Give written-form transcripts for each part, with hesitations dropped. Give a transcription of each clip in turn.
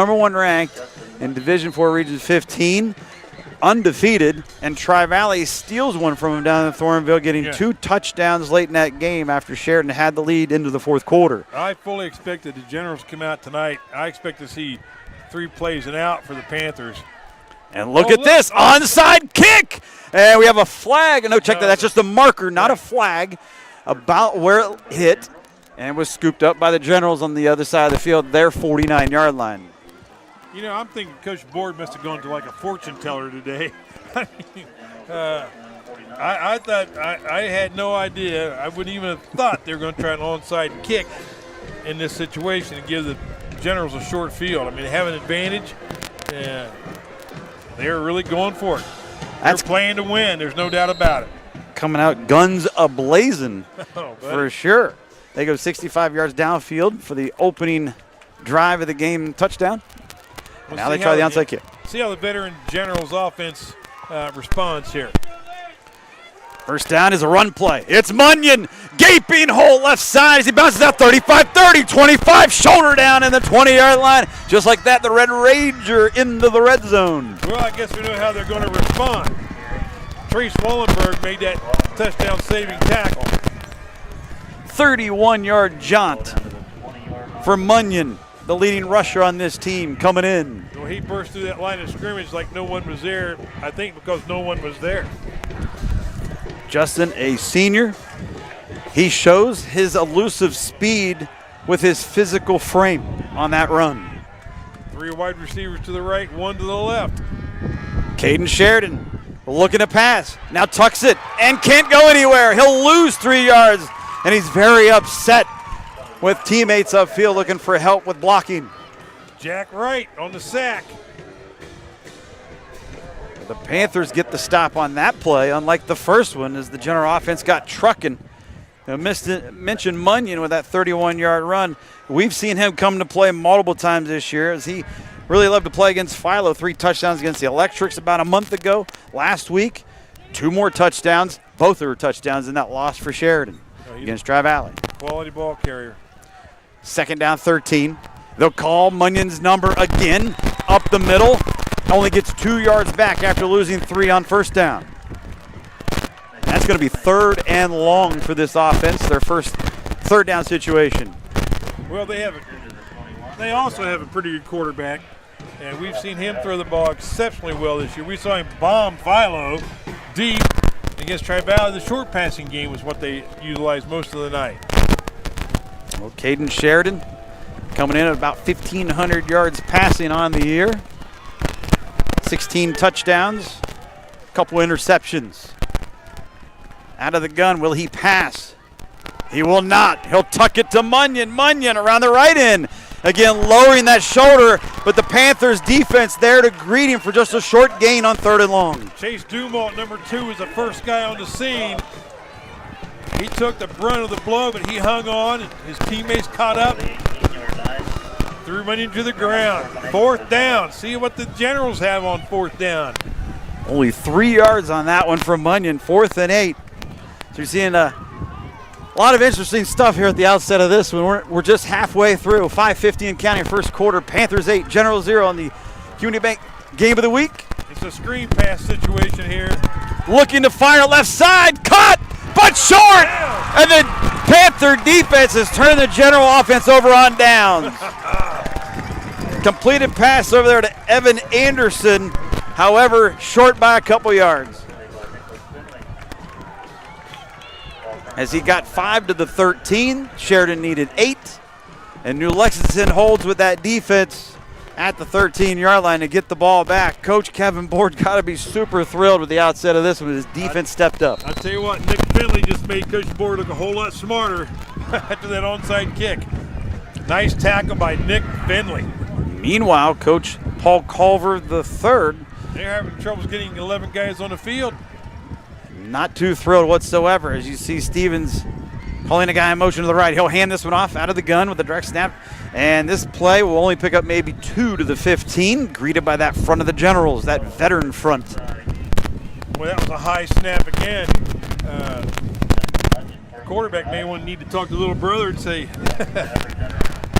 #1 ranked in Division IV Region 15, undefeated, and Tri-Valley steals one from him down in Thornville, getting 2 touchdowns late in that game after Sheridan had the lead into the fourth quarter. I fully expected the Generals to come out tonight. I expect to see 3 plays and out for the Panthers. And look at this, onside kick! And we have a flag. No, check that. That's just a marker, not a flag, about where it hit, and was scooped up by the Generals on the other side of the field, their 49-yard line. You know, I'm thinking Coach Board must have gone to like a fortune teller today. I thought I had no idea. I wouldn't even have thought they were going to try an onside kick in this situation and give the Generals a short field. I mean, they have an advantage. They're really going for it. They're playing to win. There's no doubt about it. Coming out guns a-blazing for sure. They go 65 yards downfield for the opening drive of the game touchdown. Now they try the onside kick. See how the veteran Generals offense responds here. First down is a run play. It's Munyon, gaping hole left side as he bounces out 35, 30, 25, shoulder down in the 20-yard line. Just like that, the Red Ranger into the red zone. Well, I guess we know how they're going to respond. Trace Wallenberg made that touchdown-saving tackle. 31-yard jaunt for Munyon, the leading rusher on this team, coming in. Well, he burst through that line of scrimmage like no one was there, I think because no one was there. Justin, a senior, he shows his elusive speed with his physical frame on that run. 3 wide receivers to the right, 1 to the left. Caden Sheridan looking to pass, now tucks it and can't go anywhere. He'll lose 3 yards, and he's very upset with teammates upfield looking for help with blocking. Jack Wright on the sack. The Panthers get the stop on that play, unlike the first one, as the General offense got trucking. Mentioned Munyon with that 31-yard run. We've seen him come to play multiple times this year, as he really loved to play against Philo. 3 touchdowns against the Electrics about a month ago. Last week, 2 more touchdowns. Both were touchdowns in that loss for Sheridan against Tri-Valley. Quality ball carrier. Second down, 13. They'll call Munyon's number again, up the middle. Only gets 2 yards back after losing 3 on first down. That's going to be 3rd and long for this offense, their first 3rd down situation. Well, they also have a pretty good quarterback, and we've seen him throw the ball exceptionally well this year. We saw him bomb Philo deep against Tri-Valley. The short passing game was what they utilized most of the night. Well, Caden Sheridan coming in at about 1,500 yards passing on the year. 16 touchdowns, a couple interceptions. Out of the gun, will he pass? He will not. He'll tuck it to Munyon. Munyon around the right end. Again, lowering that shoulder, but the Panthers defense there to greet him for just a short gain on 3rd and long. Chase Dumont, number 2, is the first guy on the scene. He took the brunt of the blow, but he hung on. His teammates caught up. Threw Munyon to the ground. 4th down. See what the Generals have on 4th down. Only 3 yards on that one from Munyon. 4th and 8. So you're seeing a lot of interesting stuff here at the outset of this one. We're just halfway through. 5:50 and counting first quarter. Panthers 8, Generals 0 on the Community Bank Game of the Week. It's a screen pass situation here. Looking to fire left side. Caught, but short. And the Panther defense has turned the General offense over on downs. Completed pass over there to Evan Anderson, however, short by a couple yards. As he got 5 to the 13, Sheridan needed 8, and New Lexington holds with that defense at the 13-yard line to get the ball back. Coach Kevin Board got to be super thrilled with the outset of this one. His defense stepped up. I'll tell you what, Nick Finley just made Coach Board look a whole lot smarter after that onside kick. Nice tackle by Nick Finley. Meanwhile, Coach Paul Culver III. They're having trouble getting 11 guys on the field. Not too thrilled whatsoever as you see Stevens calling a guy in motion to the right. He'll hand this one off out of the gun with a direct snap. And this play will only pick up maybe 2 to the 15, greeted by that front of the Generals, that veteran front. Well, that was a high snap again. Quarterback may need to talk to little brother and say,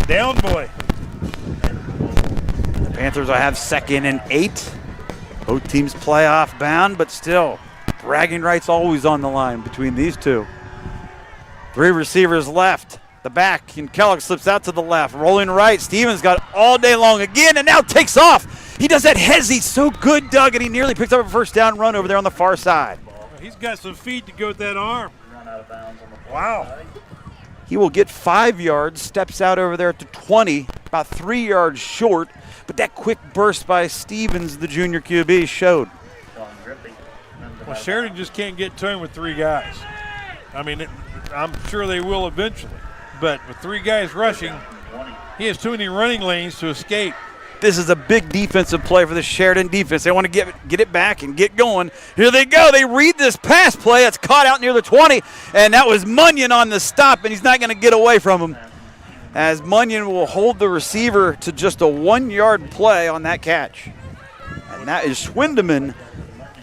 down boy. Panthers will have 2nd and 8. Both teams playoff bound, but still, bragging rights always on the line between these two. 3 receivers left. The back, and Kellogg slips out to the left. Rolling right. Stevens got all day long again, and now takes off. He does that hezzy so good, Doug, and he nearly picks up a first down run over there on the far side. He's got some feet to go with that arm. Wow. He will get 5 yards, steps out over there at the 20, about 3 yards short, but that quick burst by Stevens, the junior QB, showed. Well, Sheridan just can't get to him with 3 guys. I mean, I'm sure they will eventually. But with 3 guys rushing, he has too many running lanes to escape. This is a big defensive play for the Sheridan defense. They want to get it back and get going. Here they go. They read this pass play. It's caught out near the 20, and that was Munyon on the stop, and he's not going to get away from him, as Munyon will hold the receiver to just a 1-yard play on that catch. And that is Schwindeman,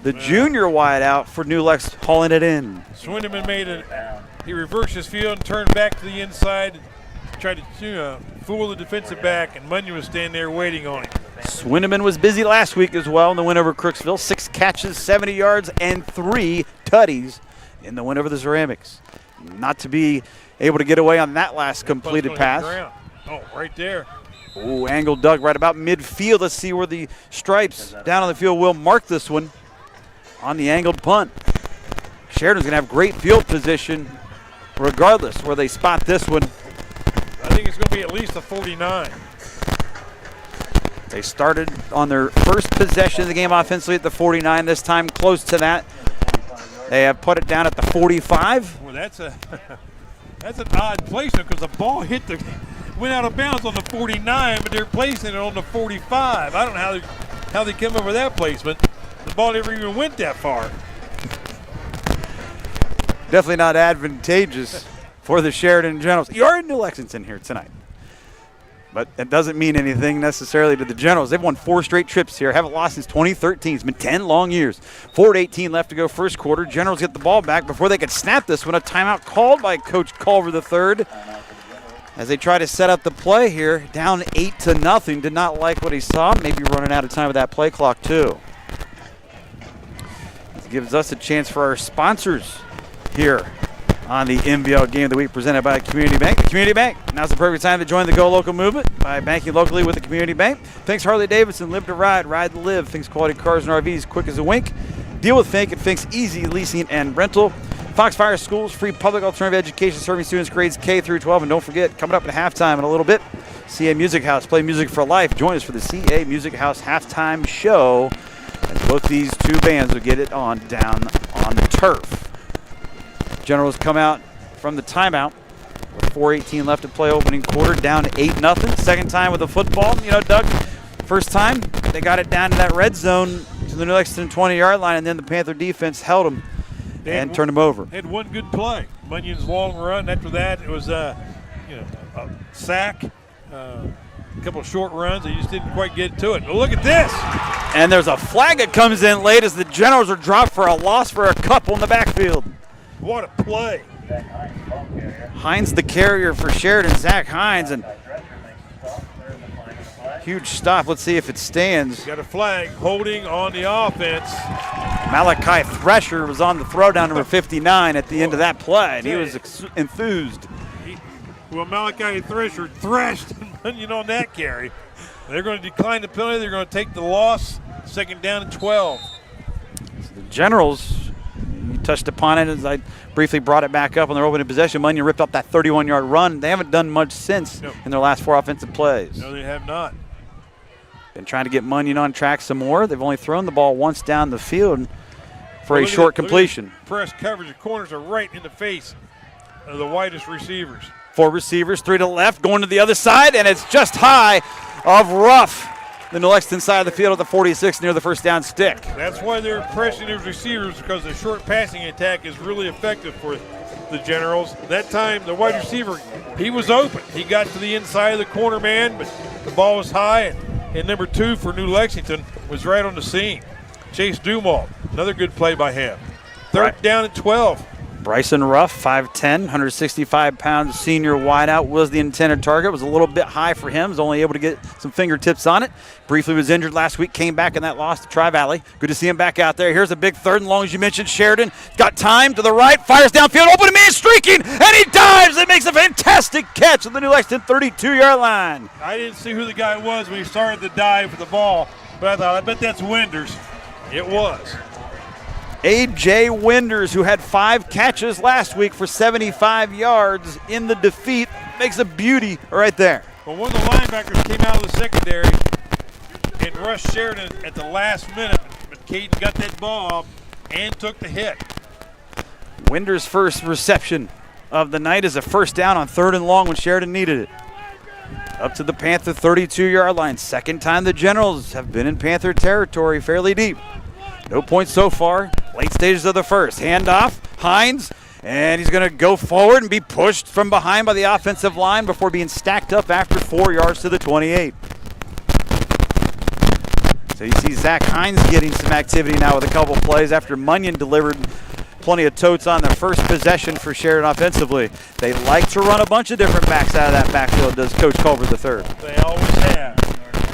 the junior wideout for New Lex, hauling it in. Schwindeman he reversed his field and turned back to the inside, tried to fool the defensive back, and Munyon was standing there waiting on him. Schwindeman was busy last week as well in the win over Crooksville. 6 catches, 70 yards, and 3 tutties in the win over the Ceramics. Not to be able to get away on that last completed pass. Oh, right there. Oh, angle dug right about midfield. Let's see where the stripes down on the field will mark this one on the angled punt. Sheridan's going to have great field position regardless where they spot this one. I think it's going to be at least a 49. They started on their first possession of the game offensively at the 49. This time close to that. They have put it down at the 45. Well, that's an odd placement because the ball went out of bounds on the 49, but they're placing it on the 45. I don't know how they came up with that placement. The ball never even went that far. Definitely not advantageous for the Sheridan Generals. You are in New Lexington here tonight, but that doesn't mean anything necessarily to the Generals. They've won 4 straight trips here, haven't lost since 2013. It's been 10 long years. 4:18 left to go first quarter. Generals get the ball back before they could snap this one. A timeout called by Coach Culver III as they try to set up the play here. Down 8-0. Did not like what he saw. Maybe running out of time with that play clock too. This gives us a chance for our sponsors here on the MVL Game of the Week presented by Community Bank. The Community Bank, now's the perfect time to join the Go Local movement by banking locally with the Community Bank. Thanks Harley Davidson, live to ride, ride to live. Thanks quality cars and RVs, quick as a wink. Deal with Fink at Fink's Easy Leasing and Rental. Foxfire Schools, free public alternative education serving students grades K through 12. And don't forget, coming up at halftime in a little bit, CA Music House, play music for life. Join us for the CA Music House halftime show as both these 2 bands will get it on down on the turf. Generals come out from the timeout with 4:18 left to play opening quarter, down 8-0. Second time with the football. You know, Doug, first time they got it down to that red zone to the New Lexington 20-yard line, and then the Panther defense held them and turned them over. Had one good play. Munyon's long run. After that, it was a sack, a couple of short runs. They just didn't quite get to it. But look at this. And there's a flag that comes in late as the Generals are dropped for a loss for a couple in the backfield. What a play. Hines the carrier for Sheridan, Zach Hines, and huge stop. Let's see if it stands. Got a flag holding on the offense. Malachi Thresher was on the throwdown, number 59, at the end of that play, and he was enthused. Malachi Thresher thrashed Munyon on that carry. They're going to decline the penalty. They're going to take the loss. 2nd down and 12. So the Generals, you touched upon it as I briefly brought it back up on their opening possession. Munyon ripped up that 31-yard run. They haven't done much since in their last 4 offensive plays. No, they have not. Been trying to get Munyon on track some more. They've only thrown the ball once down the field for a short completion. Press coverage. The corners are right in the face of the widest receivers. 4 receivers, 3 to the left, going to the other side, and it's just high of Ruff. The New Lexington side of the field at the 46 near the first down stick. That's why they're pressuring those receivers, because the short passing attack is really effective for the Generals. That time, the wide receiver, he was open. He got to the inside of the corner man, but the ball was high, and number 2 for New Lexington was right on the scene. Chase Dumalt, another good play by him. 3rd down and 12. Bryson Ruff, 5'10", 165-pound senior wideout, was the intended target. It was a little bit high for him. Was only able to get some fingertips on it. Briefly was injured last week, came back in that loss to Tri-Valley. Good to see him back out there. Here's a big third and long, as you mentioned. Sheridan got time to the right, fires downfield, open to man, streaking, and he dives and makes a fantastic catch at the New Lexington 32-yard line. I didn't see who the guy was when he started the dive for the ball, but I thought, I bet that's Winders. It was. A.J. Winders, who had 5 catches last week for 75 yards in the defeat, makes a beauty right there. Well, one of the linebackers came out of the secondary and rushed Sheridan at the last minute, but Caden got that ball off and took the hit. Winders' first reception of the night is a first down on 3rd and long when Sheridan needed it. Up to the Panther 32-yard line. Second time the Generals have been in Panther territory fairly deep. No points so far. Late stages of the first. Handoff, Hines, and he's going to go forward and be pushed from behind by the offensive line before being stacked up after 4 yards to the 28. So you see Zach Hines getting some activity now with a couple plays after Munyon delivered plenty of totes on the first possession for Sheridan offensively. They like to run a bunch of different backs out of that backfield, does Coach Culver III. They always have.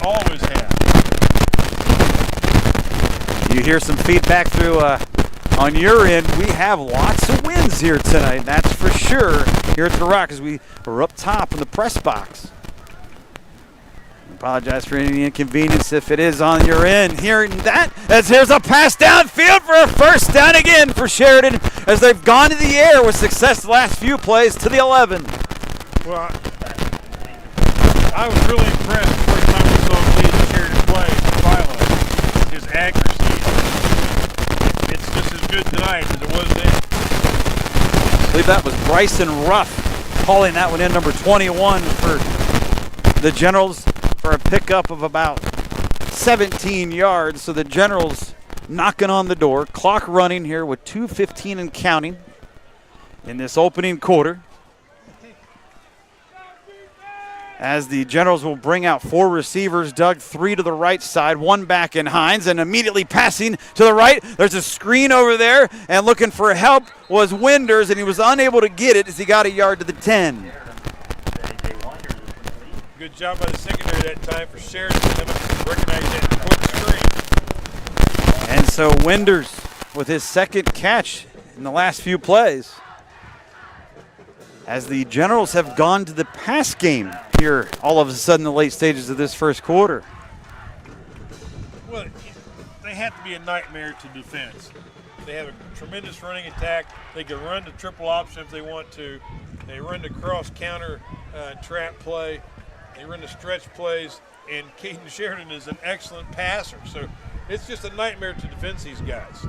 Always have. You hear some feedback through on your end. We have lots of wins here tonight, that's for sure, here at the Rock as we are up top in the press box. Apologize for any inconvenience if it is on your end. Hearing that, as there's a pass downfield for a first down again for Sheridan as they've gone to the air with success the last few plays to the 11. Well, I was really impressed the first time we saw Caden Sheridan play in Philo. His accuracy. It's just as good tonight as it was then. I believe that was Bryson Ruff calling that one in, number 21 for the Generals, for a pickup of about 17 yards. So the Generals knocking on the door. Clock running here with 2:15 and counting in this opening quarter. As the Generals will bring out 4 receivers, Doug, 3 to the right side, 1 back in Hines, and immediately passing to the right. There's a screen over there, and looking for help was Winders, and he was unable to get it as he got a yard to the 10. Good job by the secondary that time for Sheridan to recognize that quick screen. And so Winders with his second catch in the last few plays. As the Generals have gone to the pass game here all of a sudden in the late stages of this first quarter. Well, they have to be a nightmare to defense. They have a tremendous running attack. They can run the triple option if they want to. They run the cross counter trap play. They run the stretch plays. And Caden Sheridan is an excellent passer. So it's just a nightmare to defense these guys.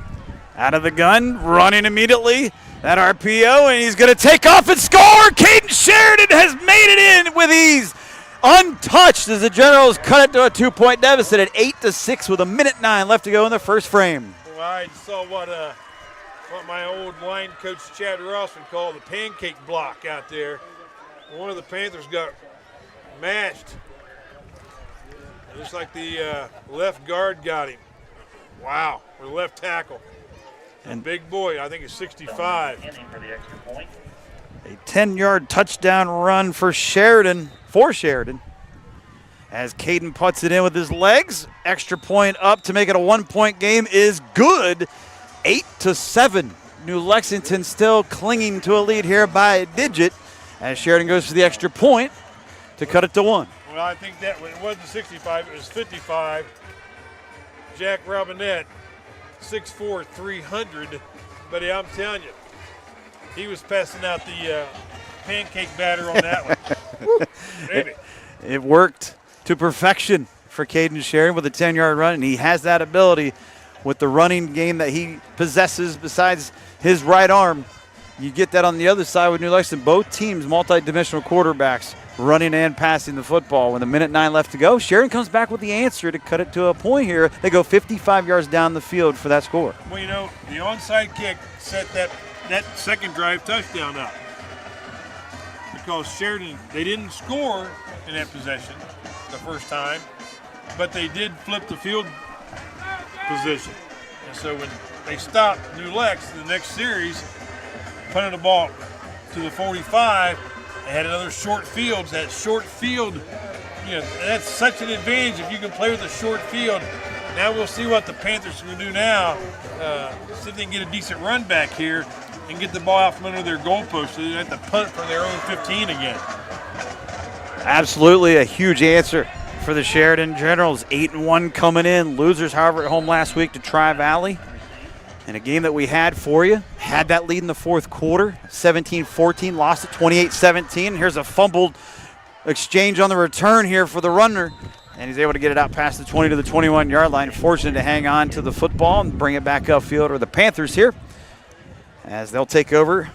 Out of the gun, running immediately. That RPO, and he's going to take off and score. Caden Sheridan has made it in with ease. Untouched as the Generals cut it to a 2-point deficit at 8-6 with 1:09 left to go in the first frame. Well, I saw what my old line coach Chad Ross would call the pancake block out there. One of the Panthers got mashed. It looks like the left guard got him. Wow, or the left tackle. And big boy, I think he's 65. A 10-yard touchdown run for Sheridan, as Caden puts it in with his legs. Extra point up to make it a 1-point game is good. 8-7. New Lexington still clinging to a lead here by a digit as Sheridan goes for the extra point to cut it to 1. Well, I think that it wasn't 65, it was 55. Jack Robinette, 6'4", 300, but I'm telling you, he was passing out the pancake batter on that one. Woo, baby. It worked to perfection for Caden Sheridan with a 10-yard run, and he has that ability with the running game that he possesses besides his right arm. You get that on the other side with New Lexington. Both teams, multi-dimensional quarterbacks, running and passing the football. With 1:09 left to go, Sheridan comes back with the answer to cut it to a point here. They go 55 yards down the field for that score. Well, you know, the onside kick set that second drive touchdown up. Because Sheridan, they didn't score in that possession the first time, but they did flip the field position. And so when they stopped New Lex in the next series, punted the ball to the 45. They had another short field. That short field, that's such an advantage if you can play with a short field. Now we'll see what the Panthers can do now. See if they can get a decent run back here and get the ball out from under their goalpost so they have to punt from their own 15 again. Absolutely a huge answer for the Sheridan Generals. 8-1 coming in. Losers, however, at home last week to Tri-Valley. In a game that we had for you, had that lead in the fourth quarter, 17-14, lost it 28-17. Here's a fumbled exchange on the return here for the runner, and he's able to get it out past the 20 to the 21-yard line. Fortunate to hang on to the football and bring it back upfield, or the Panthers here, as they'll take over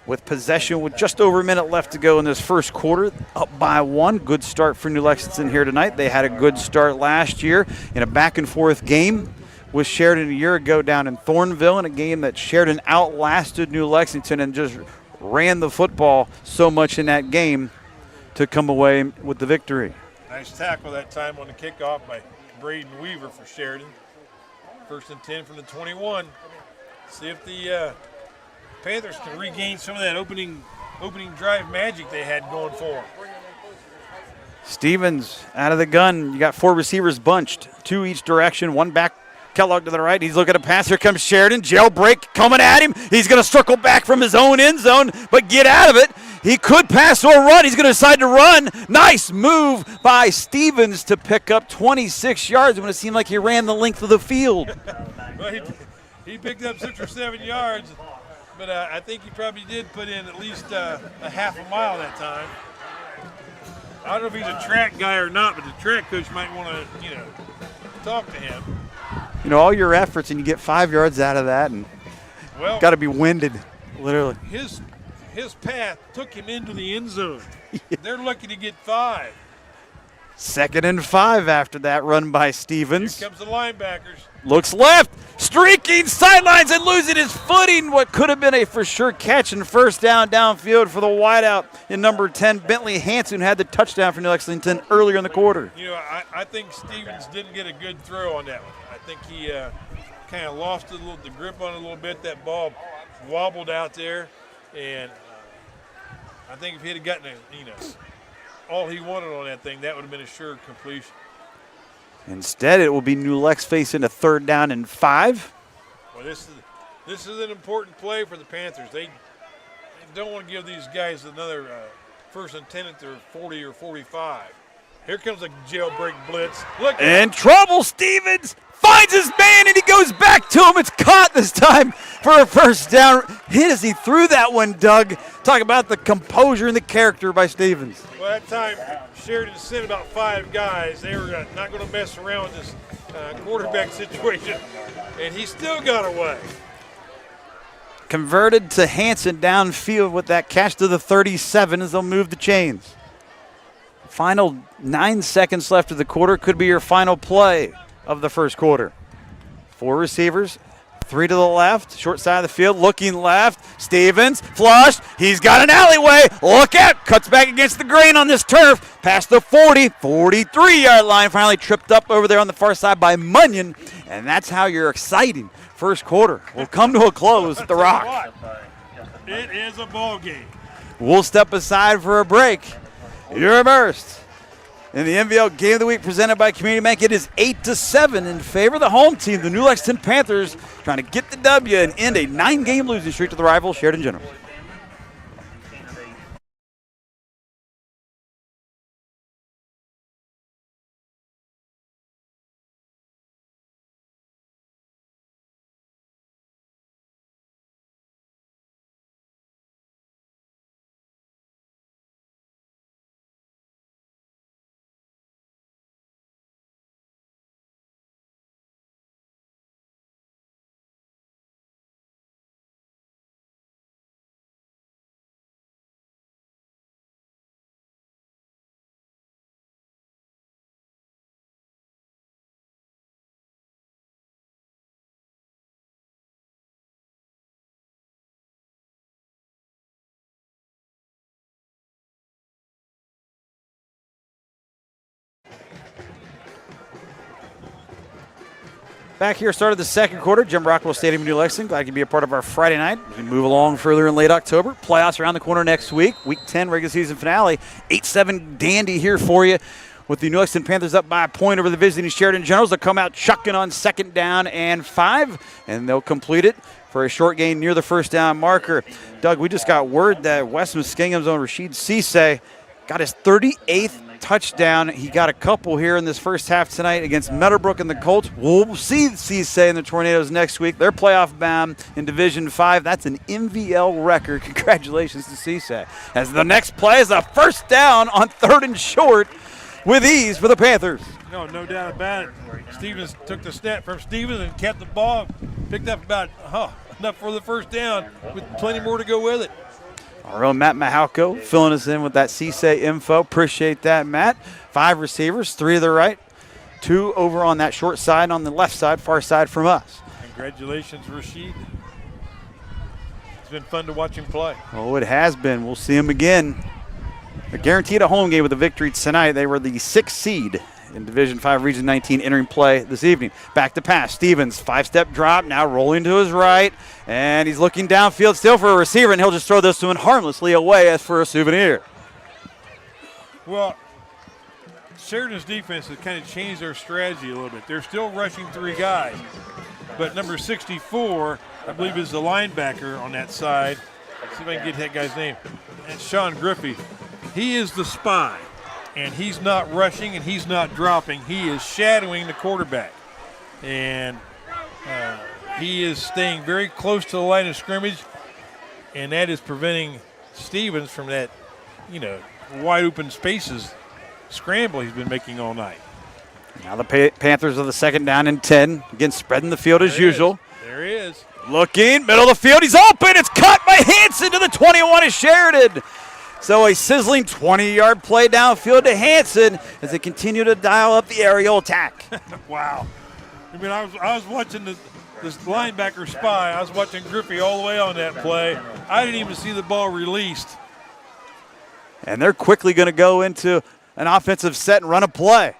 with possession with just over a minute left to go in this first quarter, up by 1. Good start for New Lexington here tonight. They had a good start last year in a back-and-forth game with Sheridan a year ago down in Thornville, in a game that Sheridan outlasted New Lexington and just ran the football so much in that game to come away with the victory. Nice tackle that time on the kickoff by Braden Weaver for Sheridan. 1st and 10 from the 21. See if the Panthers can regain some of that opening drive magic they had going for them. Stevens out of the gun. You got 4 receivers bunched, 2 each direction, 1 back. Kellogg to the right. He's looking to pass. Here comes Sheridan. Jailbreak coming at him. He's going to circle back from his own end zone, but get out of it. He could pass or run. He's going to decide to run. Nice move by Stevens to pick up 26 yards when it seemed like he ran the length of the field. Well, he picked up 6 or 7 yards, but I think he probably did put in at least a half a mile that time. I don't know if he's a track guy or not, but the track coach might want to, talk to him. All your efforts, and you get 5 yards out of that, and got to be winded, literally. His path took him into the end zone. Yeah. They're lucky to get 5. 2nd and 5 after that run by Stevens. Here comes the linebackers. Looks left, streaking sidelines and losing his footing. What could have been a for sure catch and first down downfield for the wideout in number 10, Bentley Hanson, who had the touchdown for New Lexington earlier in the quarter. I think Stevens didn't get a good throw on that one. I think he kind of lost the grip on it a little bit. That ball wobbled out there, and I think if he had gotten all he wanted on that thing, that would have been a sure completion. Instead, it will be New Lex facing a 3rd down and 5. Well, this is an important play for the Panthers. They don't want to give these guys another 1st and 10 at their 40 or 45. Here comes a jailbreak blitz. Look. In trouble, Stevens finds his man, and he goes back to him. It's caught this time for a first down. Hit as he threw that one, Doug. Talk about the composure and the character by Stevens. Well, that time Sheridan sent about 5 guys. They were not going to mess around with this quarterback situation, and he still got away. Converted to Hanson downfield with that catch to the 37 as they'll move the chains. Final 9 seconds left of the quarter. Could be your final play of the first quarter. 4 receivers, 3 to the left, short side of the field, looking left. Stevens, flushed. He's got an alleyway. Look out. Cuts back against the grain on this turf. Past the 40, 43-yard line. Finally tripped up over there on the far side by Munyon. And that's how your exciting first quarter will come to a close at the Rock. It is a ball game. We'll step aside for a break. You're immersed in the MVL Game of the Week presented by Community Bank. It is 8-7 in favor of the home team, the New Lexington Panthers, trying to get the W and end a 9-game losing streak to the rival Sheridan Generals. Back here, started the second quarter. Jim Rockwell Stadium in New Lexington. Glad you can be a part of our Friday night as we move along further in late October. Playoffs around the corner next week. Week 10 regular season finale. 8-7 dandy here for you with the New Lexington Panthers up by a point over the visiting Sheridan Generals. They'll come out chucking on 2nd down and 5, and they'll complete it for a short gain near the first down marker. Doug, we just got word that West Muskingum's own Rashid Cisse got his 38th touchdown. He got a couple here in this first half tonight against Meadowbrook and the Colts. We'll see Cisse and the Tornadoes next week. They're playoff bound in Division 5. That's an MVL record. Congratulations to Cisse. As the next play is a first down on 3rd and short with ease for the Panthers. No doubt about it. Stevens took the snap from Stevens and kept the ball. Picked up about enough for the first down with plenty more to go with it. Our own Matt Mahalko filling us in with that Cisse info. Appreciate that, Matt. 5 receivers, 3 to the right, 2 over on that short side on the left side, far side from us. Congratulations, Rashid. It's been fun to watch him play. Oh, it has been. We'll see him again. They're guaranteed a home game with a victory tonight. They were the 6th seed in Division 5, Region 19, entering play this evening. Back to pass. Stevens, 5-step drop, now rolling to his right, and he's looking downfield still for a receiver, and he'll just throw this one harmlessly away as for a souvenir. Well, Sheridan's defense has kind of changed their strategy a little bit. They're still rushing 3 guys, but number 64, I believe, is the linebacker on that side. Let's see if I can get that guy's name. And Sean Griffey. He is the spy. And he's not rushing and he's not dropping. He is shadowing the quarterback. And he is staying very close to the line of scrimmage, and that is preventing Stevens from that, wide open spaces scramble he's been making all night. Now the Panthers are the 2nd down and 10. Again, spreading the field as usual. There he is. Looking, middle of the field. He's open. It's caught by Hanson to the 21 of Sheridan. So a sizzling 20-yard play downfield to Hanson as they continue to dial up the aerial attack. Wow. I mean, I was watching this linebacker spy. I was watching Griffey all the way on that play. I didn't even see the ball released. And they're quickly going to go into an offensive set and run a play.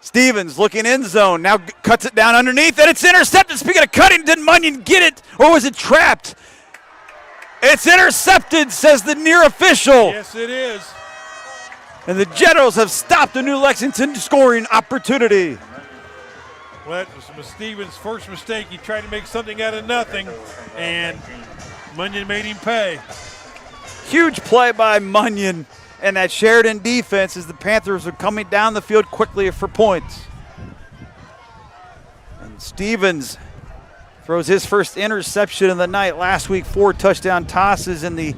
Stevens looking end zone, now cuts it down underneath, and it's intercepted. Speaking of cutting, did Munyon get it, or was it trapped? It's intercepted, says the near official. Yes, it is. And the Generals have stopped the New Lexington scoring opportunity. Well, that was Stevens' first mistake. He tried to make something out of nothing, and Munyon made him pay. Huge play by Munyon and that Sheridan defense as the Panthers are coming down the field quickly for points. And Stevens throws his first interception of the night. Last week, 4 touchdown tosses in the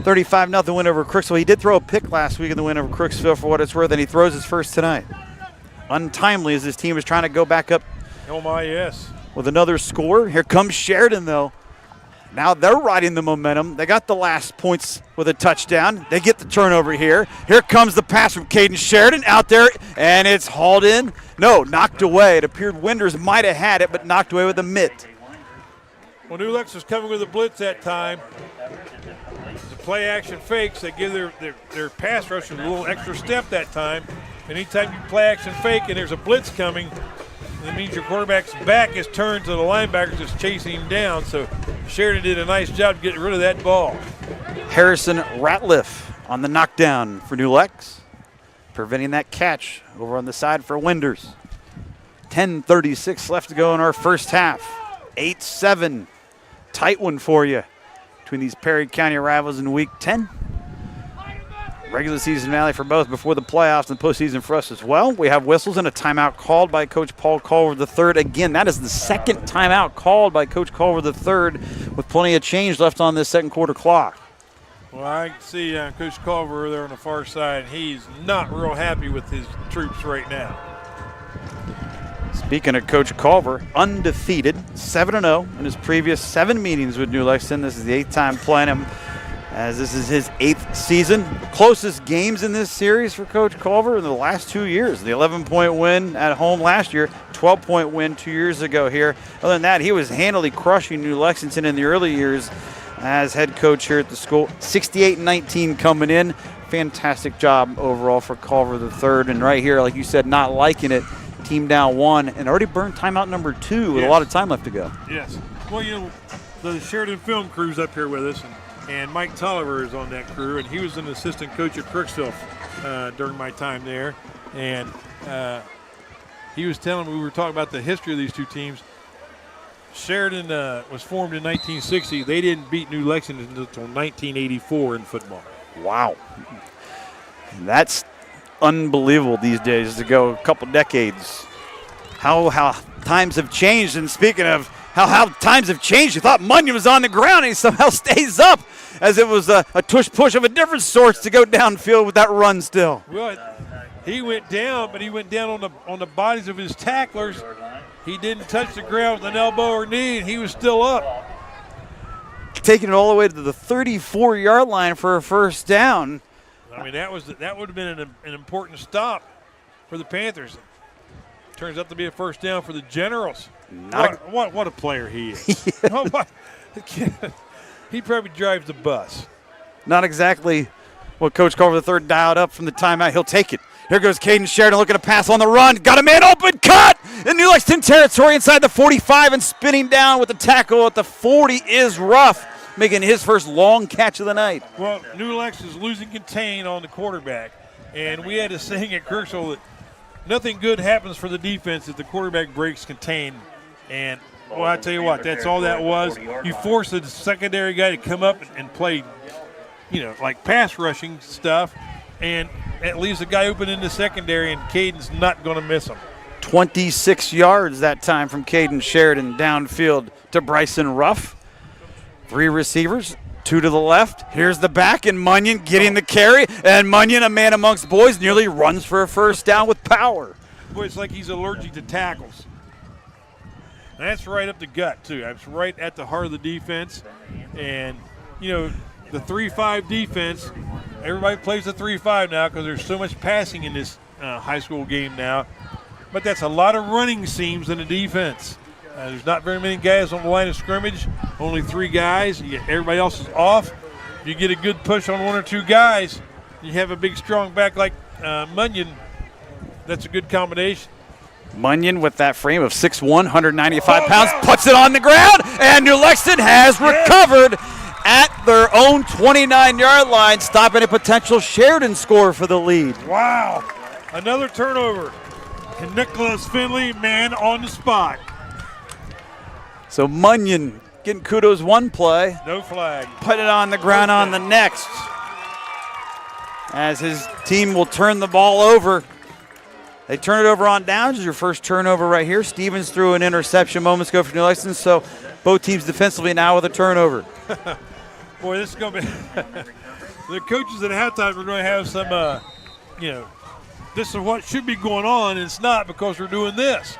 35-0 win over Crooksville. He did throw a pick last week in the win over Crooksville for what it's worth, and he throws his first tonight. Untimely as his team is trying to go back up. Oh, my, yes. With another score. Here comes Sheridan, though. Now they're riding the momentum. They got the last points with a touchdown. They get the turnover here. Here comes the pass from Caden Sheridan out there, and it's hauled in. No, knocked away. It appeared Winders might have had it, but knocked away with a mitt. Well, New Lex was coming with a blitz that time. The play action fakes, they give their pass rushers a little extra step that time. Anytime you play action fake and there's a blitz coming, that means your quarterback's back is turned to the linebacker just chasing him down. So Sheridan did a nice job getting rid of that ball. Harrison Ratliff on the knockdown for New Lex, preventing that catch over on the side for Winders. 10:36 left to go in our first half. 8-7. Tight one for you between these Perry County rivals in Week 10. Regular season finale for both before the playoffs and postseason for us as well. We have whistles and a timeout called by Coach Paul Culver III. Again, that is the 2nd timeout called by Coach Culver III with plenty of change left on this second quarter clock. Well, I can see Coach Culver there on the far side. He's not real happy with his troops right now. Speaking of Coach Culver, undefeated, 7-0 in his previous 7 meetings with New Lexington. This is the 8th time playing him, as this is his 8th season. Closest games in this series for Coach Culver in the last 2 years. The 11-point win at home last year, 12-point win 2 years ago here. Other than that, he was handily crushing New Lexington in the early years as head coach here at the school. 68-19 coming in. Fantastic job overall for Culver III. And right here, like you said, not liking it team down 1 and already burned timeout number 2 with a lot of time left to go. Yes. Well, you know, the Sheridan film crew's up here with us, and Mike Tolliver is on that crew, and he was an assistant coach at Crooksville during my time there. And he was telling me, we were talking about the history of these two teams. Sheridan was formed in 1960. They didn't beat New Lexington until 1984 in football. Wow. That's unbelievable these days to go a couple decades. How times have changed. And speaking of how times have changed, you thought Munyon was on the ground and he somehow stays up as it was a tush-push of a different sort to go downfield with that run still. Well, he went down, but he went down on the bodies of his tacklers. He didn't touch the ground with an elbow or knee, and he was still up. Taking it all the way to the 34-yard line for a first down. I mean, that would have been an important stop for the Panthers. Turns out to be a first down for the Generals. What a player he is. He probably drives the bus. Not exactly what Coach Carver III dialed up from the timeout. He'll take it. Here goes Caden Sheridan looking to pass on the run. Got a man open, cut in New Lexington territory inside the 45 and spinning down with the tackle at the 40 is Ruff, making his first long catch of the night. Well, New Lex is losing contain on the quarterback, and we had a saying at Kirksville that nothing good happens for the defense if the quarterback breaks contain. And, well, I tell you what, that's all that was. You force the secondary guy to come up and play, you know, like pass rushing stuff, and it leaves the guy open in the secondary, and Caden's not going to miss him. 26 yards that time from Caden Sheridan downfield to Bryson Ruff. 3 receivers, 2 to the left. Here's the back, and Munyon getting the carry. And Munyon, a man amongst boys, nearly runs for a first down with power. Boy, it's like he's allergic to tackles. And that's right up the gut, too. That's right at the heart of the defense. And, you know, the 3-5 defense, everybody plays the 3-5 now because there's so much passing in this high school game now. But that's a lot of running seams in the defense. There's not very many guys on the line of scrimmage, only 3 guys. Everybody else is off. You get a good push on 1 or 2 guys, you have a big, strong back like Munyon. That's a good combination. Munyon with that frame of 6'1", 195 pounds, puts it on the ground, and New Lexington has recovered at their own 29-yard line, stopping a potential Sheridan score for the lead. Wow. Another turnover. And Nicholas Finley, man on the spot. So Munyon getting kudos one play. No flag. Put it on the ground on the next. As his team will turn the ball over. They turn it over on downs. Your first turnover right here. Stevens threw an interception moments ago for New Lexington, so both teams defensively now with a turnover. Boy, this is going to be the coaches at halftime are going to have some, you know, this is what should be going on, and it's not because we're doing this.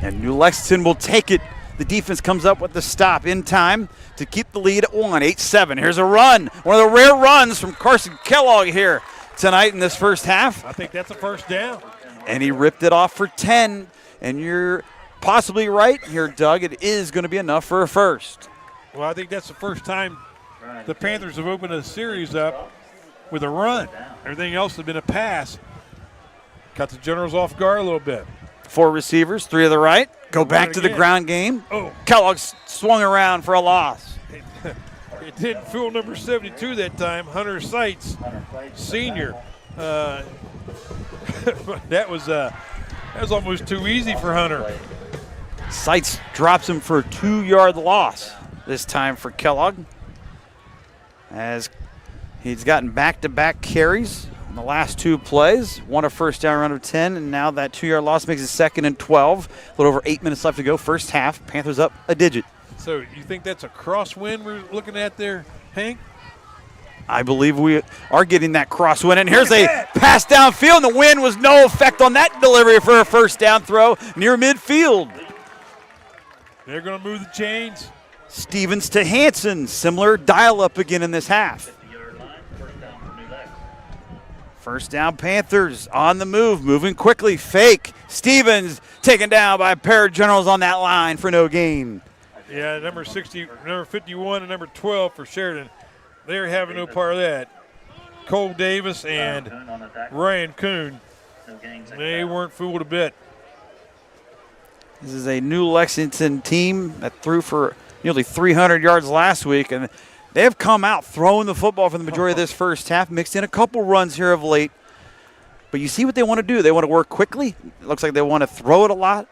And New Lexington will take it. The defense comes up with the stop in time to keep the lead at 1, 8-7. Here's a run. One of the rare runs from Carson Kellogg here tonight in this first half. I think that's a first down. And he ripped it off for 10. And you're possibly right here, Doug. It is going to be enough for a first. Well, I think that's the first time the Panthers have opened a series up with a run. Everything else has been a pass. Cut the Generals off guard a little bit. 4 receivers, 3 to the right. Go back to the ground game. Oh. Kellogg swung around for a loss. It didn't fool number 72 that time, Hunter Seitz, senior. That was almost too easy for Hunter. Seitz drops him for a 2-yard loss this time for Kellogg, as he's gotten back-to-back carries in the last 2 plays. Won a first down run of 10, and now that 2-yard loss makes it 2nd and 12. A little over 8 minutes left to go. First half, Panthers up a digit. So you think that's a crosswind we're looking at there, Hank? I believe we are getting that crosswind. And here's a pass downfield, and the wind was no effect on that delivery for a first down throw near midfield. They're going to move the chains. Stevens to Hanson. Similar dial-up again in this half. First down, Panthers on the move, moving quickly. Fake. Stevens taken down by a pair of Generals on that line for no gain. Yeah, number 51 and number 12 for Sheridan. They're having no part of that. Cole Davis and Ryan Kuhn They weren't fooled a bit. This is a new Lexington team that threw for nearly 300 yards last week, and they have come out throwing the football for the majority of this first half, mixed in a couple runs here of late. But you see what they want to do. They want to work quickly. It looks like they want to throw it a lot,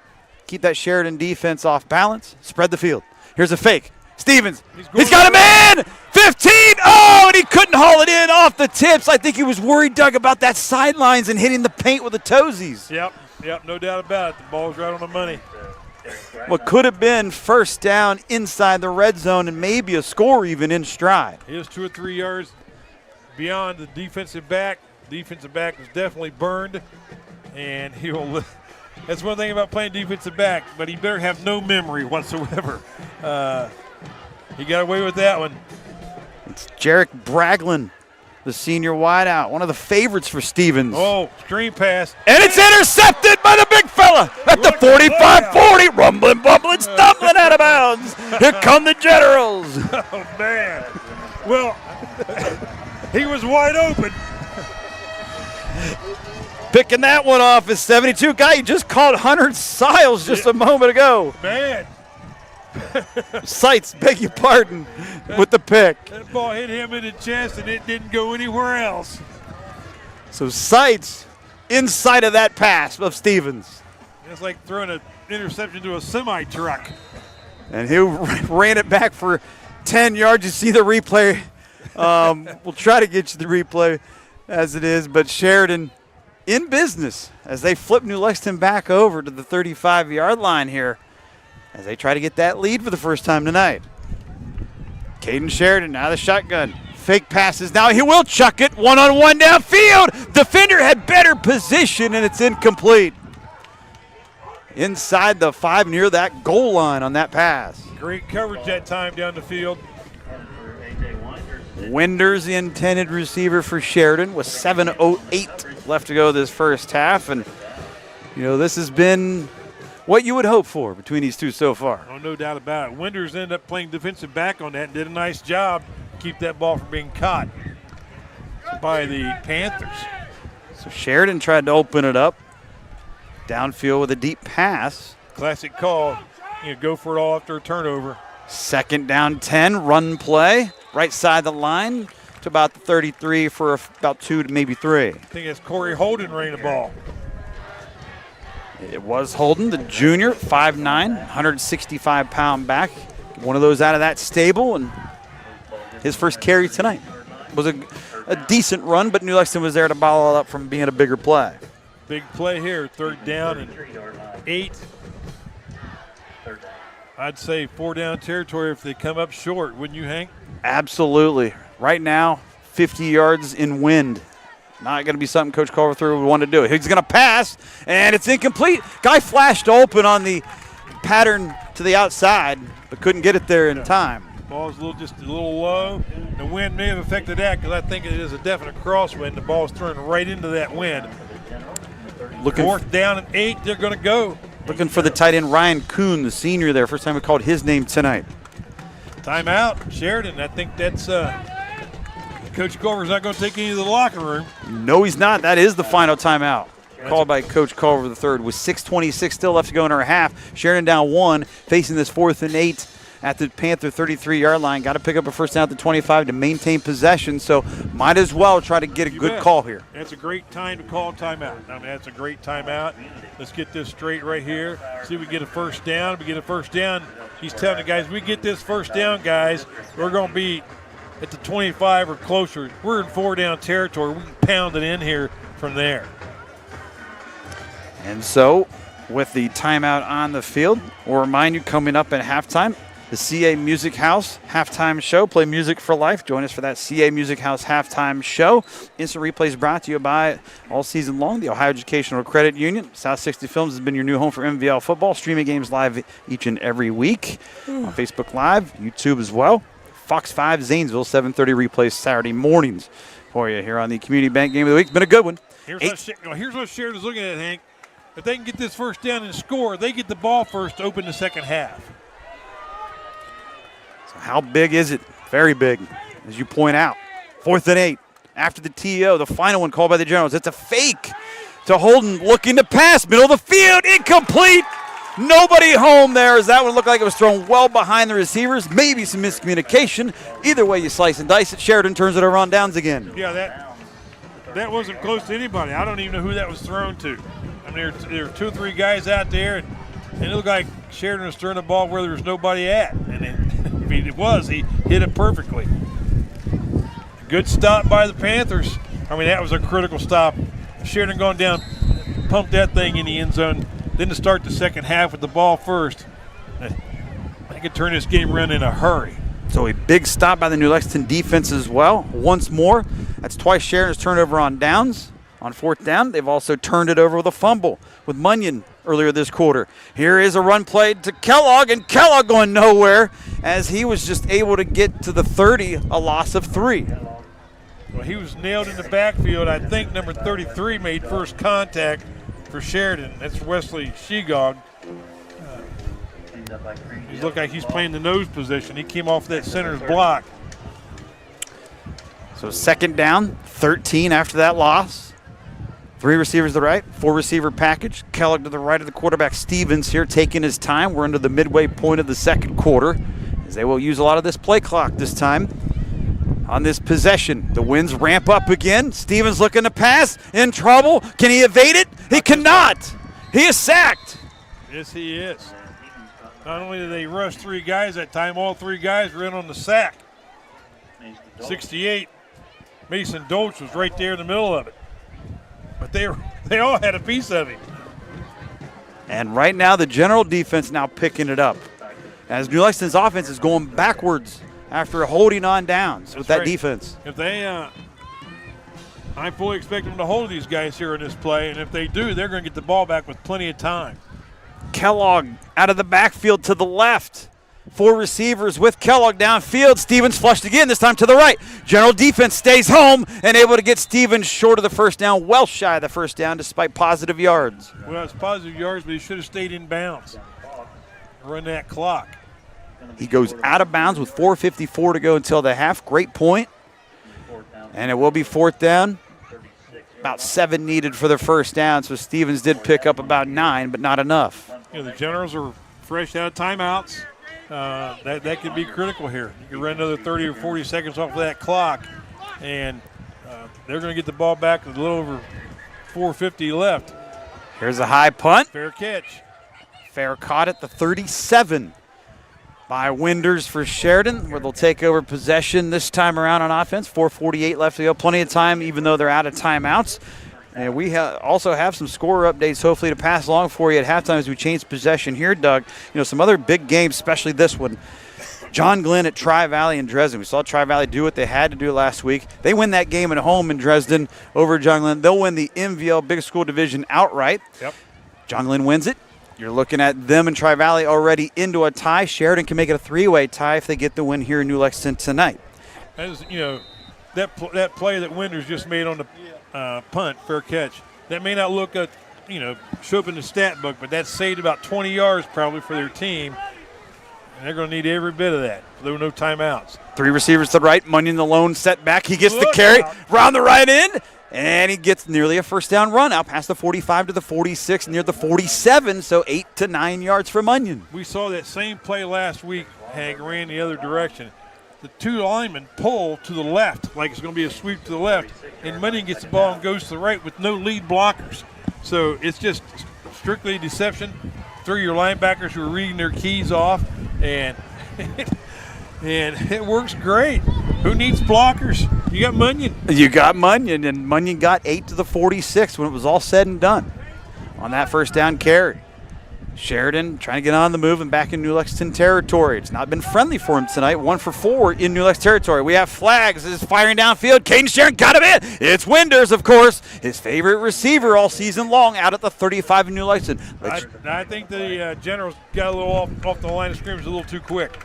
keep that Sheridan defense off balance, spread the field. Here's a fake. Stevens, he's got a man! 15! Oh, and he couldn't haul it in off the tips. I think he was worried, Doug, about that sidelines and hitting the paint with the toesies. Yep, no doubt about it. The ball's right on the money. What could have been first down inside the red zone and maybe a score even in stride. He was 2 or 3 yards beyond the defensive back. Defensive back was definitely burned, and he'll. That's one thing about playing defensive back, but he better have no memory whatsoever. He got away with that one. It's Jarek Braglin, the senior wideout, one of the favorites for Stevens. Oh, screen pass. And it's intercepted by the big fella at the 45-40, rumbling, bumbling, stumbling out of bounds. Here come the Generals. Oh, man. Well, he was wide open. Picking that one off is 72. Guy, you just called Hunter Siles just a moment ago. Man. Sights, beg your pardon, with the pick. That ball hit him in the chest, and it didn't go anywhere else. So Sights inside of that pass of Stevens. It's like throwing an interception to a semi-truck. And he ran it back for 10 yards. You see the replay. We'll try to get you the replay as it is, but Sheridan in business as they flip New Lexington back over to the 35-yard line here as they try to get that lead for the first time tonight. Caden Sheridan out of the shotgun. Fake passes. Now he will chuck it. One-on-one downfield. Defender had better position, and it's incomplete. Inside the 5 near that goal line on that pass. Great coverage that time down the field. Winders, the intended receiver for Sheridan, with 7:08 left to go this first half. And, you know, this has been what you would hope for between these two so far. Oh, no doubt about it. Winders ended up playing defensive back on that and did a nice job to keep that ball from being caught by the Panthers. So Sheridan tried to open it up downfield with a deep pass. Classic call. You know, go for it all after a turnover. 2nd down 10, run play, right side the line to about the 33 for about 2 to maybe 3. I think it's Corey Holden running the ball. It was Holden, the junior, 5'9", 165-pound back. One of those out of that stable, and his first carry tonight was a decent run, but New Lexington was there to bottle it up from being a bigger play. Big play here, 3rd down and 8. I'd say 4 down territory if they come up short, wouldn't you, Hank? Absolutely. Right now, 50 yards in wind. Not going to be something Coach Culver would want to do. He's going to pass, and it's incomplete. Guy flashed open on the pattern to the outside, but couldn't get it there in time. Ball's just a little low. The wind may have affected that because I think it is a definite crosswind. The ball's thrown right into that wind. 4th down and 8, they're going to go. Looking for the tight end Ryan Kuhn, the senior there. First time we called his name tonight. Timeout, Sheridan. I think that's Coach Culver's not going to take any to the locker room. No, he's not. That is the final timeout. Called by Coach Culver III with 6:26 still left to go in our half. Sheridan down 1, facing this 4th and 8 at the Panther 33-yard line. Got to pick up a first down at the 25 to maintain possession, so might as well try to get a good call here. That's a great time to call timeout. I mean, that's a great timeout. Let's get this straight right here. See if we get a first down. If we get a first down, he's telling the guys, we get this first down, guys, we're going to be at the 25 or closer. We're in 4 down territory. We can pound it in here from there. And so, with the timeout on the field, we'll remind you coming up at halftime, the CA Music House halftime show. Play music for life. Join us for that CA Music House halftime show. Instant replays brought to you by all season long the Ohio Educational Credit Union. South 60 Films has been your new home for MVL football. Streaming games live each and every week on Facebook Live, YouTube as well. Fox 5 Zanesville 7:30 replays Saturday mornings for you here on the Community Bank Game of the Week. It's been a good one. Here's what Sheridan's looking at, Hank. If they can get this first down and score, they get the ball first to open the second half. So how big is it? Very big, as you point out. 4th and 8. After the TO, the final one called by the Generals. It's a fake to Holden, looking to pass, middle of the field, incomplete. Nobody home there, as that one looked like it was thrown well behind the receivers. Maybe some miscommunication. Either way you slice and dice it, Sheridan turns it over on downs again. Yeah, that wasn't close to anybody. I don't even know who that was thrown to. I mean, there were 2 or 3 guys out there, and it looked like Sheridan was throwing the ball where there was nobody at. And I mean, it was. He hit it perfectly. Good stop by the Panthers. I mean, that was a critical stop. Sheridan going down, pumped that thing in the end zone. Then to start the second half with the ball first, I could turn this game around in a hurry. So a big stop by the New Lexington defense as well. Once more, that's twice Sheridan's turnover on downs. On 4th down, they've also turned it over with a fumble with Munyon earlier this quarter. Here is a run play to Kellogg, and Kellogg going nowhere as he was just able to get to the 30, a loss of 3. Well, he was nailed in the backfield. I think number 33 made first contact for Sheridan. That's Wesley Shegog. He looked like he's playing the nose position. He came off that center's block. So 2nd down, 13 after that loss. 3 receivers to the right, 4 receiver package. Kellogg to the right of the quarterback. Stevens here taking his time. We're into the midway point of the second quarter, as they will use a lot of this play clock this time. On this possession, the winds ramp up again. Stevens looking to pass, in trouble. Can he evade it? He cannot. He is sacked. Yes, he is. Not only did they rush 3 guys that time, all 3 guys were in on the sack. 68, Mason Dolch was right there in the middle of it. But they all had a piece of him. And right now, the general defense now picking it up, as New Lexington's offense is going backwards after holding on downs with that defense. If they, I fully expect them to hold these guys here in this play, and if they do, they're going to get the ball back with plenty of time. Kellogg out of the backfield to the left. 4 receivers with Kellogg downfield. Stevens flushed again, this time to the right. General defense stays home and able to get Stevens short of the first down, well shy of the first down despite positive yards. Well, it's positive yards, but he should have stayed in bounds. Run that clock. He goes out of bounds with 4:54 to go until the half. Great point. And it will be 4th down. About 7 needed for the first down, so Stevens did pick up about 9, but not enough. Yeah, the Generals are fresh out of timeouts. That could be critical here. You can run another 30 or 40 seconds off of that clock, and they're going to get the ball back with a little over 4:50 left. Here's a high punt. Fair catch. Fair caught at the 37 by Winders for Sheridan, where they'll take over possession this time around on offense. 4:48 left to go. Plenty of time, even though they're out of timeouts. And we also have some score updates, hopefully, to pass along for you at halftime as we change possession here, Doug. You know, some other big games, especially this one. John Glenn at Tri-Valley and Dresden. We saw Tri-Valley do what they had to do last week. They win that game at home in Dresden over John Glenn. They'll win the MVL Big School Division outright. Yep. John Glenn wins it. You're looking at them and Tri-Valley already into a tie. Sheridan can make it a 3-way tie if they get the win here in New Lexington tonight. As you know, that play that Winders just made on the punt, fair catch, that may not look at, show up in the stat book, but that saved about 20 yards probably for their team. And they're going to need every bit of that. There were no timeouts. 3 receivers to the right. Munyon the lone setback. He gets the carry round the right end, and he gets nearly a first down run out past the 45 to the 46, near the 47, so 8 to 9 yards for Munyon. We saw that same play last week. Hank ran the other direction. The 2 linemen pull to the left, like it's going to be a sweep to the left, and Munyon gets the ball and goes to the right with no lead blockers. So it's just strictly deception through your linebackers who are reading their keys off, and it works great. Who needs blockers? You got Munyon. You got Munyon, and Munyon got 8 to the 46 when it was all said and done on that first down carry. Sheridan trying to get on the move and back in New Lexington territory. It's not been friendly for him tonight. 1 for 4 in New Lexington territory. We have flags. This is firing downfield. Caden Sheridan got him in. It's Winders, of course, his favorite receiver all season long, out at the 35 in New Lexington. I think the Generals got a little off the line of scrimmage a little too quick.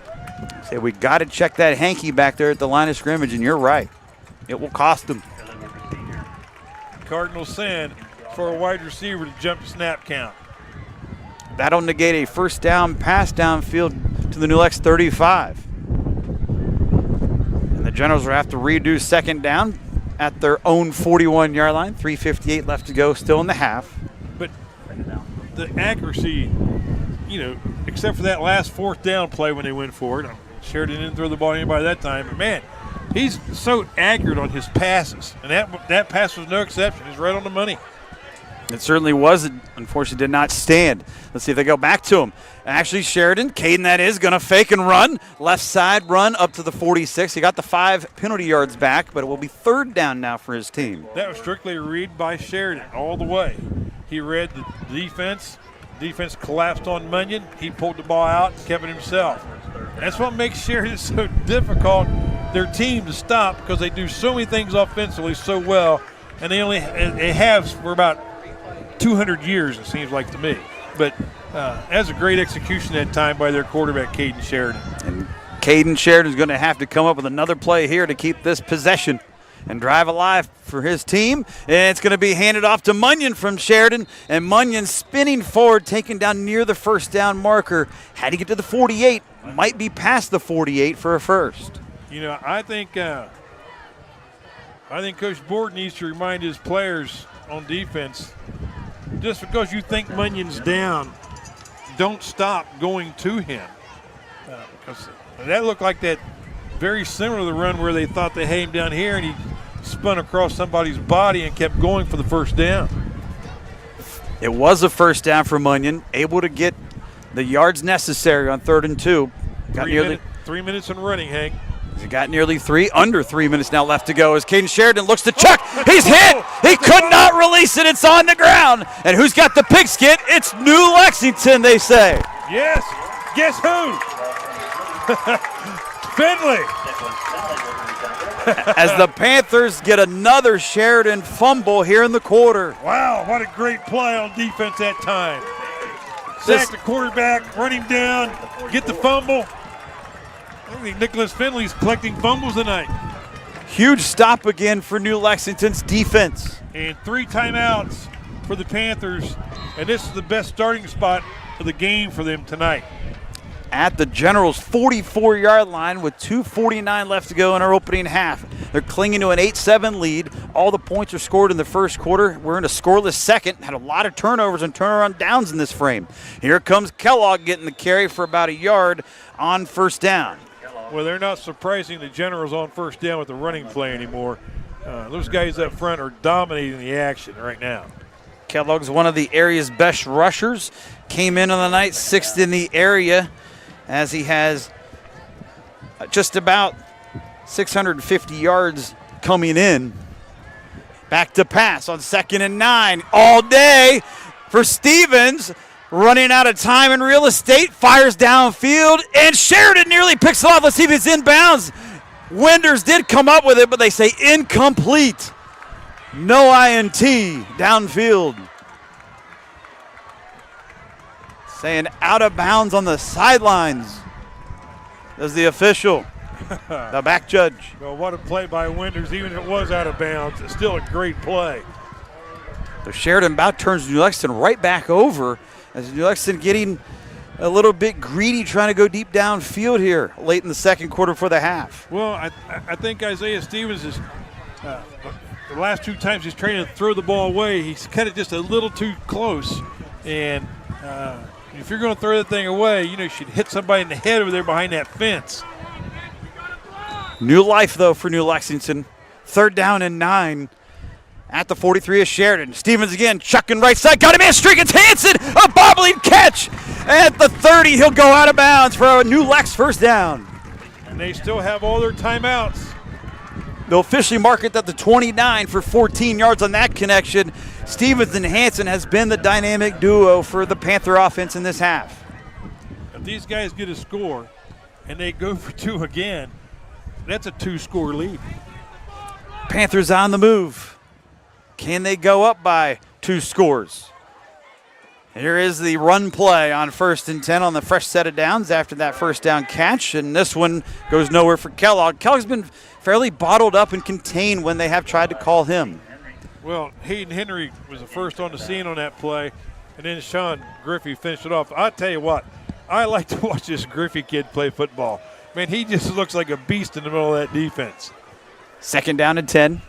Say we got to check that hanky back there at the line of scrimmage, and you're right. It will cost them. Cardinals send for a wide receiver to jump the snap count. That'll negate a first down pass downfield to the New Lex 35. And the Generals will have to redo second down. at their own 41-yard line. 3:58 left to go, still in the half. But the accuracy, except for that last fourth down play when they went for it. Sheridan didn't throw the ball to anybody that time. But, man, he's so accurate on his passes. And that pass was no exception. He's right on the money. It certainly was. It unfortunately did not stand. Let's see if they go back to him. Actually, Sheridan, Caden that is, going to fake and run. Left side run up to the 46. He got the 5 penalty yards back, but it will be 3rd down now for his team. That was strictly a read by Sheridan all the way. He read the defense. Defense collapsed on Munyon. He pulled the ball out and kept it himself. And that's what makes Sheridan so difficult, their team, to stop, because they do so many things offensively so well, and they have for about 200 years, it seems like to me. But that's a great execution that time by their quarterback, Caden Sheridan. And Caden Sheridan's going to have to come up with another play here to keep this possession and drive alive for his team. And it's going to be handed off to Munyon from Sheridan. And Munyon spinning forward, taken down near the 1st down marker. Had to get to the 48. Might be past the 48 for a first. I think Coach Board needs to remind his players on defense, just because you think Munyon's down, don't stop going to him. Because that looked like that very similar to the run where they thought they had him down here and he spun across somebody's body and kept going for the 1st down. It was a 1st down for Munyon, able to get the yards necessary on 3rd and 2. Got 3 minutes in running, Hank. He got nearly 3, under 3 minutes now left to go as Caden Sheridan looks to chuck. He's hit. He could not release it. It's on the ground. And who's got the pigskin? It's New Lexington, they say. Yes. Guess who? Finley. As the Panthers get another Sheridan fumble here in the quarter. Wow, what a great play on defense that time. Sack the quarterback, run him down, get the fumble. I think Nicholas Finley's collecting fumbles tonight. Huge stop again for New Lexington's defense. And 3 timeouts for the Panthers, and this is the best starting spot of the game for them tonight. At the Generals' 44-yard line with 2:49 left to go in our opening half. They're clinging to an 8-7 lead. All the points are scored in the first quarter. We're in a scoreless second. Had a lot of turnovers and turnaround downs in this frame. Here comes Kellogg getting the carry for about a yard on 1st down. Well, they're not surprising the Generals on 1st down with the running play anymore. Those guys up front are dominating the action right now. Kellogg's one of the area's best rushers. Came in on the night 6th in the area, as he has just about 650 yards coming in. Back to pass on 2nd and 9 all day for Stevens. Running out of time and real estate, fires downfield, and Sheridan nearly picks it off. Let's see if it's inbounds. Winders did come up with it, but they say incomplete. No INT downfield. Saying out of bounds on the sidelines. Does the official, the back judge. Well, what a play by Winders. Even if it was out of bounds, it's still a great play. So Sheridan about turns New Lexington right back over, as New Lexington getting a little bit greedy, trying to go deep downfield here late in the second quarter for the half. Well, I think Isaiah Stevens is the last 2 times he's trying to throw the ball away, he's cut it just a little too close. And if you're going to throw that thing away, you should hit somebody in the head over there behind that fence. New life, though, for New Lexington. 3rd down and 9. At the 43 is Sheridan. Stevens again, chucking right side. Got him in, streak. It's Hanson. A bobbling catch. At the 30, he'll go out of bounds for a New Lex 1st down. And they still have all their timeouts. They'll officially mark it at the 29 for 14 yards on that connection. Stevens and Hanson has been the dynamic duo for the Panther offense in this half. If these guys get a score and they go for 2 again, that's a 2-score lead. Panthers on the move. Can they go up by 2 scores? Here is the run play on 1st and 10 on the fresh set of downs after that 1st down catch, and this one goes nowhere for Kellogg. Kellogg's been fairly bottled up and contained when they have tried to call him. Well, Hayden Henry was the first on the scene on that play, and then Sean Griffey finished it off. I'll tell you what, I like to watch this Griffey kid play football. Man, he just looks like a beast in the middle of that defense. 2nd down and 10.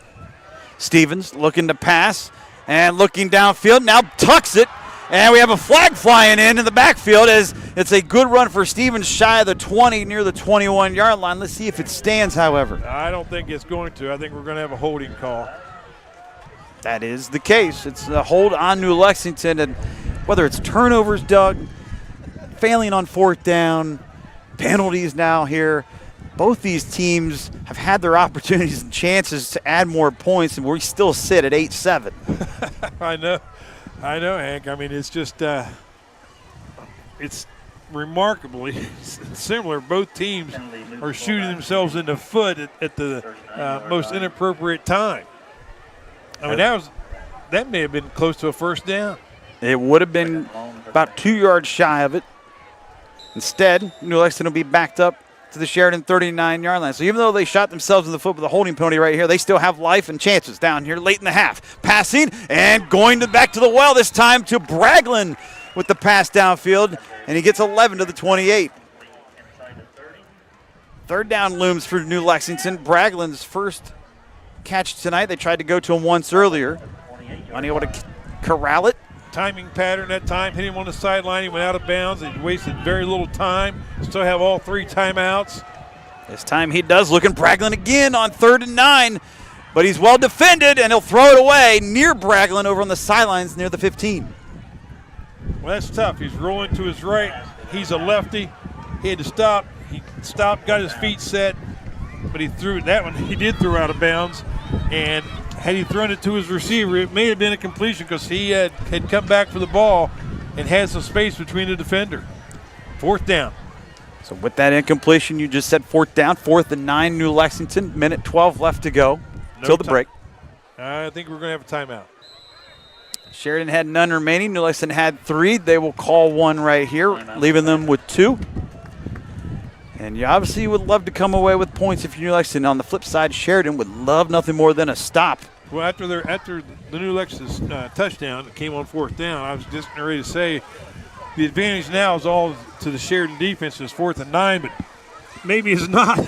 Stevens looking to pass and looking downfield. Now tucks it. And we have a flag flying in the backfield as it's a good run for Stevens, shy of the 20, near the 21-yard line. Let's see if it stands, however. I don't think it's going to. I think we're going to have a holding call. That is the case. It's a hold on New Lexington, and whether it's turnovers, Doug, failing on fourth down, penalties now here, both these teams have had their opportunities and chances to add more points, and we still sit at 8-7. I know, Hank. I mean, it's just it's remarkably similar. Both teams are shooting themselves in the foot at the most inappropriate time. I mean, that may have been close to a first down. It would have been about 2 yards shy of it. Instead, New Lexington will be backed up to the Sheridan 39-yard line. So even though they shot themselves in the foot with a holding penalty right here, they still have life and chances down here late in the half. Passing and going back to the well, this time to Braglin with the pass downfield, and he gets 11 to the 28. Third down looms for New Lexington. Braglin's first catch tonight. They tried to go to him once earlier. Unable to corral it. Timing pattern that time, hit him on the sideline. He went out of bounds. He wasted very little time. Still have all 3 timeouts. This time he does. Looking Braglin again on 3rd and 9, but he's well defended, and he'll throw it away near Braglin over on the sidelines near the 15. Well, that's tough. He's rolling to his right. He's a lefty. He had to stop. He stopped, got his feet set, but he threw that one. He did throw out of bounds, and had he thrown it to his receiver, it may have been a completion because he had come back for the ball and had some space between the defender. 4th down. So with that incompletion, you just said 4th down, 4th and 9, New Lexington. Minute 12 left to go till the break. I think we're going to have a timeout. Sheridan had none remaining. New Lexington had 3. They will call one right here, leaving them with 2. And you obviously would love to come away with points if you're New Lexington. On the flip side, Sheridan would love nothing more than a stop. Well, after the New Lexington touchdown that came on 4th down, I was just ready to say the advantage now is all to the Sheridan defense. It's 4th and 9, but maybe it's not.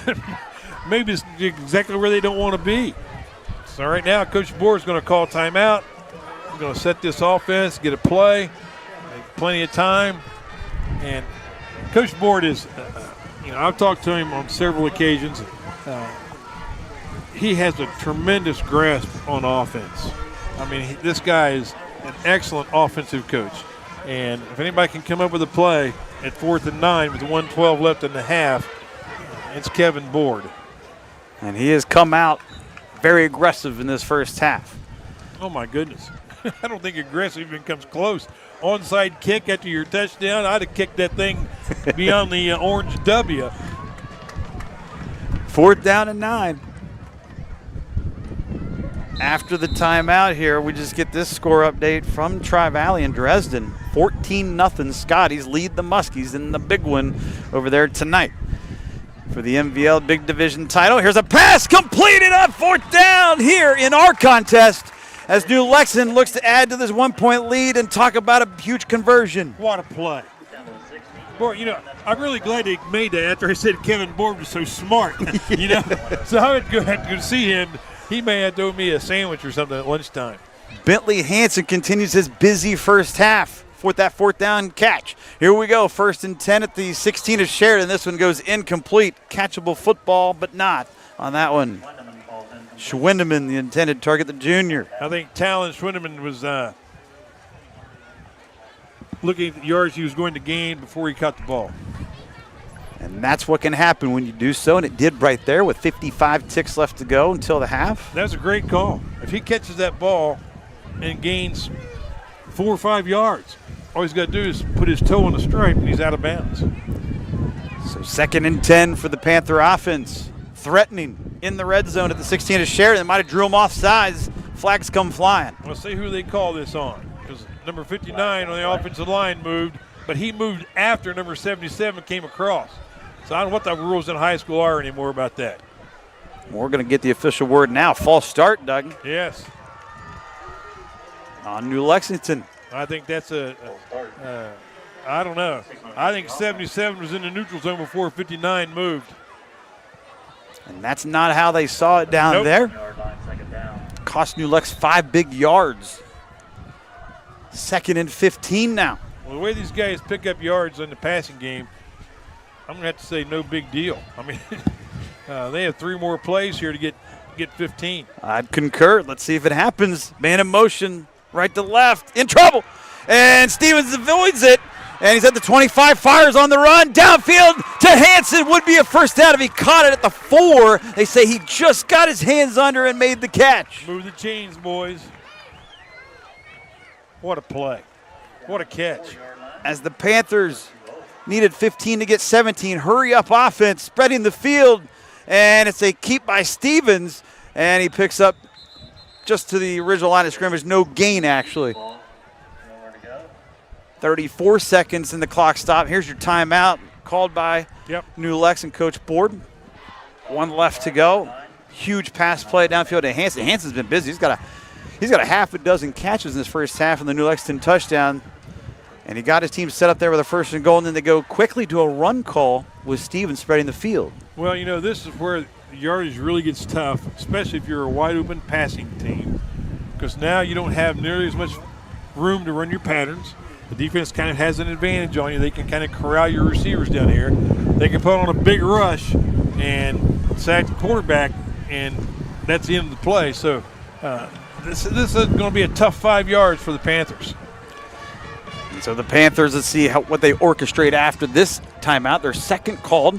Maybe it's exactly where they don't want to be. So right now, Coach Board is going to call timeout. We're going to set this offense, get a play, plenty of time. And Coach Board is I've talked to him on several occasions. He has a tremendous grasp on offense. I mean, this guy is an excellent offensive coach. And if anybody can come up with a play at 4th and 9 with 1:12 left in the half, it's Kevin Board. And he has come out very aggressive in this first half. Oh, my goodness. I don't think aggressive even comes close. Onside kick after your touchdown, I'd have kicked that thing beyond the orange W. 4th down and 9. After the timeout here, we just get this score update from Tri-Valley and Dresden. 14-0 Scotties lead the Muskies in the big one over there tonight for the MVL Big Division title. Here's a pass completed on 4th down here in our contest as New Lexington looks to add to this 1-point lead and talk about a huge conversion. What a play. Boy, I'm really glad he made that after I said Kevin Board was so smart. So I would go ahead and see him. He may have to owe me a sandwich or something at lunchtime. Bentley Hansen continues his busy first half with that 4th down catch. Here we go, 1st and 10 at the 16 of Sheridan. This one goes incomplete. Catchable football, but not on that one. Schwindeman, the intended target, the junior. I think Talon Schwindeman was looking at the yards he was going to gain before he caught the ball. And that's what can happen when you do so, and it did right there with 55 ticks left to go until the half. That's a great call. If he catches that ball and gains 4 or 5 yards, all he's got to do is put his toe on the stripe and he's out of bounds. So 2nd and 10 for the Panther offense. Threatening in the red zone at the 16 of Sheridan. They might have drew him off sides. Flags come flying. We'll see who they call this on, because number 59 on the offensive line moved, but he moved after number 77 came across. So I don't know what the rules in high school are anymore about that. We're going to get the official word now. False start, Doug. Yes. On New Lexington. I think that's I don't know. I think 77 was in the neutral zone before 59 moved. And that's not how they saw it down there. cost New Lex 5 big yards. 2nd and 15 now. Well, the way these guys pick up yards in the passing game, I'm going to have to say no big deal. I mean, they have 3 more plays here to get 15. I'd concur. Let's see if it happens. Man in motion, right to left, in trouble. And Stevens avoids it. And he's at the 25, fires on the run, downfield to Hansen. Would be a first down if he caught it at the 4. They say he just got his hands under and made the catch. Move the chains, boys. What a play. What a catch. As the Panthers needed 15 to get 17, hurry up offense, spreading the field. And it's a keep by Stevens. And he picks up just to the original line of scrimmage. No gain, actually. 34 seconds in the clock stop. Here's your timeout called by New Lex and Coach Borden. 1 left to go. Huge pass play downfield to Hansen. Hansen's been busy. He's got a half a dozen catches in this first half in the New Lexington touchdown. And he got his team set up there with a 1st and goal, and then they go quickly to a run call with Stevens spreading the field. Well, you know, this is where the yardage really gets tough, especially if you're a wide open passing team, because now you don't have nearly as much room to run your patterns. The defense kind of has an advantage on you. They can kind of corral your receivers down here. They can put on a big rush and sack the quarterback, and that's the end of the play. So this is going to be a tough 5 yards for the Panthers. And so the Panthers, let's see what they orchestrate after this timeout. Their 2nd called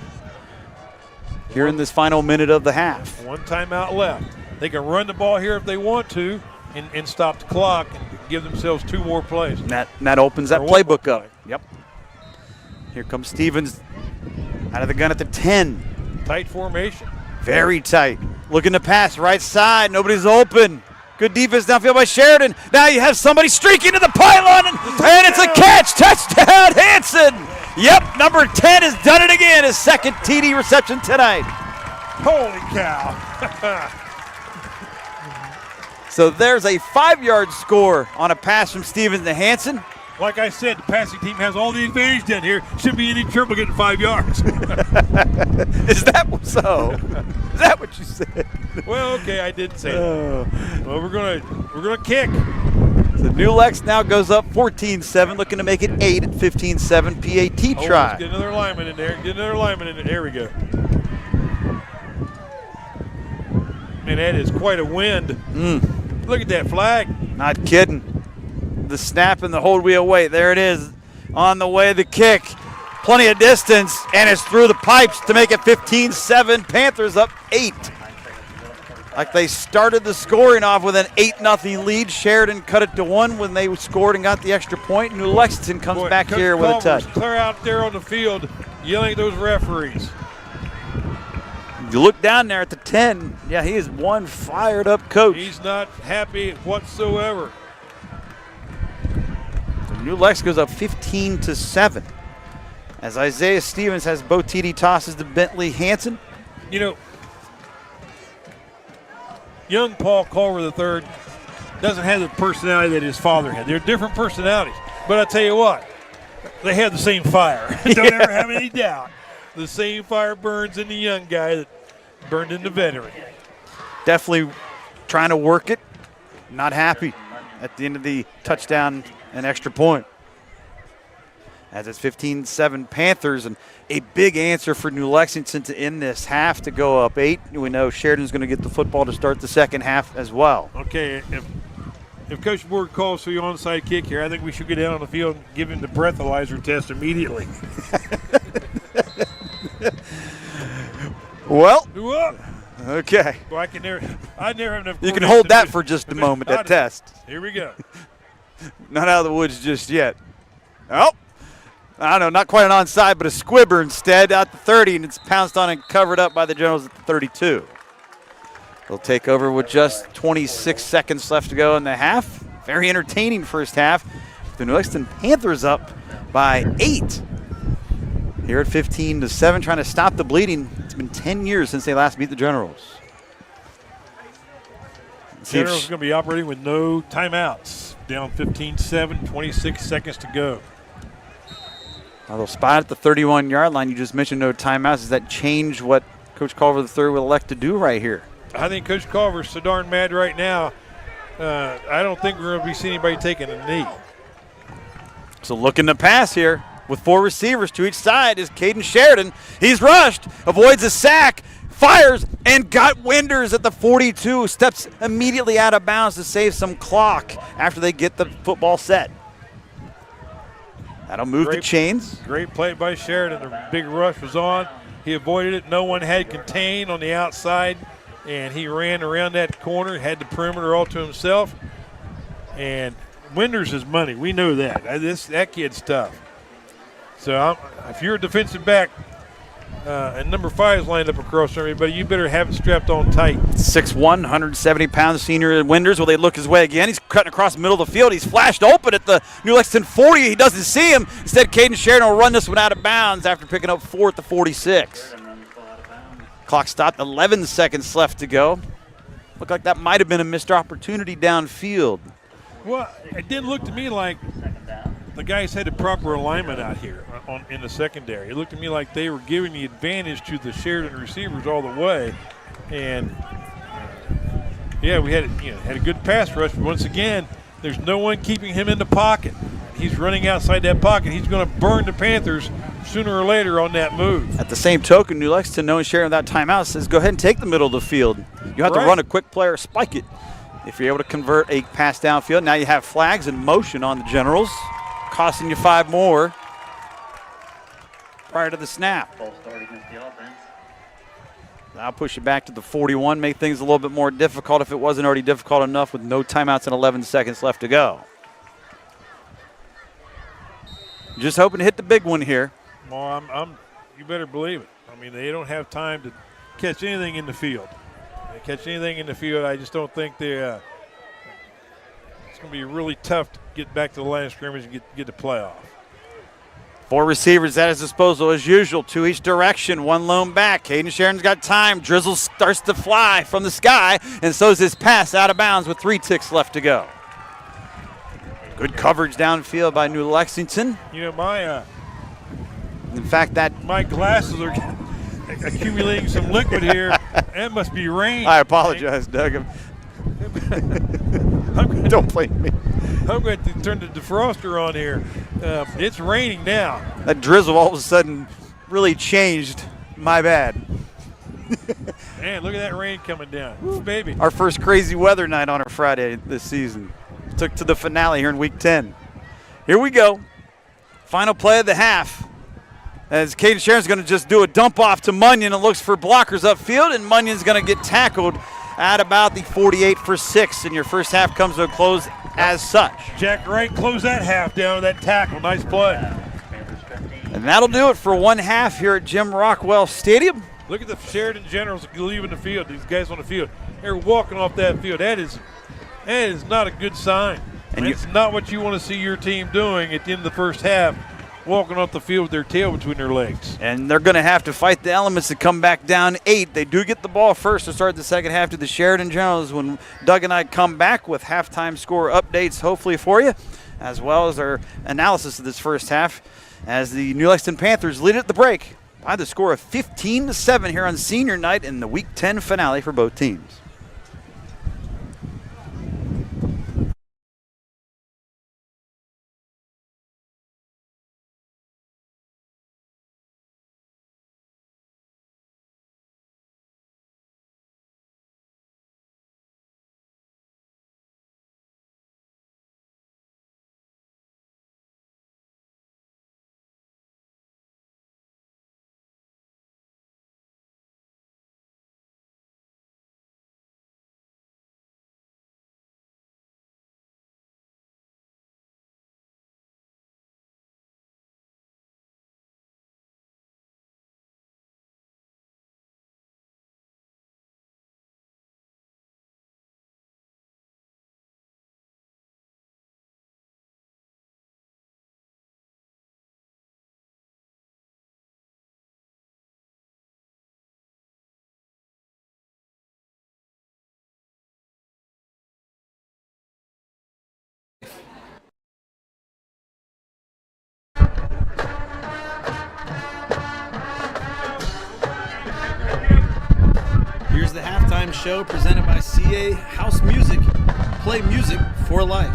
here in this final minute of the half. 1 timeout left. They can run the ball here if they want to and stop the clock and give themselves 2 more plays. And that opens that playbook up. Yep. Here comes Stevens out of the gun at the 10. Tight formation. Very tight. Looking to pass right side. Nobody's open. Good defense downfield by Sheridan. Now you have somebody streaking to the pylon, and it's a catch. Touchdown, Hansen. Yep, number 10 has done it again. His 2nd TD reception tonight. Holy cow. So there's a 5-yard score on a pass from Stevens to Hansen. Like I said, the passing team has all the advantage down here. Shouldn't be any trouble getting 5 yards. Is that so? Is that what you said? Well, okay, I did say that. Well, we're gonna kick. So New Lex now goes up 14-7, looking to make it 8 at 15-7. PAT try. Let's get another lineman in there. There we go. Man, that is quite a wind. Look at that flag. Not kidding. The snap and the hold wheel wait. There it is. On the way, the kick. Plenty of distance, and it's through the pipes to make it 15-7. Panthers up 8. Like they started the scoring off with an 8-0 lead. Sheridan cut it to 1 when they scored and got the extra point. New Lexington comes back Coach here with a Culver's touch. Clear out there on the field, yelling at those referees. You look down there at the 10. Yeah, he is one fired up coach. He's not happy whatsoever. So New Lex goes up 15-7. As Isaiah Stevens has both TD tosses to Bentley Hansen. You know, young Paul Culver III doesn't have the personality that his father had. They're different personalities. But I tell you what, they have the same fire. Don't ever have any doubt. The same fire burns in the young guy that burned in the veteran. Definitely trying to work it. Not happy at the end of the touchdown and extra point. As it's 15-7 Panthers, and a big answer for New Lexington to end this half to go up 8. We know Sheridan's going to get the football to start the second half as well. Okay, if Coach Board calls for the onside kick here, I think we should get down on the field and give him the breathalyzer test immediately. Well, Whoop. okay. Well, I never have enough. You can hold that for just a moment, that test. Here we go. Not out of the woods just yet. Oh, I don't know, not quite an onside, but a squibber instead out the 30, and it's pounced on and covered up by the Generals at the 32. They'll take over with just 26 seconds left to go in the half. Very entertaining first half. The New Lexington Panthers up by 8. Here at 15-7, trying to stop the bleeding. It's been 10 years since they last beat the Generals. Generals are going to be operating with no timeouts. Down 15-7, 26 seconds to go. They'll spot at the 31-yard line. You just mentioned no timeouts. Does that change what Coach Culver III will elect to do right here? I think Coach Culver's so darn mad right now. I don't think we're going to be seeing anybody taking a knee. So looking to pass here with 4 receivers to each side is Caden Sheridan. He's rushed, avoids a sack, fires, and got Winders at the 42. Steps immediately out of bounds to save some clock after they get the football set. That'll move the chains. Great play by Sheridan. The big rush was on. He avoided it. No one had contained on the outside, and he ran around that corner, had the perimeter all to himself. And Winders is money. We know that. That kid's tough. So if you're a defensive back and number 5 is lined up across everybody, you better have it strapped on tight. 6'1", 170-pound senior Winders. Will they look his way again? He's cutting across the middle of the field. He's flashed open at the New Lexington 40. He doesn't see him. Instead, Caden Sheridan will run this one out of bounds after picking up 4 at the 46. Clock stopped, 11 seconds left to go. Looked like that might have been a missed opportunity downfield. Well, it didn't look to me like the guys had the proper alignment out here in the secondary. It looked to me like they were giving the advantage to the Sheridan receivers all the way. And, yeah, we had a good pass rush, but once again, there's no one keeping him in the pocket. He's running outside that pocket. He's going to burn the Panthers sooner or later on that move. At the same token, New Lexington, knowing Sheridan without timeout, says go ahead and take the middle of the field. You have to run a quick play or spike it if you're able to convert a pass downfield. Now you have flags in motion on the Generals, costing you 5 more prior to the snap. Now push it back to the 41, make things a little bit more difficult if it wasn't already difficult enough with no timeouts and 11 seconds left to go. Just hoping to hit the big one here. Well, you better believe it. I mean, they don't have time to catch anything in the field. They catch anything in the field, I just don't think they it's going to be really tough to get back to the line of scrimmage and get the playoff. 4 receivers at his disposal as usual, 2 each direction, 1 lone back. Caden Sheridan's got time. Drizzle starts to fly from the sky, and so is his pass out of bounds with 3 ticks left to go. Good coverage downfield by New Lexington. You know, in fact, my glasses are accumulating some liquid here. That must be rain. I apologize, Doug. Don't blame me. I'm going to turn the defroster on here. It's raining now. That drizzle all of a sudden really changed. My bad. Man, look at that rain coming down. Ooh, baby. Our first crazy weather night on a Friday this season. Took to the finale here in week 10. Here we go. Final play of the half. As Caden Sheridan's going to just do a dump off to Munyon and looks for blockers upfield, and Munyon's going to get tackled at about the 48 for 6, and your first half comes to a close as such. Jack Wright closed that half down with that tackle. Nice play. And that'll do it for one half here at Jim Rockwell Stadium. Look at the Sheridan Generals leaving the field. These guys on the field, they're walking off that field. That is not a good sign. And it's not what you want to see your team doing at the end of the first half, walking off the field with their tail between their legs. And they're going to have to fight the elements to come back down 8. They do get the ball first to start the second half to the Sheridan Generals when Doug and I come back with halftime score updates hopefully for you, as well as our analysis of this first half as the New Lexington Panthers lead at the break by the score of 15-7 here on senior night in the Week 10 finale for both teams. Here's the halftime show presented by CA House Music. play music for life.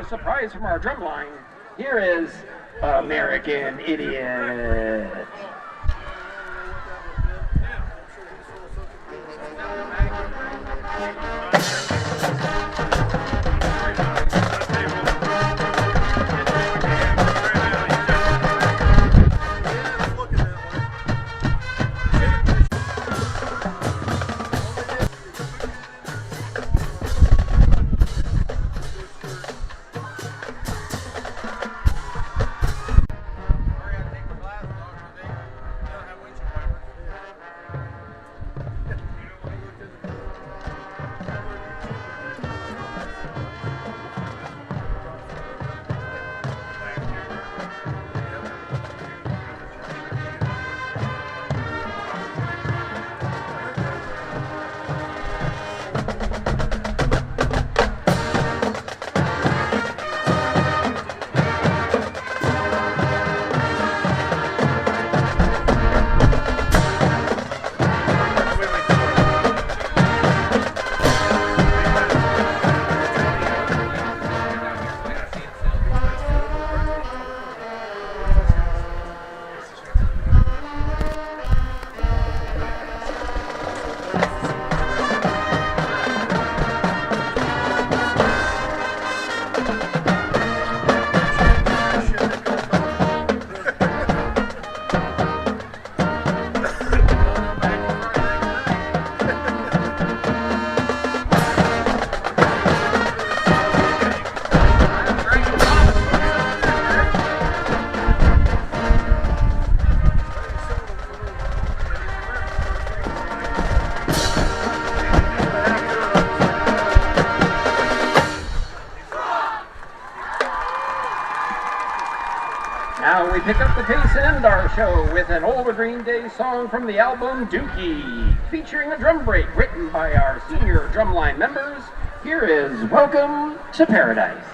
Surprise from our drum line. Here is American Idiot. Now we pick up the pace and end our show with an old Green Day song from the album Dookie, featuring a drum break written by our senior drumline members. Here is Welcome to Paradise.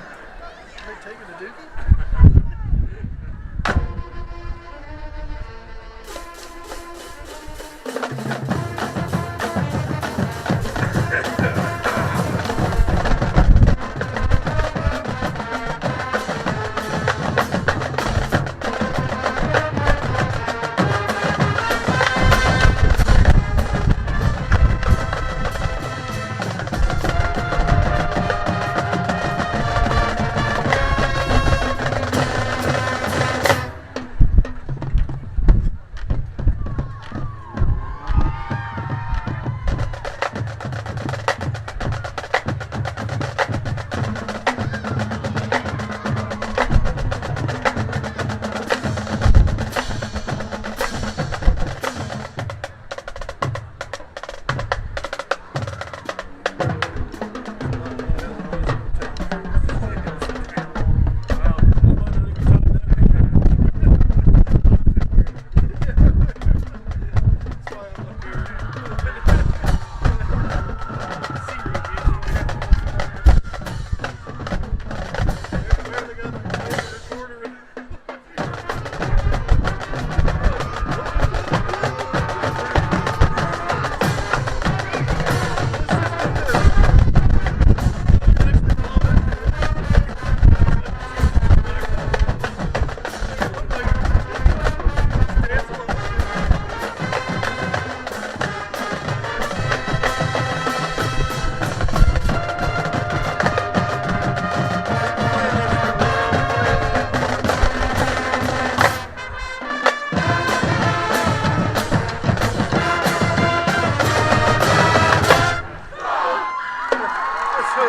We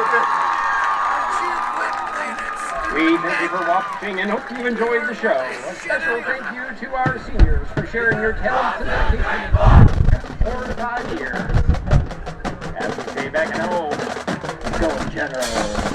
thank you for watching and hope you enjoyed the show. A special thank you to our seniors for sharing your talents and dedication to the 4 to 5 years. As we say back at home, go Generals.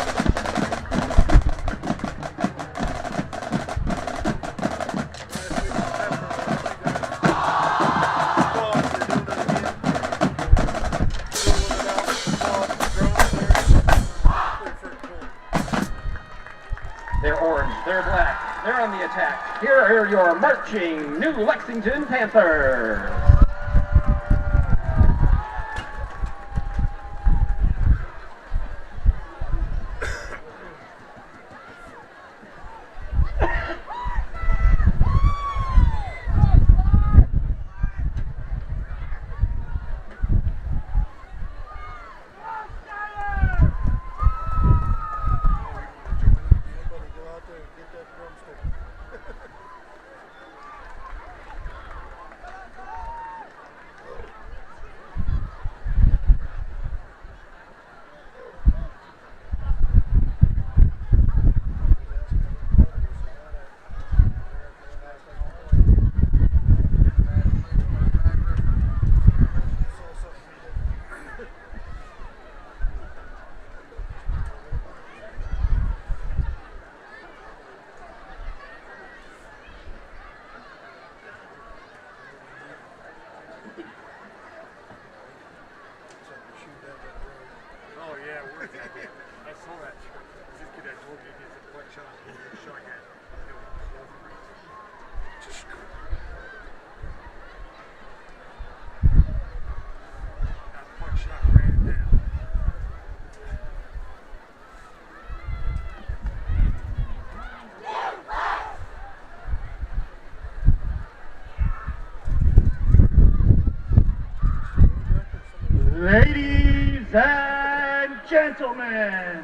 They're orange, they're black, they're on the attack. Here are your marching new Lexington Panthers. Ladies and gentlemen,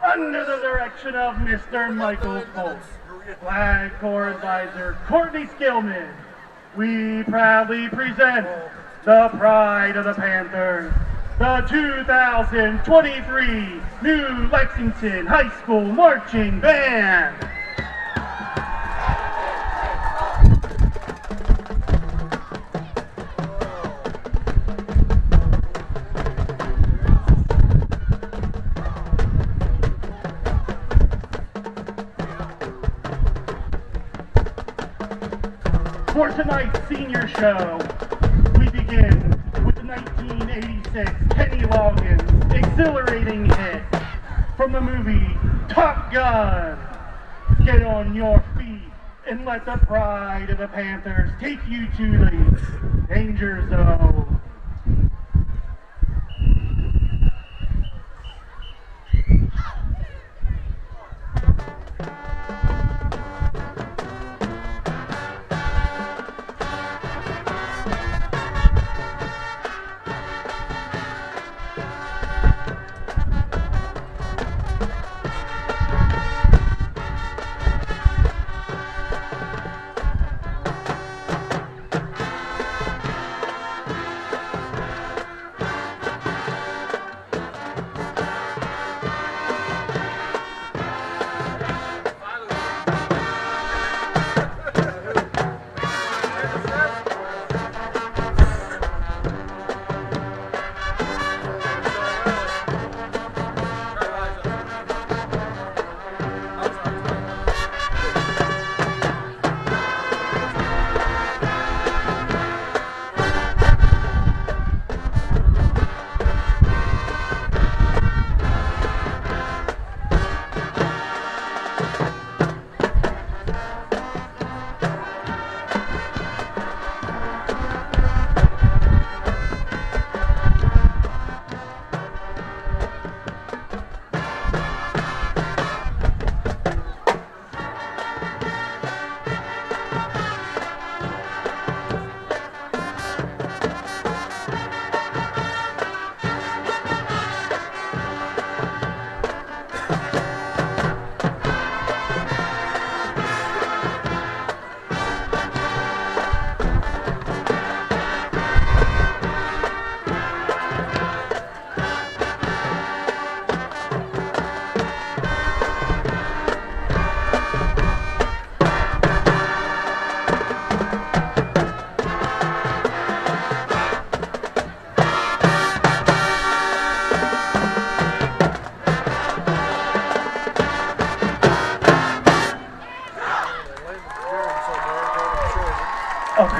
under the direction of Mr. Michael Foltz, Flag Corps Advisor Courtney Skillman, we proudly present the pride of the Panthers, the 2023 New Lexington High School Marching Band. For tonight's senior show, we begin with the 1986 Kenny Loggins exhilarating hit from the movie Top Gun. Get on your feet and let the pride of the Panthers take you to the danger zone.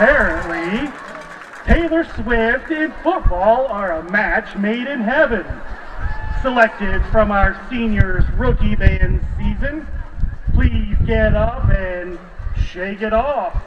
Apparently, Taylor Swift and football are a match made in heaven. Selected from our seniors rookie band season, please get up and shake it off.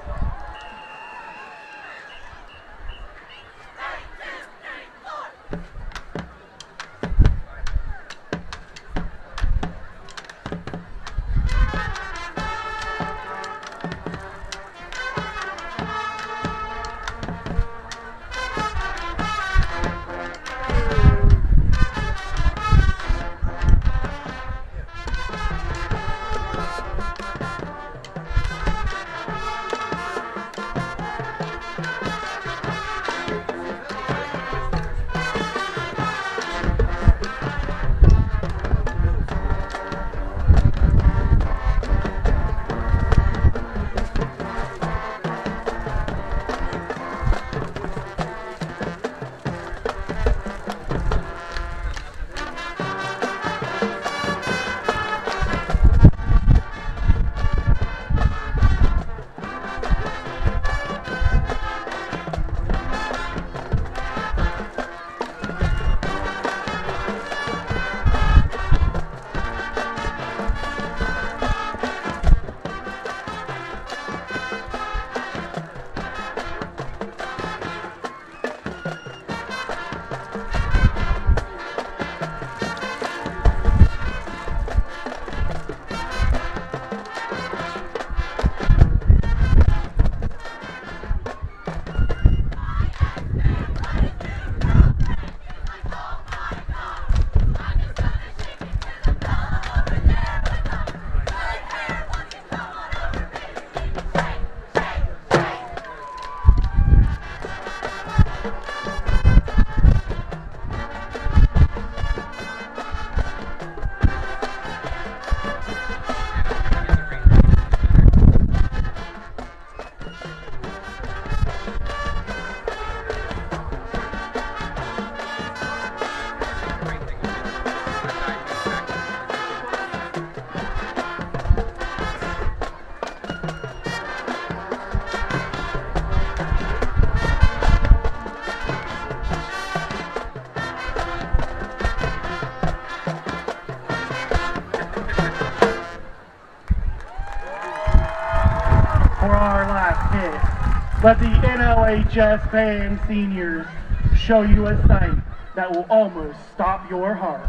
Let the NLHS band seniors show you a sight that will almost stop your heart.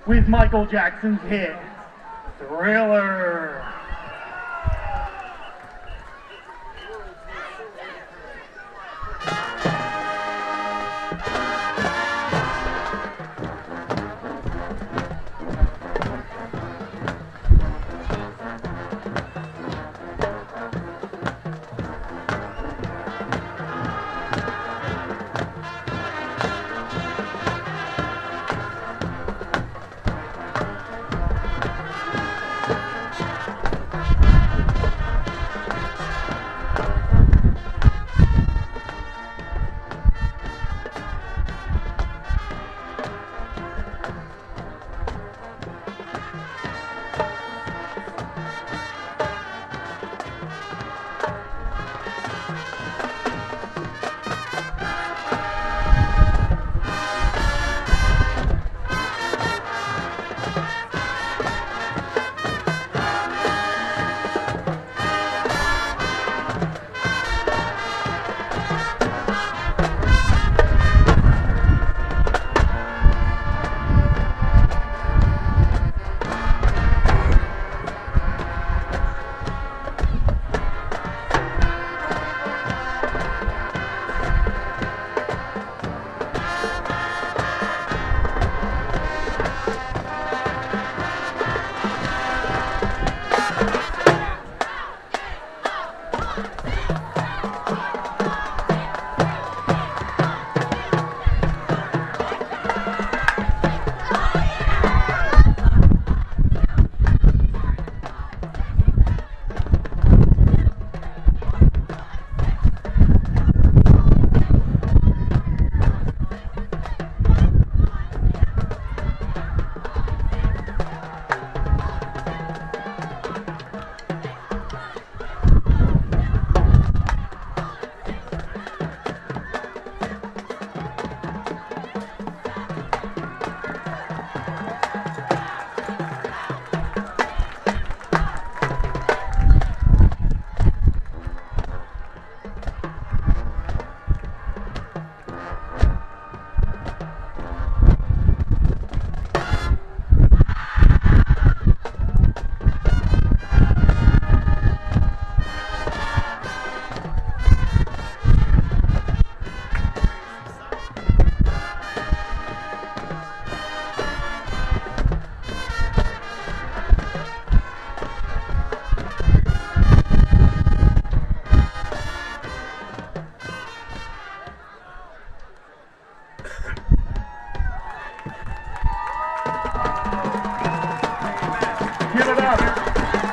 With Michael Jackson's hit, Thriller.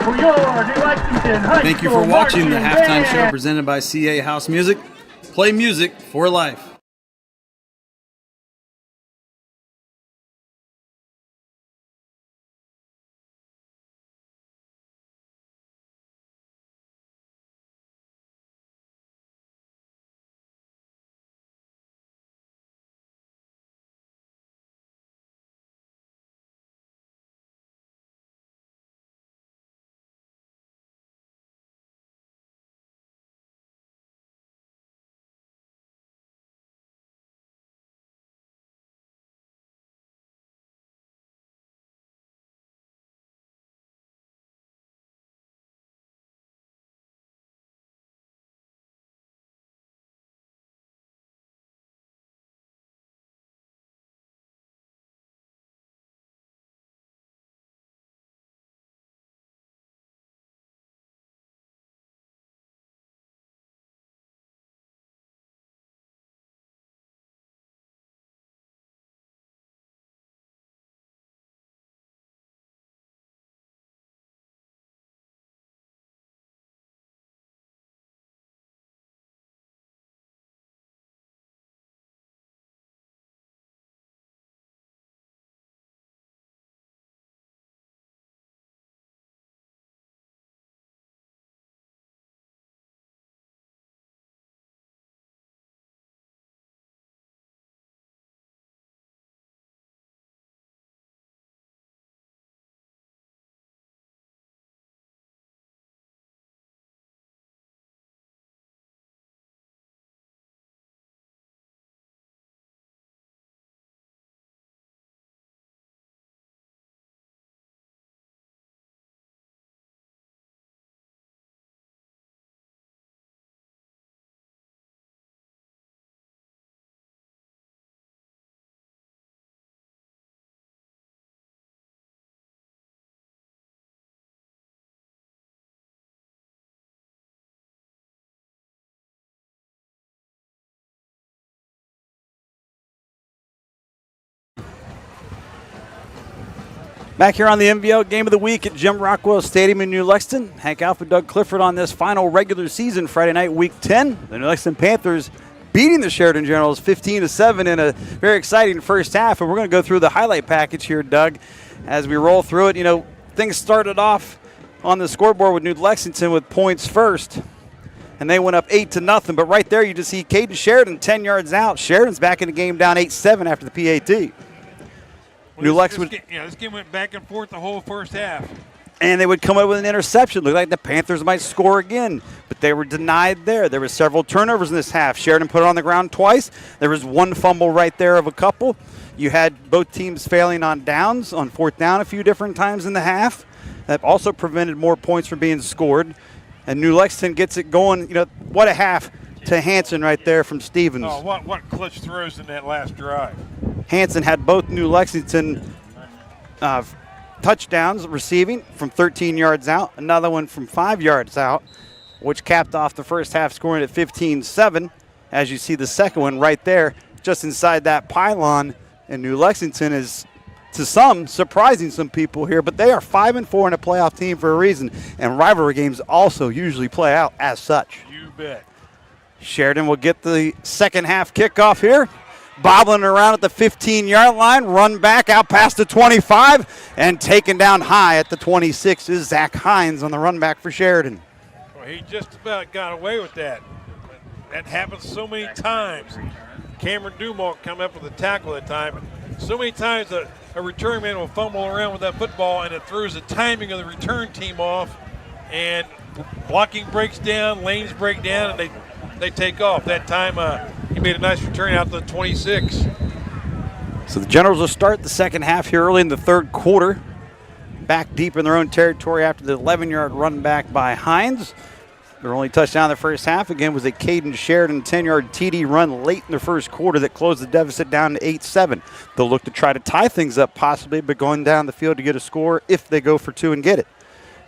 for your New Lexington High Thank you School for watching the marching halftime show band. presented by CA House Music. Play music for life. Back here on the MVL Game of the Week at Jim Rockwell Stadium in New Lexington. Hank Alf and Doug Clifford on this final regular season Friday night, Week 10. The New Lexington Panthers beating the Sheridan Generals 15-7 in a very exciting first half. And we're going to go through the highlight package here, Doug, as we roll through it. You know, things started off on the scoreboard with New Lexington with points first, and they went up 8-0. But right there, you just see Caden Sheridan 10 yards out. Sheridan's back in the game down 8-7 after the PAT. This game went back and forth the whole first half. And they would come up with an interception. Looked like the Panthers might score again, but they were denied there. There were several turnovers in this half. Sheridan put it on the ground twice. There was one fumble right there of a couple. You had both teams failing on downs, on fourth down a few different times in the half. That also prevented more points from being scored. And New Lexington gets it going. You know, what a half to Hanson right there from Stevens. Oh, what clutch throws in that last drive. Hanson had both New Lexington touchdowns receiving from 13 yards out, another one from 5 yards out, which capped off the first half scoring at 15-7. As you see the second one right there, just inside that pylon. And New Lexington is, to some, surprising some people here, but they are 5-4 and a playoff team for a reason. And rivalry games also usually play out as such. You bet. Sheridan will get the second half kickoff here. Bobbling around at the 15-yard line, run back out past the 25, and taken down high at the 26 is Zach Hines on the run back for Sheridan. Well, he just about got away with that. That happens so many times. Cameron Dumont come up with a tackle at the time. So many times a return man will fumble around with that football, and it throws the timing of the return team off, and blocking breaks down, lanes break down, and they take off. That time he made a nice return out to the 26. So the Generals will start the second half here early in the third quarter. Back deep in their own territory after the 11-yard run back by Hines. Their only touchdown in the first half, again, was a Caden Sheridan 10-yard TD run late in the first quarter that closed the deficit down to 8-7. They'll look to try to tie things up possibly, but going down the field to get a score if they go for two and get it.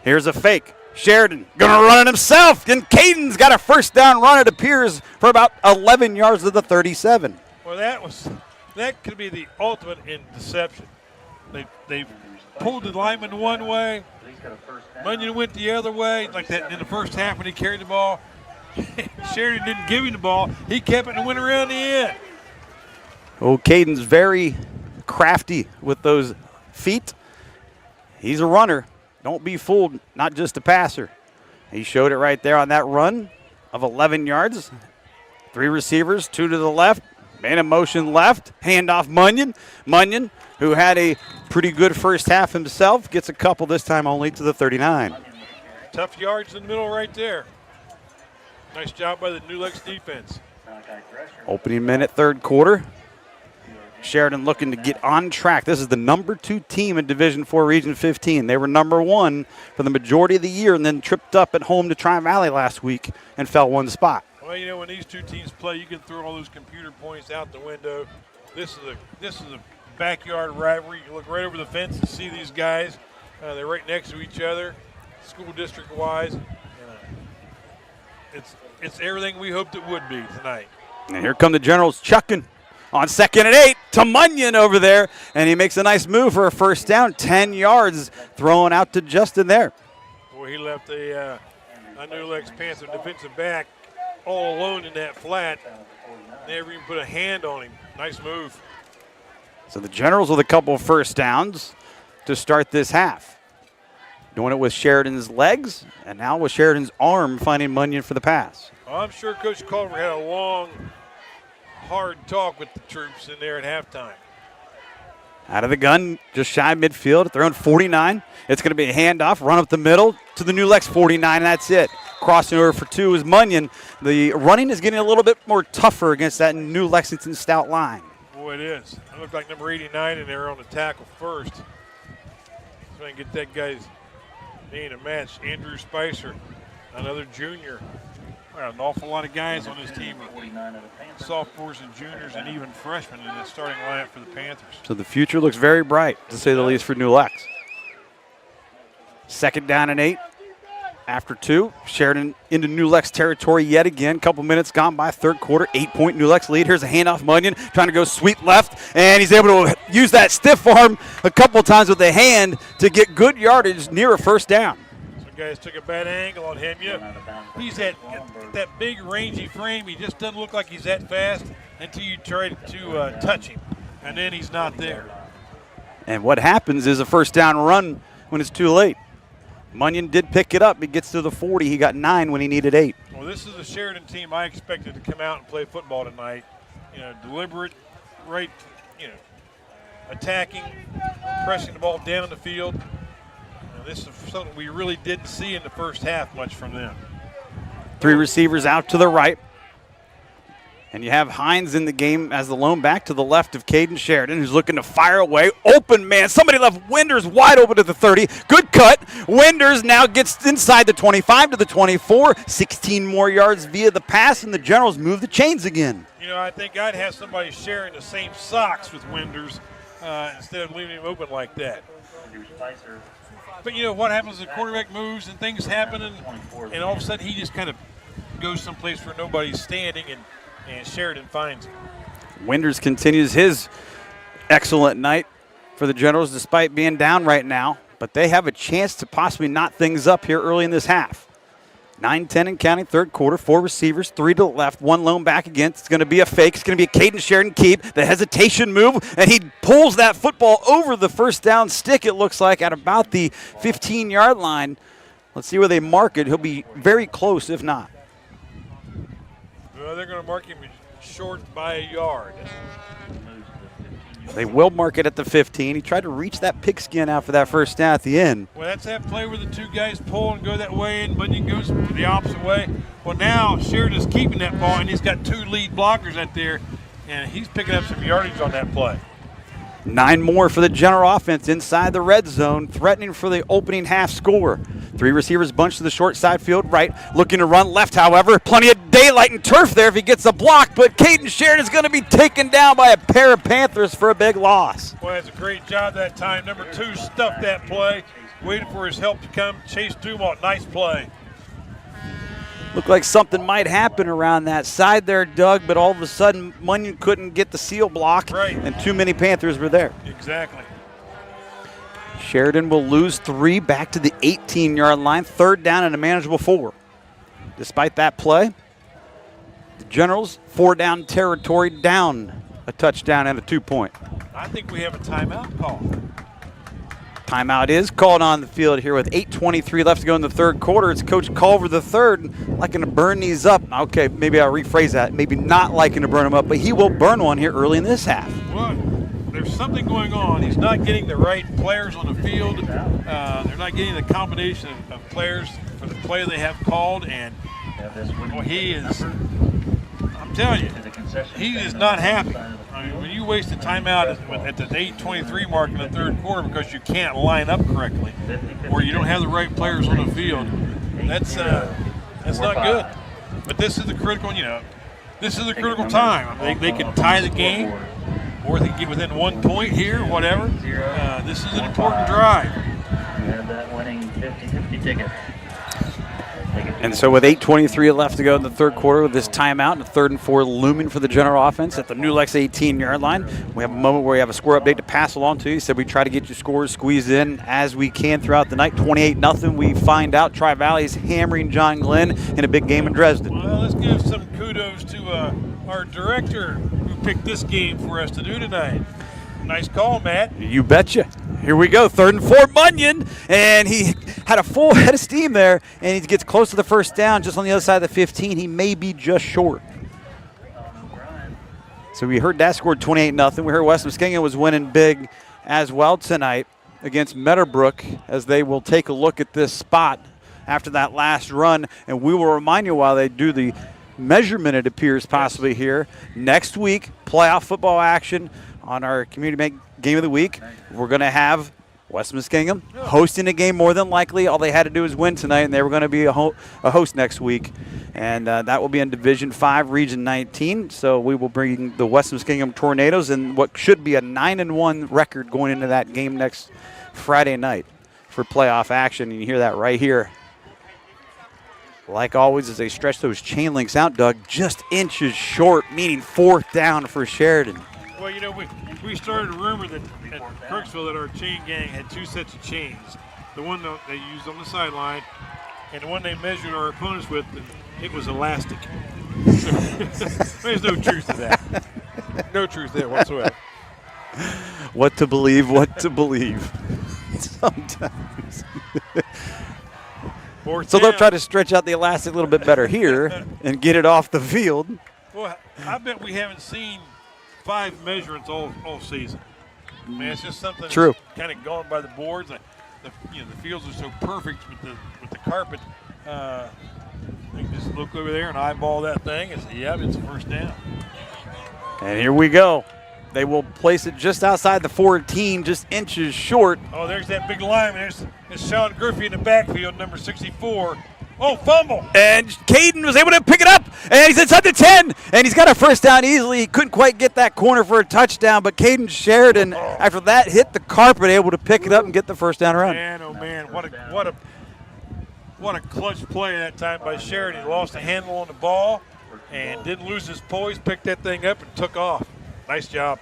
Here's a fake. Sheridan going to run it himself, and Caden's got a first down run, it appears, for about 11 yards to the 37. Well, that could be the ultimate in deception. They pulled the lineman one way. Munyon went the other way, like that in the first half when he carried the ball. Sheridan didn't give him the ball. He kept it and went around the end. Oh, Caden's very crafty with those feet. He's a runner. Don't be fooled, not just a passer. He showed it right there on that run of 11 yards. 3 receivers, 2 to the left. Man in motion left. Handoff Munyon. Munyon, who had a pretty good first half himself, gets a couple this time only to the 39. Tough yards in the middle right there. Nice job by the New Lex defense. Opening minute, third quarter. Sheridan looking to get on track. This is the number 2 team in Division IV Region 15. They were number 1 for the majority of the year and then tripped up at home to Tri-Valley last week and fell 1 spot. Well, you know, when these 2 teams play, you can throw all those computer points out the window. This is a backyard rivalry. You can look right over the fence and see these guys. They're right next to each other, school district-wise. It's everything we hoped it would be tonight. And here come the Generals chucking on 2nd and 8 to Munyon over there, and he makes a nice move for a first down, 10 yards, throwing out to Justin there. Boy, he left a New Lex Panther defensive back all alone in that flat. Never even put a hand on him. Nice move. So the Generals with a couple of first downs to start this half. Doing it with Sheridan's legs, and now with Sheridan's arm finding Munyon for the pass. Well, I'm sure Coach Culver had a long, hard talk with the troops in there at halftime. Out of the gun, just shy of midfield, throwing 49. It's going to be a handoff, run up the middle to the New Lex 49, and that's it. Crossing over for 2 is Munyon. The running is getting a little bit more tougher against that New Lexington stout line. Boy, it is. It looked like number 89 in there on the tackle first. So I can get that guy's name to match. Andrew Spicer, another junior. Well, an awful lot of guys on his team, sophomores and juniors and even freshmen in the starting lineup for the Panthers. So the future looks very bright, to say the least, for New Lex. 2nd down and 8. After 2, Sheridan into New Lex territory yet again. Couple minutes gone by, third quarter, 8-point New Lex lead. Here's a handoff, Munyon trying to go sweep left, and he's able to use that stiff arm a couple times with the hand to get good yardage near a first down. Some guys took a bad angle on him. He's that big, rangy frame. He just doesn't look like he's that fast until you try to touch him, and then he's not there. And what happens is a first down run when it's too late. Munyon did pick it up. He gets to the 40. He got 9 when he needed 8. Well, this is a Sheridan team I expected to come out and play football tonight. Deliberate, right, attacking, pressing the ball down the field. This is something we really didn't see in the first half much from them. 3 receivers out to the right. And you have Hines in the game as the lone back to the left of Caden Sheridan, who's looking to fire away. Open man. Somebody left Winders wide open to the 30. Good cut. Winders now gets inside the 25 to the 24. 16 more yards via the pass, and the Generals move the chains again. I think I'd have somebody sharing the same socks with Winders instead of leaving him open like that. But what happens? The quarterback moves and things happen, and all of a sudden he just kind of goes someplace where nobody's standing, and Sheridan finds him. Winders continues his excellent night for the Generals despite being down right now, but they have a chance to possibly knot things up here early in this half. 9-10 and counting, third quarter, 4 receivers, 3 to the left, 1 lone back against. It's going to be a fake. It's going to be a Caden Sheridan keep. The hesitation move, and he pulls that football over the first down stick, it looks like, at about the 15-yard line. Let's see where they mark it. He'll be very close, if not. Well, they're going to mark him short by a yard. They will mark it at the 15. He tried to reach that pigskin out for that first down at the end. Well, that's that play where the 2 guys pull and go that way, and Bunyan goes the opposite way. Well, now Sheridan's keeping that ball, and he's got 2 lead blockers out there, and he's picking up some yardage on that play. 9 more for the General offense inside the red zone, threatening for the opening half score. 3 receivers bunched to the short side field right, looking to run left, however. Plenty of daylight and turf there if he gets a block, but Caden Sheridan's going to be taken down by a pair of Panthers for a big loss. Well, that's a great job that time. Number 2 stuffed that play, waited for his help to come. Chase Dumont, nice play. Looked like something might happen around that side there, Doug, but all of a sudden Munyon couldn't get the seal block, right, and too many Panthers were there. Exactly. Sheridan will lose 3 back to the 18-yard line. 3rd down and a manageable 4. Despite that play, the Generals 4-down territory, down a touchdown and a 2-point. I think we have a timeout call. Timeout is called on the field here with 8:23 left to go in the 3rd quarter. It's Coach Culver III liking to burn these up. Okay, maybe I'll rephrase that. Maybe not liking to burn them up, but he will burn one here early in this half. Well, there's something going on. He's not getting the right players on the field. They're not getting the combination of players for the play they have called, and well, he is, I'm telling you, he is not happy. I mean, when you waste a timeout at the 8:23 mark in the 3rd quarter because you can't line up correctly or you don't have the right players on the field, that's not good. But this is the critical, this is the critical time. They can tie the game, or they can get within 1 point here, whatever. This is an important drive. You have that winning 50-50 ticket. And so with 8:23 left to go in the 3rd quarter with this timeout and 3rd and 4 looming for the General offense at the new Lex 18-yard line, we have a moment where we have a score update to pass along to you. Said we try to get your scores squeezed in as we can throughout the night. 28-0. We find out Tri-Valley's hammering John Glenn in a big game in Dresden. Well, let's give some kudos to our director who picked this game for us to do tonight. Nice call, Matt. You betcha. Here we go, 3rd and 4, Munyon, and he had a full head of steam there, and he gets close to the 1st down, just on the other side of the 15. He may be just short. So we heard that scored 28-0. We heard West Muskingum was winning big as well tonight against Meadowbrook, as they will take a look at this spot after that last run, and we will remind you while they do the measurement, it appears possibly here, next week, playoff football action on our Community Game of the Week. We're going to have West Muskingum hosting a game more than likely. All they had to do is win tonight, and they were going to be a host next week. And that will be in Division 5, Region 19. So we will bring the West Muskingum Tornadoes and what should be a 9-1 record going into that game next Friday night for playoff action. And you hear that right here. Like always, as they stretch those chain links out, Doug, just inches short, meaning 4th down for Sheridan. Well, we started a rumor that at Kirksville that our chain gang had 2 sets of chains. The one that they used on the sideline and the one they measured our opponents with, and it was elastic. There's no truth to that. No truth there whatsoever. What to believe, what to believe. Sometimes. So they'll try to stretch out the elastic a little bit better here and get it off the field. Well, I bet we haven't seen 5 measurements all season. I mean, it's just something True. That's kind of gone by the boards. The fields are so perfect with the carpet. You can just look over there and eyeball that thing and say, "Yep, it's a 1st down." And here we go. They will place it just outside the 14, just inches short. Oh, there's that big lineman. There's Sean Griffey in the backfield, number 64. Oh, fumble. And Caden was able to pick it up, and he's inside the 10, and he's got a 1st down easily. He couldn't quite get that corner for a touchdown, but Caden Sheridan, after that, hit the carpet, able to pick it up and get the 1st down run. Man, oh man, what a clutch play that time by Sheridan. He lost a handle on the ball and didn't lose his poise, picked that thing up and took off. Nice job.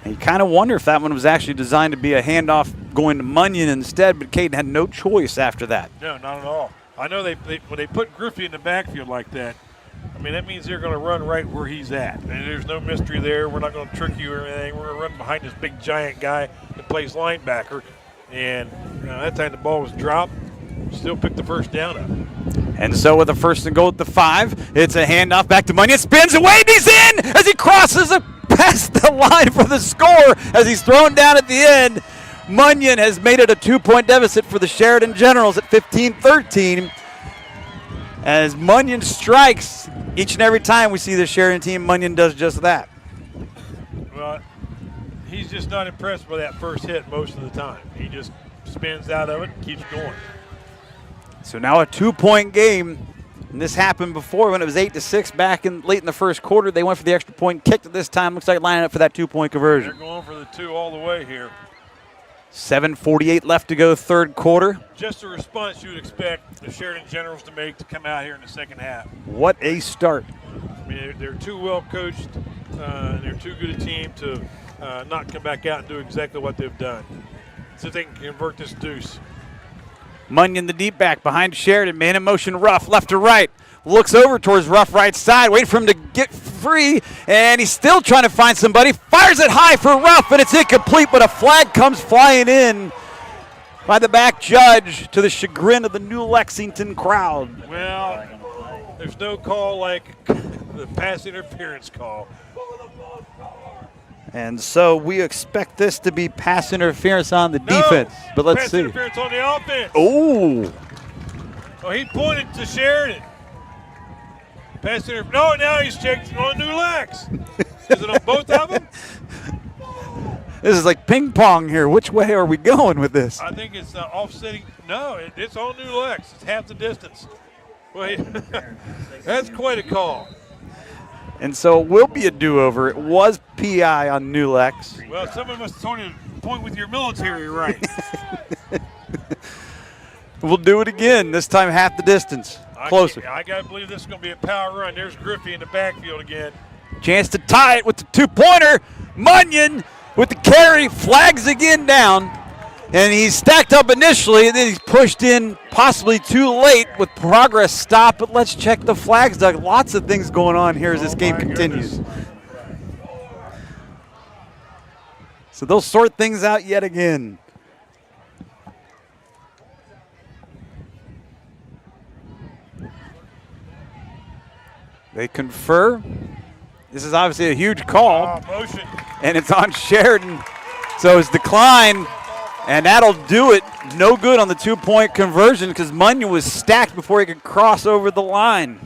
And you kind of wonder if that one was actually designed to be a handoff going to Munyon instead, but Caden had no choice after that. No, not at all. I know when they put Griffey in the backfield like that, I mean, that means they're going to run right where he's at. And there's no mystery there. We're not going to trick you or anything. We're going to run behind this big giant guy that plays linebacker. And that time the ball was dropped, still picked the 1st down up. And so with a 1st and goal at the 5, it's a handoff back to Munyon. Spins away, and he's in as he crosses past the line for the score as he's thrown down at the end. Munyon has made it a 2-point deficit for the Sheridan Generals at 15-13. As Munyon strikes each and every time we see the Sheridan team, Munyon does just that. Well, he's just not impressed by that 1st hit most of the time. He just spins out of it and keeps going. So now a 2-point game. And this happened before when it was 8-6 back late in the 1st quarter. They went for the extra point, kicked it this time. Looks like lining up for that 2-point conversion. They're going for the 2 all the way here. 7:48 left to go, 3rd quarter. Just a response you would expect the Sheridan Generals to make to come out here in the 2nd half. What a start. I mean, they're too well coached. They're too good a team to not come back out and do exactly what they've done. See if they can convert this deuce. Munyon, the deep back, behind Sheridan. Man in motion, Ruff, left to right. Looks over towards Ruff right side, waiting for him to get free, and he's still trying to find somebody. Fires it high for Ruff, and it's incomplete, but a flag comes flying in by the back judge to the chagrin of the New Lexington crowd. Well, there's no call like the pass interference call. And so we expect this to be pass interference on the defense, but let's pass see. Interference on the offense. Oh. Oh, he pointed to Sheridan. Pass interference. No, now he's checking on New Lex. Is it on both of them? This is like ping pong here. Which way are we going with this? I think it's offsetting. No, it's on New Lex. It's half the distance. Well, that's quite a call. And so it will be a do-over. It was PI on New Lex. Well, someone must have told you to point with your military right. We'll do it again, this time half the distance. Closer. I got to believe this is going to be a power run. There's Griffey in the backfield again. Chance to tie it with the two-pointer. Munyon with the carry, flags again down. And he's stacked up initially, and then he's pushed in possibly too late with progress stop. But let's check the flags, Doug. Lots of things going on here as this game continues. Goodness. So they'll sort things out yet again. They confer. This is obviously a huge call. Motion. And it's on Sheridan. So it's declined. And that'll do it. No good on the two-point conversion because Munyon was stacked before he could cross over the line.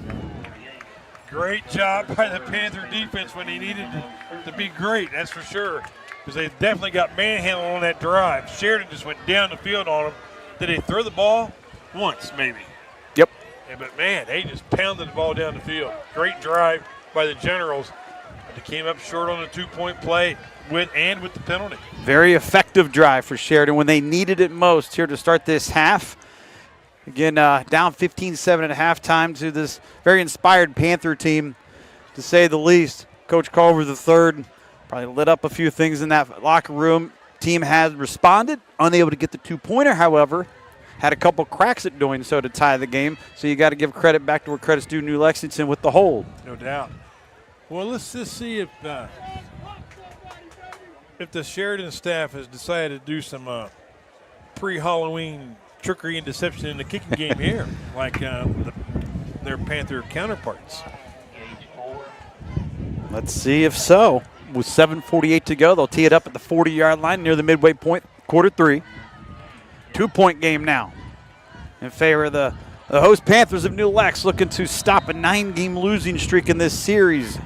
Great job by the Panther defense when he needed to be great, that's for sure. Because they definitely got manhandled on that drive. Sheridan just went down the field on him. Did they throw the ball? Once, maybe. Yep. Yeah, but, man, they just pounded the ball down the field. Great drive by the Generals. They came up short on the two-point play with the penalty. Very effective drive for Sheridan when they needed it most here to start this half. Again, down 15-7 at halftime to this very inspired Panther team, to say the least. Coach Culver III probably lit up a few things in that locker room. Team has responded, unable to get the two-pointer, however. Had a couple cracks at doing so to tie the game. So you got to give credit back to where credit's due, New Lexington with the hold. No doubt. Well, let's just see if the Sheridan staff has decided to do some pre-Halloween trickery and deception in the kicking game here, like their Panther counterparts. Let's see if so. With 7:48 to go, they'll tee it up at the 40-yard line near the midway point, quarter three. Two-point game now in favor of the host Panthers of New Lex, looking to stop a 9-game losing streak in this series.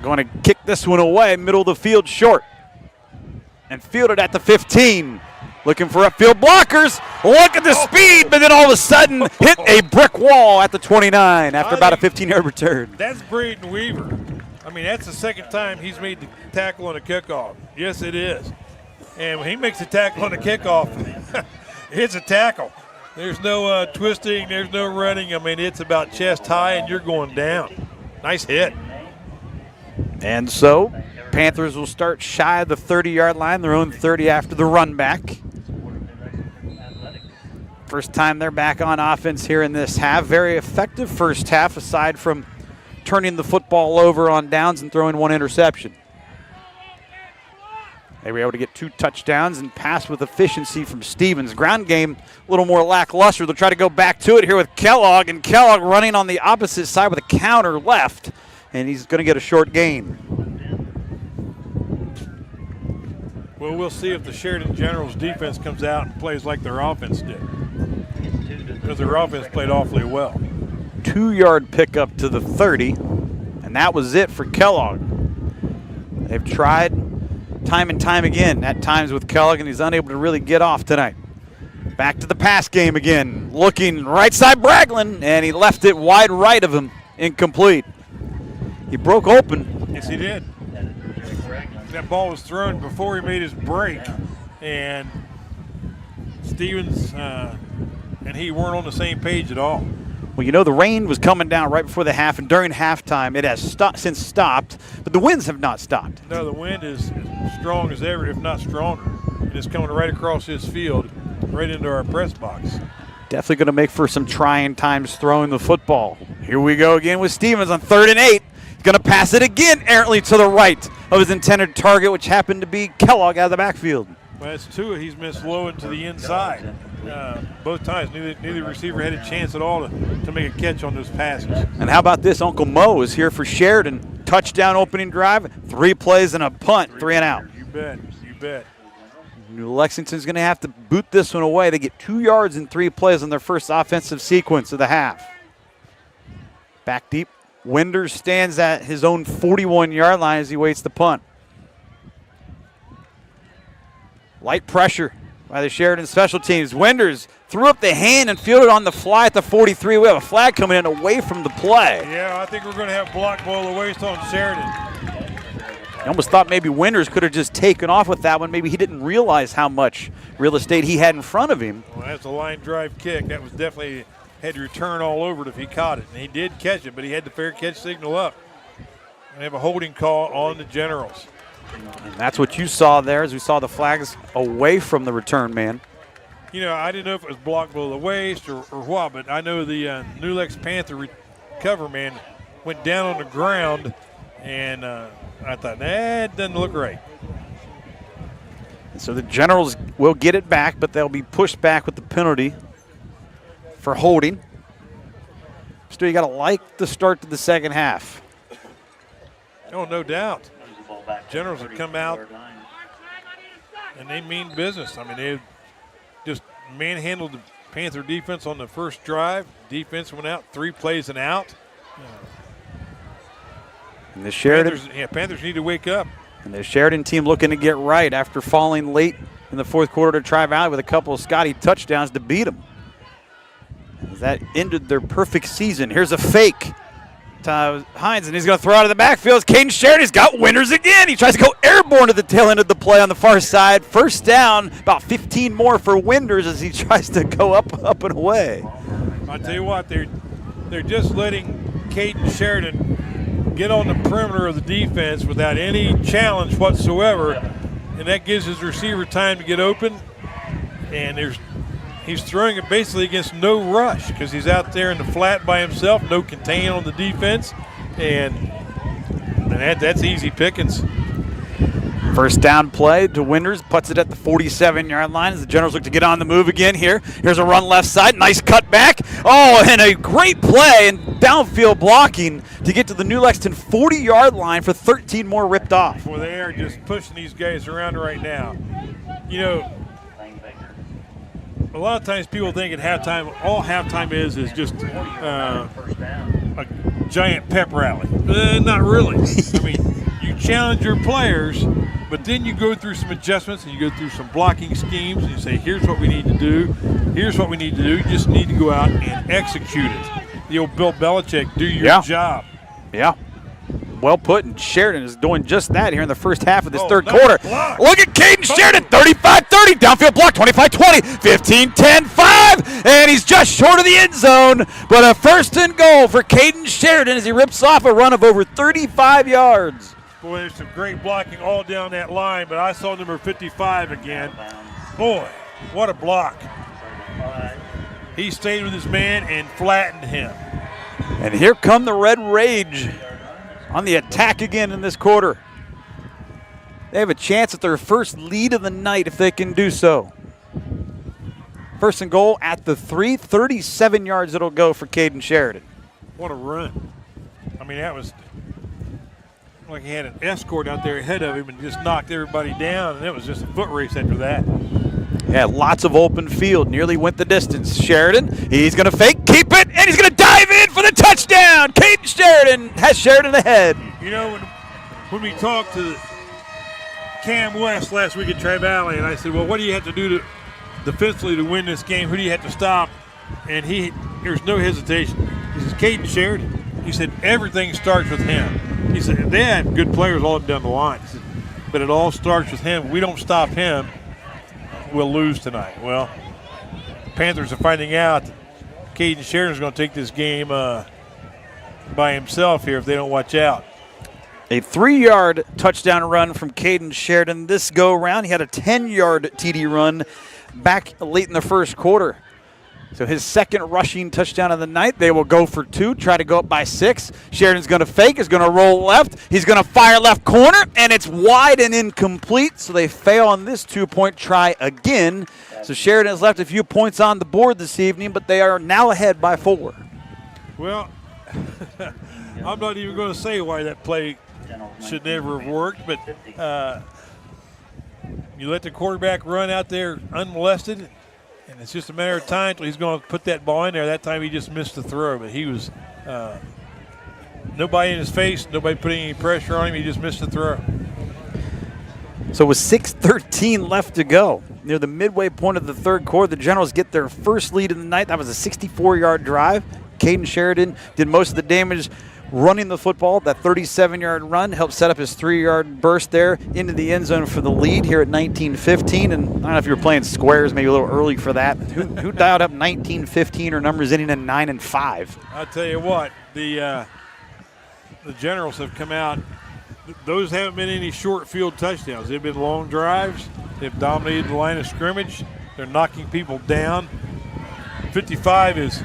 Going to kick this one away, middle of the field short. And fielded at the 15. Looking for upfield blockers. Look at the speed, but then all of a sudden hit a brick wall at the 29 after about a 15-yard return. That's Braden Weaver. I mean, that's the second time he's made the tackle on a kickoff. Yes, it is. And when he makes a tackle on a kickoff, it's a tackle. There's no twisting. There's no running. I mean, it's about chest high, and you're going down. Nice hit. And so Panthers will start shy of the 30-yard line, their own 30 after the run back. First time they're back on offense here in this half. Very effective first half, aside from turning the football over on downs and throwing one interception. They were able to get 2 touchdowns and pass with efficiency from Stevens. Ground game a little more lackluster. They'll try to go back to it here with Kellogg, and Kellogg running on the opposite side with a counter left, and he's going to get a short gain. Well, we'll see if the Sheridan Generals defense comes out and plays like their offense did, because their offense played awfully well. 2-yard pickup to the 30, and that was it for Kellogg. They've tried time and time again, at times with Kellogg, and he's unable to really get off tonight. Back to the pass game again. Looking right side Braglin, and he left it wide right of him, incomplete. He broke open. Yes, he did. That ball was thrown before he made his break, and Stevens and he weren't on the same page at all. Well, you know, the rain was coming down right before the half, and during halftime it has since stopped, but the winds have not stopped. No, the wind is as strong as ever, if not stronger. and it's coming right across this field, right into our press box. Definitely going to make for some trying times throwing the football. Here we go again with Stevens on 3rd and 8. He's going to pass it again errantly to the right of his intended target, which happened to be Kellogg out of the backfield. Well, that's two. He's missed low and to the inside. Both times, neither receiver had a chance at all to make a catch on those passes. And how about this? Uncle Mo is here for Sheridan. Touchdown opening drive, 3 plays and a punt, 3 and out. You bet. You bet. Lexington's going to have to boot this one away. They get 2 yards in 3 plays on their first offensive sequence of the half. Back deep. Winders stands at his own 41-yard line as he waits the punt. Light pressure by the Sheridan special teams. Winders threw up the hand and fielded on the fly at the 43. We have a flag coming in away from the play. Yeah, I think we're going to have block ball the waist on Sheridan. I almost thought maybe Winders could have just taken off with that one. Maybe he didn't realize how much real estate he had in front of him. Well, that's a line drive kick. That was definitely had to return all over it if he caught it. And he did catch it, but he had the fair catch signal up. And have a holding call on the Generals. And that's what you saw there as we saw the flags away from the return man. You know, I didn't know if it was blocked below the waist or what, but I know the New Lexington Panther cover man went down on the ground, and I thought, that doesn't look right. And so the Generals will get it back, but they'll be pushed back with the penalty for holding. Still, you got to like the start to the second half. Oh, no doubt. Generals have come out, and they mean business. I mean, they just manhandled the Panther defense on the first drive. Defense went out, 3 plays and out. And the Sheridan, Panthers need to wake up. And the Sheridan team looking to get right after falling late in the fourth quarter to Tri-Valley with a couple of Scotty touchdowns to beat them. As that ended their perfect season. Here's a fake to Hines, and he's going to throw out of the backfield. Caden Sheridan's got Winters again. He tries to go airborne to the tail end of the play on the far side. First down, about 15 more for Winters as he tries to go up and away. I'll tell you what, they're just letting Caden Sheridan get on the perimeter of the defense without any challenge whatsoever, and that gives his receiver time to get open, and he's throwing it basically against no rush because he's out there in the flat by himself, no contain on the defense, and that's easy pickings. First down play to Winters, puts it at the 47-yard line as the Generals look to get on the move again here. Here's a run left side, nice cut back. Oh, and a great play and downfield blocking to get to the New Lexington 40-yard line for 13 more ripped off. Well, they are just pushing these guys around right now. You know, a lot of times people think at halftime, all halftime is just a giant pep rally. Not really. I mean, you challenge your players, but then you go through some adjustments and you go through some blocking schemes and you say, here's what we need to do. Here's what we need to do. You just need to go out and execute it. The old Bill Belichick, do your job. Yeah. Well put, and Sheridan is doing just that here in the first half of this third nice quarter. block. Look at Caden Sheridan, 35-30, downfield block, 25-20, 15-10-5, and he's just short of the end zone. But a first and goal for Caden Sheridan as he rips off a run of over 35 yards. Boy, there's some great blocking all down that line, but I saw number 55 again. Boy, what a block. He stayed with his man and flattened him. And here come the Red Rage on the attack again in this quarter. They have a chance at their first lead of the night if they can do so. First and goal at the 3, 37 yards it'll go for Caden Sheridan. What a run. I mean, that was like he had an escort out there ahead of him and just knocked everybody down, and it was just a foot race after that. Yeah, lots of open field, nearly went the distance. Sheridan, he's going to fake, keep it, and he's going to dive in for the touchdown. Caden Sheridan has Sheridan ahead. You know, when we talked to Cam West last week at Tri-Valley, and I said, well, what do you have to do to defensively to win this game? Who do you have to stop? And there's no hesitation. He says, Caden Sheridan. He said, everything starts with him. He said, they have good players all up and down the line. He said, but it all starts with him. We don't stop him, we'll lose tonight. Well, Panthers are finding out that Caden Sheridan's going to take this game by himself here if they don't watch out. A 3-yard touchdown run from Caden Sheridan this go-around. He had a 10-yard TD run back late in the first quarter. So his second rushing touchdown of the night. They will go for 2, try to go up by 6. Sheridan's going to fake, is going to roll left. He's going to fire left corner, and it's wide and incomplete. So they fail on this 2-point try again. So Sheridan has left a few points on the board this evening, but they are now ahead by 4. Well, I'm not even going to say why that play should never have worked, but you let the quarterback run out there unmolested, and it's just a matter of time until he's going to put that ball in there. That time he just missed the throw, but he was nobody in his face, nobody putting any pressure on him. He just missed the throw. So with 6:13 left to go, near the midway point of the third quarter, the Generals get their first lead of the night. That was a 64-yard drive. Caden Sheridan did most of the damage running the football. That 37-yard run helped set up his 3-yard burst there into the end zone for the lead here at 19:15. And I don't know if you were playing squares, maybe a little early for that. Who dialed up 19:15 or numbers ending in 9 and 5? I'll tell you what, the Generals have come out. Those haven't been any short field touchdowns. They've been long drives. They've dominated the line of scrimmage. They're knocking people down. 55 is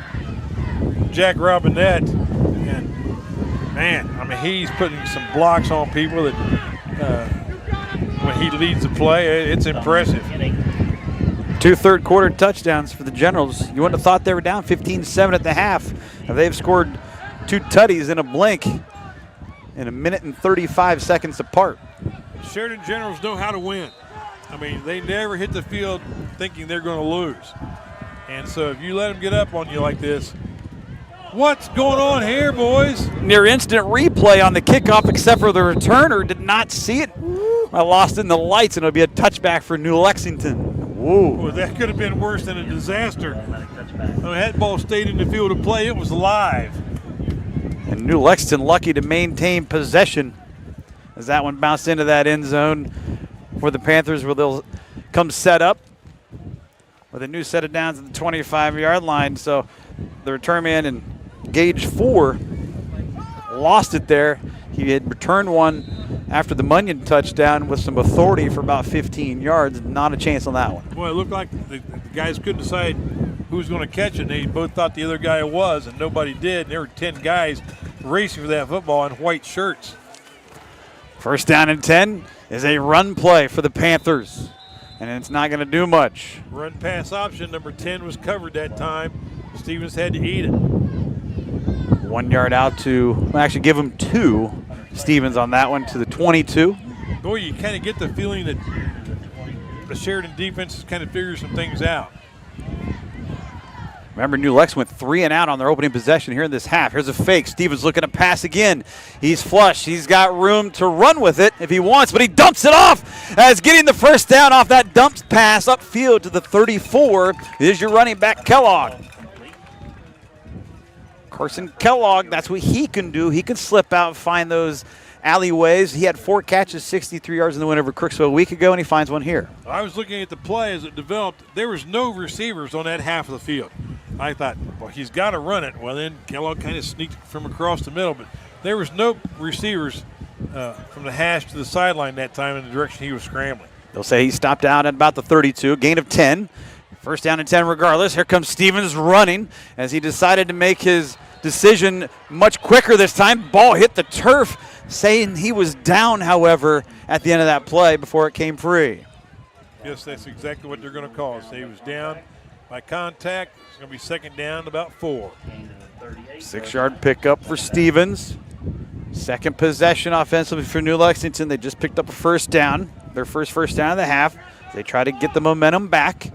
Jack Robinette, and man, I mean, he's putting some blocks on people that when he leads the play, it's impressive. 2 third-quarter touchdowns for the Generals. You wouldn't have thought they were down 15-7 at the half. They've scored 2 tutties in a blink in a minute and 35 seconds apart. Sheridan Generals know how to win. I mean, they never hit the field thinking they're going to lose. And so if you let them get up on you like this, what's going on here, boys? Near instant replay on the kickoff, except for the returner did not see it. I lost in the lights, and it'll be a touchback for New Lexington. Whoa. Well, that could have been worse than a disaster. I mean, that ball stayed in the field of play. It was live. And New Lexington lucky to maintain possession as that one bounced into that end zone for the Panthers, where they'll come set up with a new set of downs at the 25-yard line. So the return man in Gauge 4 lost it there. He had returned one after the Munyon touchdown with some authority for about 15 yards. Not a chance on that one. Well, it looked like the guys couldn't decide who was going to catch it. They both thought the other guy was, and nobody did. And there were 10 guys racing for that football in white shirts. First down and 10 is a run play for the Panthers, and it's not going to do much. Run pass option, number 10 was covered that time. Stevens had to eat it. 1 yard out to, well, actually give him 2. Stevens on that one to the 22. Boy, you kind of get the feeling that the Sheridan defense has kind of figured some things out. Remember, New Lex went 3 and out on their opening possession here in this half. Here's a fake. Stevens looking to pass again. He's flush. He's got room to run with it if he wants, but he dumps it off as getting the first down off that dumped pass upfield to the 34 is your running back, Kellogg. Carson Kellogg, that's what he can do. He can slip out and find those alleyways. He had 4 catches, 63 yards in the win over Crooksville a week ago, and he finds one here. I was looking at the play as it developed. There was no receivers on that half of the field. I thought, well, he's got to run it. Well, then Kellogg kind of sneaked from across the middle, but there was no receivers from the hash to the sideline that time in the direction he was scrambling. They'll say he stopped out at about the 32, gain of 10. First down and 10 regardless. Here comes Stevens running as he decided to make his decision much quicker this time. Ball hit the turf, saying he was down, however, at the end of that play before it came free. Yes, that's exactly what they're going to call. Say he was down by contact. It's going to be second down, about 4. 6-yard pickup for Stevens. Second possession offensively for New Lexington. They just picked up a first down, their first down of the half. They try to get the momentum back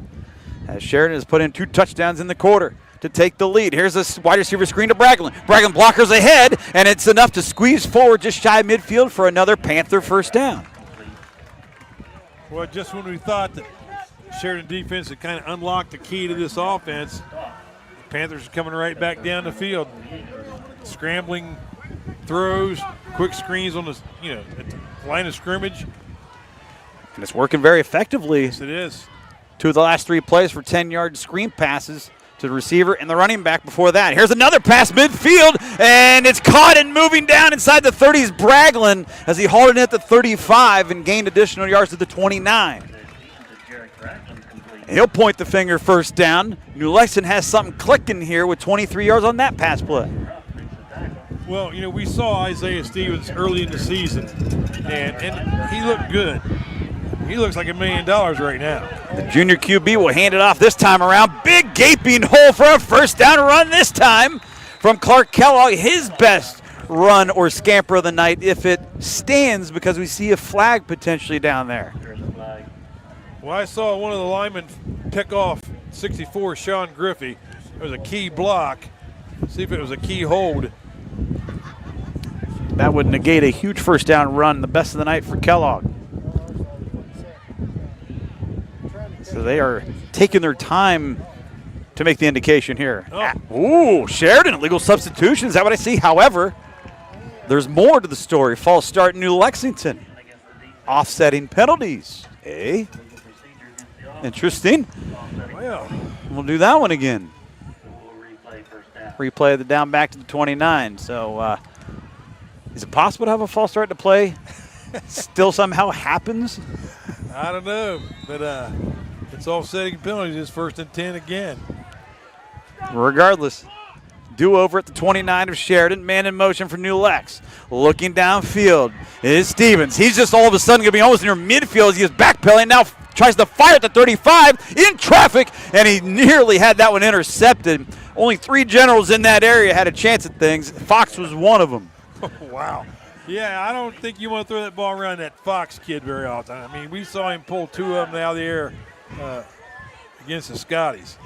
as Sheridan has put in 2 touchdowns in the quarter to take the lead. Here's a wide receiver screen to Bragglin. Bragglin blockers ahead, and it's enough to squeeze forward just shy of midfield for another Panther first down. Well, just when we thought that Sheridan defense had kind of unlocked the key to this offense, the Panthers are coming right back down the field. Scrambling throws, quick screens on the, at the line of scrimmage. And it's working very effectively. Yes, it is. 2 of the last 3 plays for 10-yard screen passes to the receiver and the running back before that. Here's another pass midfield, And it's caught and moving down inside the 30s. Braglin as he hauled it in at the 35 and gained additional yards to the 29. He'll point the finger first down. New Lexington has something clicking here with 23 yards on that pass play. Well, you know, we saw Isaiah Stevens early in the season, and he looked good. He looks like $1 million right now. The junior QB will hand it off this time around. Big gaping hole for a first down run this time from Clark Kellogg. His best run or scamper of the night if it stands, because we see a flag potentially down there. Well, I saw one of the linemen pick off 64, Sean Griffey. It was a key block. See if it was a key hold. That would negate a huge first down run, the best of the night for Kellogg. So they are taking their time to make the indication here. Ooh, Sheridan, illegal substitution. Is that what I see? However, there's more to the story. False start in New Lexington. Offsetting penalties. Eh? Interesting. Well, we'll do that one again. Replay the down back to the 29. So is it possible to have a false start to play still somehow happens? I don't know, but it's offsetting penalties. It's 1st and 10 again. Regardless, do-over at the 29 of Sheridan. Man in motion for New Lex. Looking downfield is Stevens. He's just all of a sudden going to be almost near midfield as he is backpedaling. Now tries to fire at the 35 in traffic, and he nearly had that one intercepted. Only 3 generals in that area had a chance at things. Fox was one of them. Wow. Yeah, I don't think you want to throw that ball around that Fox kid very often. I mean, we saw him pull 2 of them out of the air against the Scotties.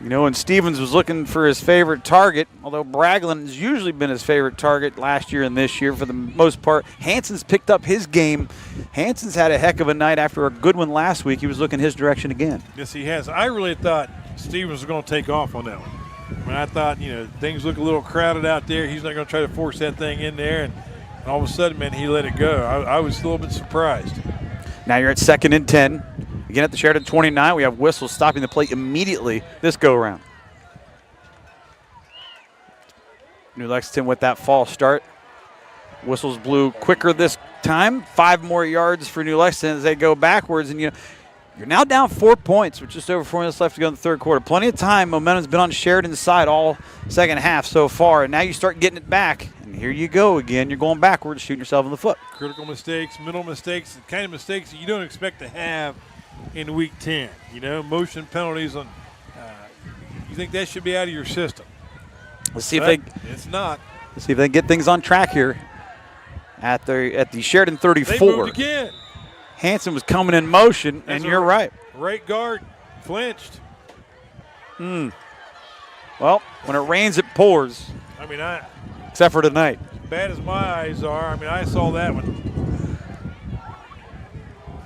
You know, and Stevens was looking for his favorite target, although Braglin has usually been his favorite target last year and this year for the most part. Hanson's picked up his game. Hanson's had a heck of a night after a good one last week. He was looking his direction again. Yes, he has. I really thought Stevens was going to take off on that one. I mean, I thought, you know, things look a little crowded out there. He's not going to try to force that thing in there. And all of a sudden, man, he let it go. I was a little bit surprised. Now you're at 2nd and 10. Again at the Sheridan 29, we have whistles stopping the play immediately this go-around. New Lexington with that false start. Whistles blew quicker this time. 5 more yards for New Lexington as they go backwards. And you're now down 4 points with just over 4 minutes left to go in the third quarter. Plenty of time. Momentum's been on Sheridan's side all second half so far. And now you start getting it back. And here you go again. You're going backwards, shooting yourself in the foot. Critical mistakes, mental mistakes, the kind of mistakes that you don't expect to have in week 10, you know, motion penalties on. You think that should be out of your system? Let's see but if it's not. Let's see if they can get things on track here at the Sheridan 34. They moved again. Hanson was coming in motion, and you're right. Right guard flinched. Well, when it rains, it pours. I mean, except for tonight. As bad as my eyes are, I mean, I saw that one.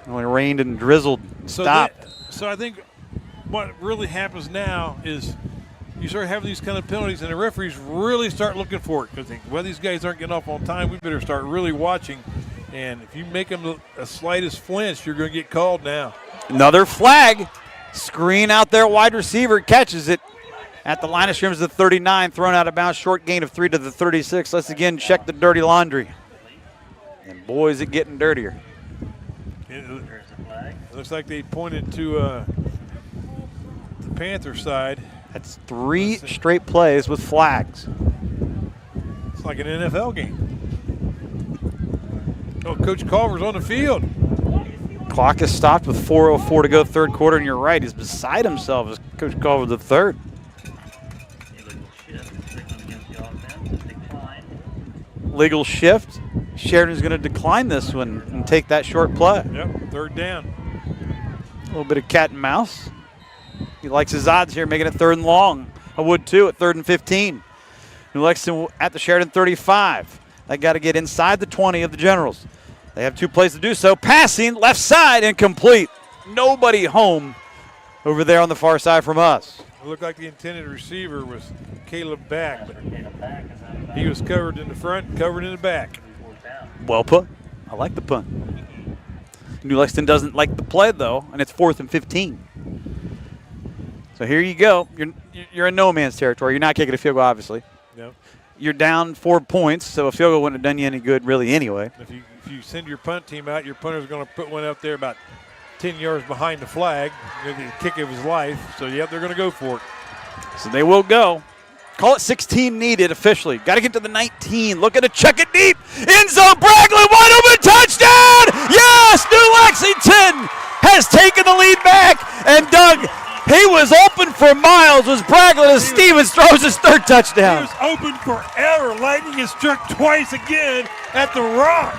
When it rained and drizzled, stopped. So I think what really happens now is you start having these kind of penalties, and the referees really start looking for it because they think, well, these guys aren't getting off on time. We better start really watching. And if you make them a slightest flinch, you're going to get called now. Another flag. Screen out there, wide receiver catches it at the line of scrimmage, the 39, thrown out of bounds, short gain of 3 to the 36. Let's again check the dirty laundry. And boy, is it getting dirtier. It looks like they pointed to the Panther side. That's 3 straight plays with flags. It's like an NFL game. Oh, Coach Culver's on the field. Clock is stopped with 4:04 to go third quarter, and you're right. He's beside himself as Coach Culver the third. Legal shift. Sheridan's going to decline this one and take that short play. Yep, 3rd down. A little bit of cat and mouse. He likes his odds here, making it 3rd and long. I would too at 3rd and 15. New Lexington at the Sheridan 35. They got to get inside the 20 of the Generals. They have 2 plays to do so. Passing, left side, incomplete. Nobody home over there on the far side from us. It looked like the intended receiver was Caleb Back, but he was covered in the front, covered in the back. Well put. I like the punt. New Lexington doesn't like the play, though, and it's 4th and 15. So here you go. You're in no man's territory. You're not kicking a field goal, obviously. Yep. You're down 4 points, so a field goal wouldn't have done you any good really anyway. If you send your punt team out, your punter's going to put one up there about 10 yards behind the flag, the kick of his life. So, yep, they're going to go for it. So they will go. Call it 16 needed officially. Got to get to the 19. Looking to check it deep. End zone. Bragland wide open. Touchdown. Yes, New Lexington has taken the lead back. And Doug, he was open for miles. Was Bragland as Stevens throws his third touchdown. He was open forever. Lightning has struck twice again at the rock.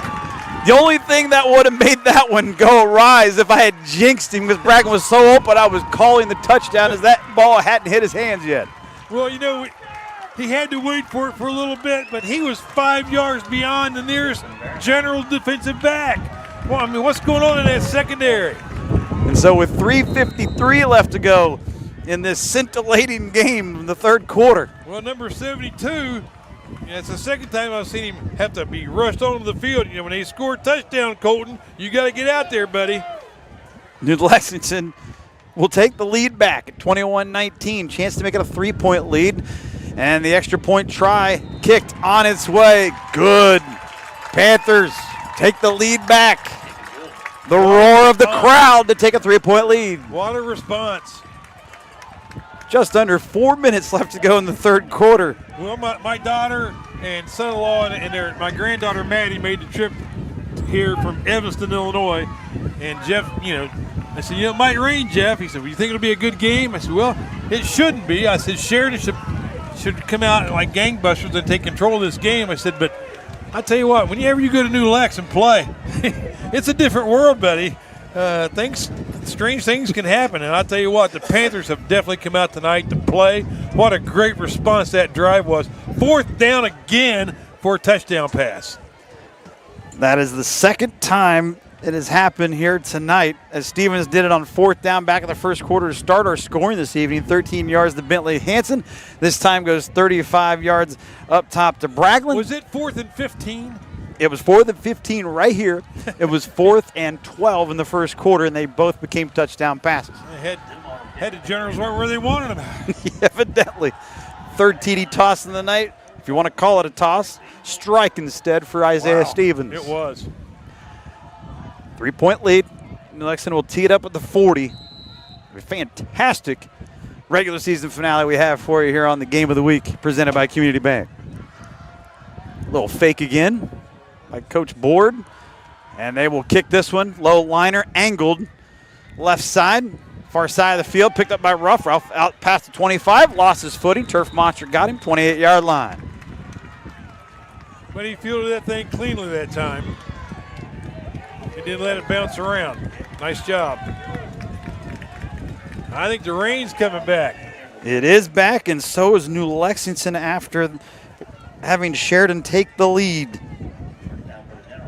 The only thing that would have made that one go awry is if I had jinxed him because Bragland was so open I was calling the touchdown as that ball hadn't hit his hands yet. Well, you know, he had to wait for it for a little bit, but he was 5 yards beyond the nearest general defensive back. Well, I mean, what's going on in that secondary? And so with 3:53 left to go in this scintillating game in the third quarter. Well, number 72, it's the second time I've seen him have to be rushed onto the field. You know, when they score a touchdown, Colton, you got to get out there, buddy. New Lexington will take the lead back at 21-19. Chance to make it a 3-point lead. And the extra point try kicked on its way. Good. Panthers take the lead back. The roar of the crowd to take a 3-point lead. What a response. Just under 4 minutes left to go in the third quarter. Well, my daughter and son-in-law and my granddaughter Maddie made the trip here from Evanston, Illinois. And Jeff, I said, it might rain, Jeff. He said, well, you think it'll be a good game? I said, well, it shouldn't be. I said, Sheridan should come out like gangbusters and take control of this game. I said, but I tell you what, whenever you go to New Lex and play, it's a different world, buddy. Strange things can happen, and I tell you what, the Panthers have definitely come out tonight to play. What a great response that drive was. 4th down again for a touchdown pass. That is the second time it has happened here tonight, as Stevens did it on 4th down back in the first quarter to start our scoring this evening. 13 yards to Bentley Hansen. This time goes 35 yards up top to Bragland. Was it 4th and 15? It was 4th and 15 right here. It was 4th and 12 in the first quarter, and they both became touchdown passes. They had the Generals right where they wanted them. Evidently. Third TD toss in the night. If you want to call it a toss, strike instead for Isaiah Stevens. It was. 3-point lead. New Lexington will tee it up at the 40. A fantastic regular season finale we have for you here on the Game of the Week, presented by Community Bank. Little fake again by Coach Board. And they will kick this one. Low liner, angled. Left side, far side of the field, picked up by Ruff. Ruff out past the 25, lost his footing. Turf Monster got him, 28-yard line. But he fielded that thing cleanly that time. He didn't let it bounce around. Nice job. I think the rain's coming back. It is back, and so is New Lexington after having Sheridan take the lead.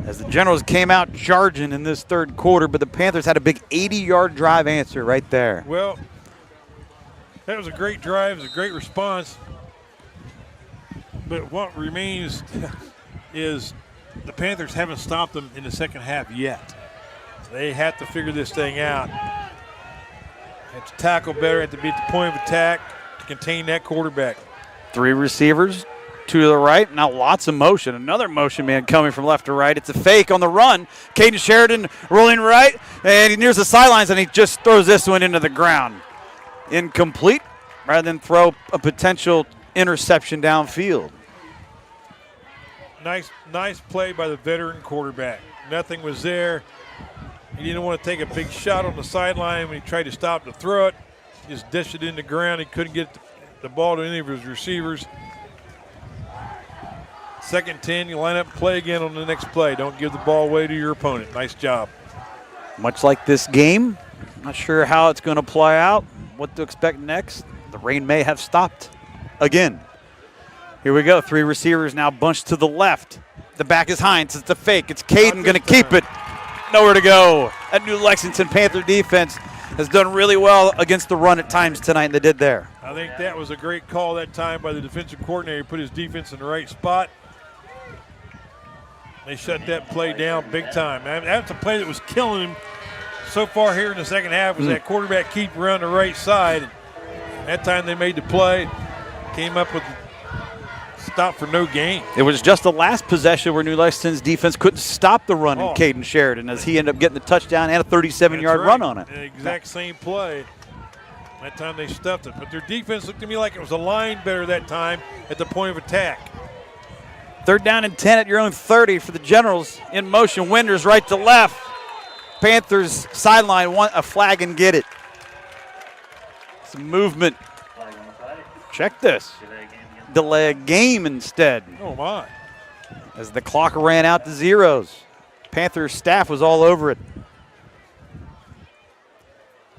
As the Generals came out charging in this third quarter, but the Panthers had a big 80-yard drive answer right there. Well, that was a great drive. It was a great response. But what remains is the Panthers haven't stopped them in the second half yet. They have to figure this thing out. Have to tackle better, have to be at the point of attack to contain that quarterback. 3 receivers, 2 to the right. Now lots of motion. Another motion man coming from left to right. It's a fake on the run. Caden Sheridan rolling right, and he nears the sidelines, and he just throws this one into the ground. Incomplete, rather than throw a potential interception downfield. Nice play by the veteran quarterback. Nothing was there. He didn't want to take a big shot on the sideline when he tried to stop to throw it. He just dished it in the ground. He couldn't get the ball to any of his receivers. 2nd and 10, you line up and play again on the next play. Don't give the ball away to your opponent. Nice job. Much like this game, not sure how it's going to play out, what to expect next. The rain may have stopped again. Here we go. 3 receivers now bunched to the left. The back is Hines. It's a fake. It's Caden going to keep it. Nowhere to go. That New Lexington Panther defense has done really well against the run at times tonight, and they did there. I think that was a great call that time by the defensive coordinator. He put his defense in the right spot. They shut that play down big time. That's a play that was killing him so far here in the second half was that quarterback keep around the right side. That time they made the play, came up with stopped for no gain. It was just the last possession where New Lexington's defense couldn't stop the run in Oh. Caden Sheridan as he ended up getting the touchdown and a 37-yard run on it. The exact same play. That time they stuffed it. But their defense looked to me like it was aligned better that time at the point of attack. 3rd down and 10 at your own 30 for the Generals. In motion, Winders right to left. Panthers sideline want a flag and get it. Some movement. Flag on the play. Check this. Delay a game instead Oh, my. as the clock ran out to zeros. Panthers staff was all over it.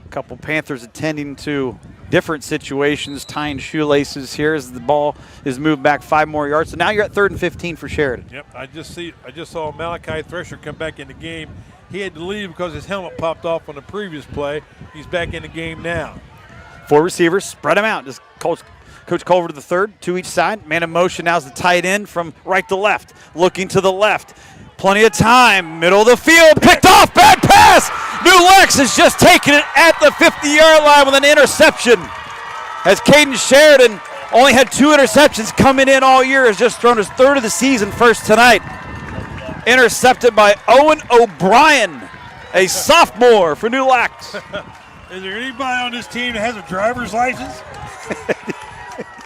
A couple Panthers attending to different situations, tying shoelaces here as the ball is moved back 5 more yards. So now you're at 3rd and 15 for Sheridan. Yep, I just saw Malachi Thresher come back in the game. He had to leave because his helmet popped off on the previous play. He's back in the game now. 4 receivers, spread them out. Just Coach Culver to the 3rd, 2 each side. Man in motion, now's the tight end from right to left. Looking to the left. Plenty of time, middle of the field, picked off, bad pass. New Lex has just taken it at the 50-yard line with an interception. As Caden Sheridan only had 2 interceptions coming in all year, has just thrown his 3rd of the season, first tonight. Intercepted by Owen O'Brien, a sophomore for New Lex. Is there anybody on this team that has a driver's license?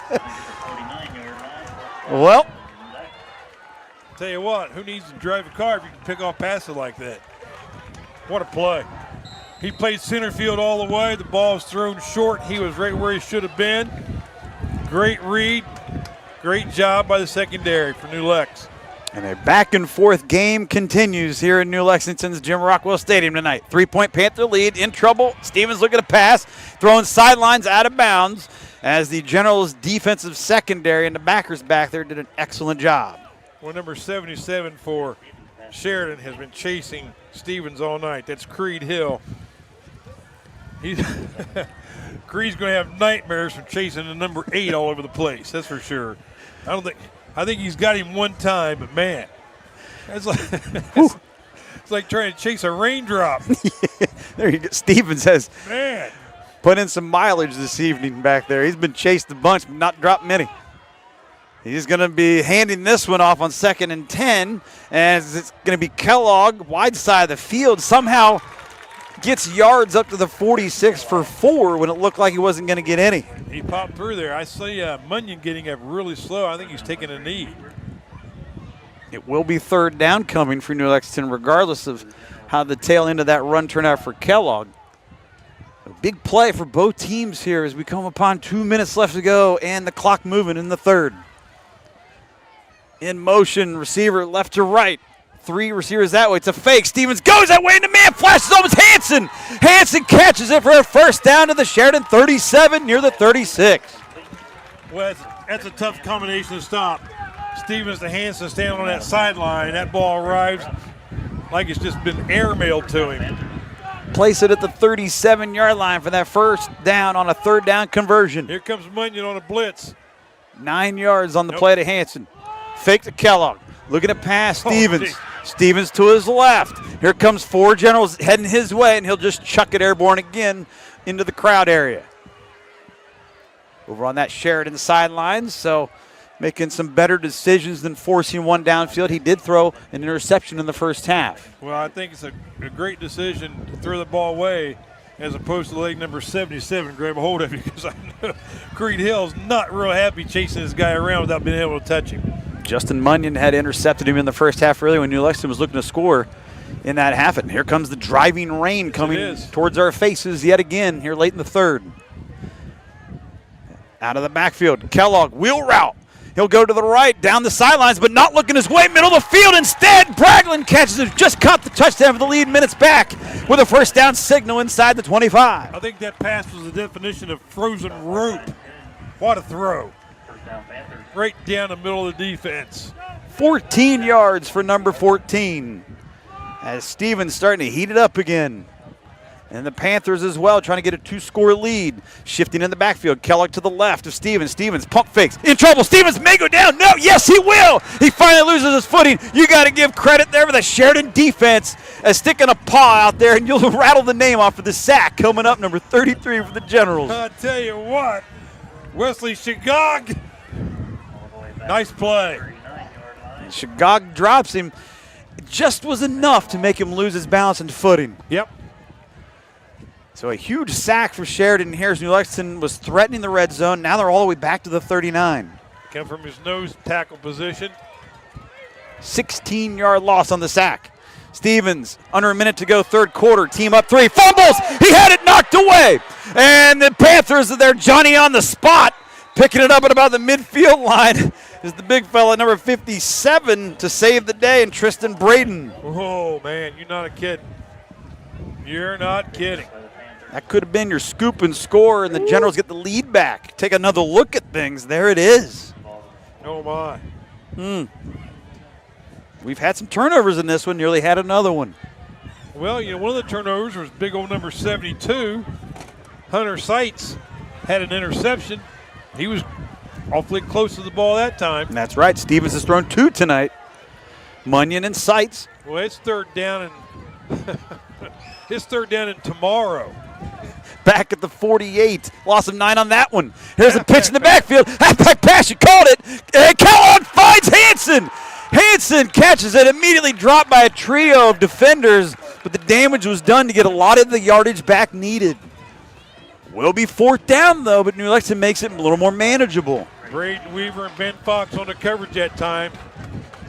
49-yard line. Well, Tell you what, who needs to drive a car if you can pick off passes like that? What a play. He played center field all the way. The ball was thrown short. He was right where he should have been. Great read. Great job by the secondary for New Lex. and a back-and-forth game continues here in New Lexington's Jim Rockwell Stadium tonight. 3-point Panther lead, in trouble. Stevens looking to pass, throwing sidelines out of bounds as the Generals' defensive secondary and the backers back there did an excellent job. Well, number 77 for Sheridan has been chasing Stevens all night. That's Creed Hill. Creed's going to have nightmares from chasing the number 8 all over the place. That's for sure. I think he's got him one time, but man, it's like trying to chase a raindrop. There you go. Stevens has Man, put in some mileage this evening back there. He's been chased a bunch, but not dropped many. He's going to be handing this one off on 2nd and 10, as it's going to be Kellogg, wide side of the field, somehow gets yards up to the 46 for 4 when it looked like he wasn't going to get any. he popped through there. I see Munyon getting up really slow. I think he's taking a knee. It will be 3rd down coming for New Lexington, regardless of how the tail end of that run turned out for Kellogg. A big play for both teams here as we come upon 2 minutes left to go and the clock moving in the 3rd. In motion, receiver left to right. 3 receivers that way. It's a fake. Stevens goes that way, and the man flashes over. It's Hanson. Hanson catches it for a 1st down to the Sheridan 37 near the 36. Well, that's a tough combination to stop. Stevens to Hanson standing on that sideline. That ball arrives like it's just been airmailed to him. Place it at the 37-yard line for that 1st down on a 3rd down conversion. Here comes Munyon on a blitz. 9 yards on the play to Hanson. Fake to Kellogg. Looking to pass Stevens. Geez. Stevens to his left. Here comes 4 Generals heading his way, and he'll just chuck it airborne again into the crowd area. Over on that Sheridan sideline, so making some better decisions than forcing one downfield. He did throw an interception in the 1st half. Well, I think it's a great decision to throw the ball away as opposed to letting number 77 grab a hold of you, because I know Creed Hill's not real happy chasing this guy around without being able to touch him. Justin Munyon had intercepted him in the 1st half earlier when New Lexington was looking to score in that half. And here comes the driving rain coming towards our faces yet again here late in the 3rd. Out of the backfield, Kellogg, wheel route. He'll go to the right, down the sidelines, but not looking his way, middle of the field. Instead, Braglin catches it, just caught the touchdown for the lead, minutes back with a 1st down signal inside the 25. I think that pass was the definition of frozen rope. What a throw. First down, Panthers. Right down the middle of the defense. 14 yards for number 14 as Stevens starting to heat it up again. And the Panthers as well trying to get a 2-score lead. Shifting in the backfield. Kellogg to the left of Stevens. Stevens pump fakes. In trouble. Stevens may go down. No, yes, he will. He finally loses his footing. You got to give credit there for the Sheridan defense as sticking a paw out there, and you'll rattle the name off for the sack coming up, number 33 for the Generals. I tell you what, Wesley Shigog Nice play. Shagog drops him. It just was enough to make him lose his balance and footing. Yep. So a huge sack for Sheridan. Here's New Lexington was threatening the red zone. Now they're all the way back to the 39. Come from his nose tackle position. 16-yard loss on the sack. Stevens, under a minute to go, third quarter. Team up 3. Fumbles! He had it knocked away. And the Panthers are there. Johnny on the spot. Picking it up at about the midfield line is the big fella, number 57, to save the day, and Tristan Braden. Oh, man, you're not kidding. You're not kidding. That could have been your scoop and score, and the Generals get the lead back. Take another look at things. There it is. Oh, my. We've had some turnovers in this one, nearly had another one. Well, you know, one of the turnovers was big old number 72. Hunter Seitz had an interception. He was awfully close to the ball that time. And that's right. Stevens has thrown 2 tonight. Munyon and Seitz. Well, it's third down and it's third down and tomorrow. Back at the 48. Loss of 9 on that one. Here's a pitch in the backfield. Halfback pass, you called it. And Kellogg finds Hanson. Hanson catches it, immediately dropped by a trio of defenders, but the damage was done to get a lot of the yardage back needed. Will be 4th down, though, but New Lexington makes it a little more manageable. Braden Weaver and Ben Fox on the coverage that time.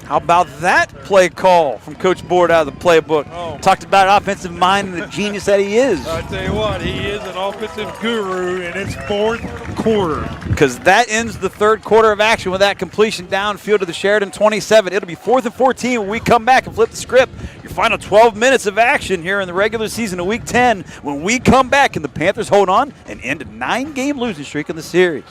How about that play call from Coach Board out of the playbook? Oh. Talked about offensive mind and the genius that he is. I tell you what, he is an offensive guru, and it's 4th quarter. Because that ends the third quarter of action with that completion downfield to the Sheridan 27. It'll be 4th and 14 when we come back and flip the script. Your final 12 minutes of action here in the regular season of Week 10 when we come back and the Panthers hold on and end a 9-game losing streak in the series.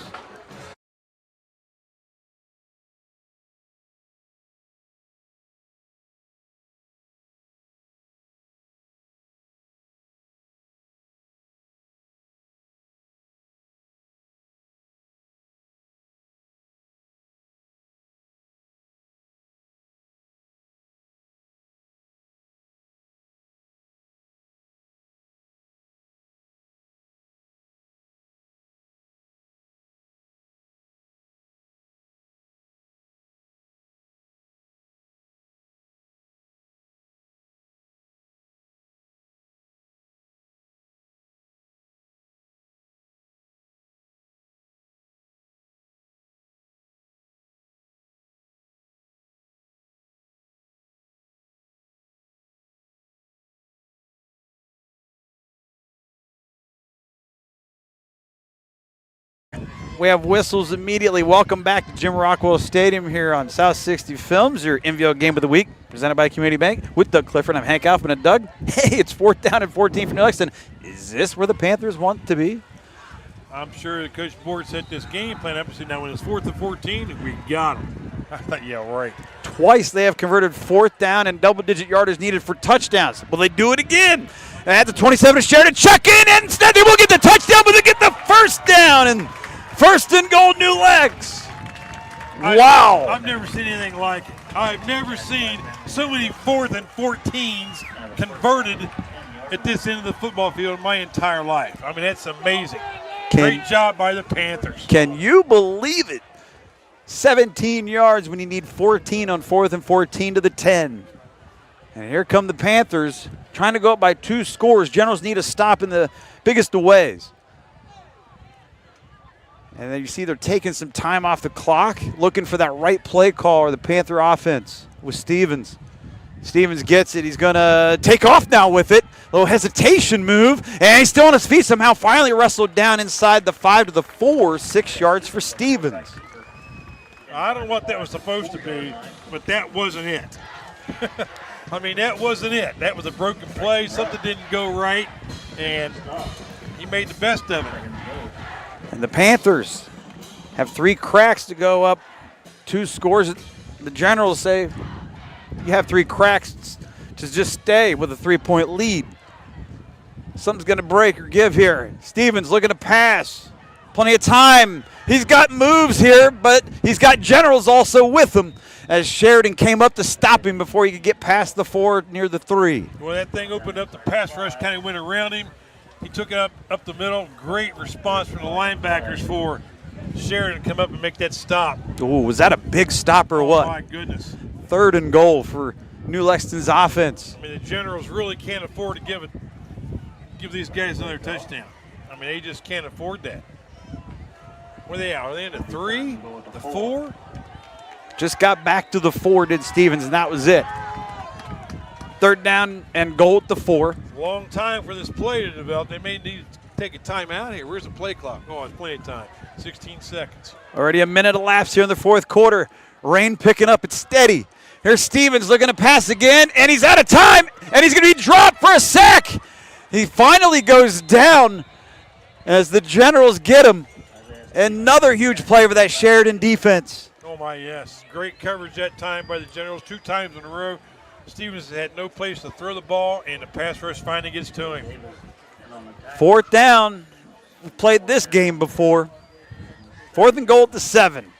We have whistles immediately. Welcome back to Jim Rockwell Stadium here on South 60 Films, your MVL Game of the Week, presented by Community Bank. With Doug Clifford, I'm Hank Alfman and Doug. Hey, it's 4th down and 14 for New Lexington. Is this where the Panthers want to be? I'm sure that Coach Board set this game plan up and said, now when it's 4th and 14, we got him. I thought, yeah, right. Twice they have converted 4th down and double-digit yardage needed for touchdowns. Will they do it again? And at the 27 of Sheridan, check in, and instead they will get the touchdown, but they get the 1st down, and 1st and goal, New Lex. Wow. I've never seen anything like it. I've never seen so many 4th and 14s converted at this end of the football field in my entire life. I mean, that's amazing. Great job by the Panthers. Can you believe it? 17 yards when you need 14 on 4th and 14 to the 10. And here come the Panthers trying to go up by 2 scores. Generals need a stop in the biggest of ways. And then you see they're taking some time off the clock, looking for that right play call or the Panther offense with Stevens. Stevens gets it. He's going to take off now with it. Little hesitation move, and he's still on his feet somehow. Finally wrestled down inside the 5 to the 4, 6 yards for Stevens. I don't know what that was supposed to be, but that wasn't it. I mean, that wasn't it. That was a broken play. Something didn't go right, and he made the best of it. And the Panthers have 3 cracks to go up 2 scores. The Generals say you have 3 cracks to just stay with a 3-point lead. Something's going to break or give here. Stevens looking to pass. Plenty of time. He's got moves here, but he's got Generals also with him as Sheridan came up to stop him before he could get past the 4 near the 3. Well, that thing opened up. The pass rush kind of went around him. He took it up the middle. Great response from the linebackers for Sheridan to come up and make that stop. Ooh, was that a big stop or what? Oh, my goodness. 3rd and goal for New Lexington's offense. I mean, the Generals really can't afford to give these guys another touchdown. I mean, they just can't afford that. Where are they at? Are they in the 3, the 4? Just got back to the 4, did Stevens, and that was it. 3rd down and goal at the 4. Long time for this play to develop. They may need to take a timeout here. Where's the play clock? Oh, it's plenty of time. 16 seconds. Already a minute elapsed here in the 4th quarter. Rain picking up. It's steady. Here's Stevens looking to pass again, and he's out of time, and he's going to be dropped for a sack. He finally goes down as the Generals get him. Another huge play for that Sheridan defense. Oh, my, yes. Great coverage that time by the Generals. 2 times in a row. Stevens had no place to throw the ball, and the pass rush finally gets to him. 4th down. We've played this game before. 4th and goal at the 7.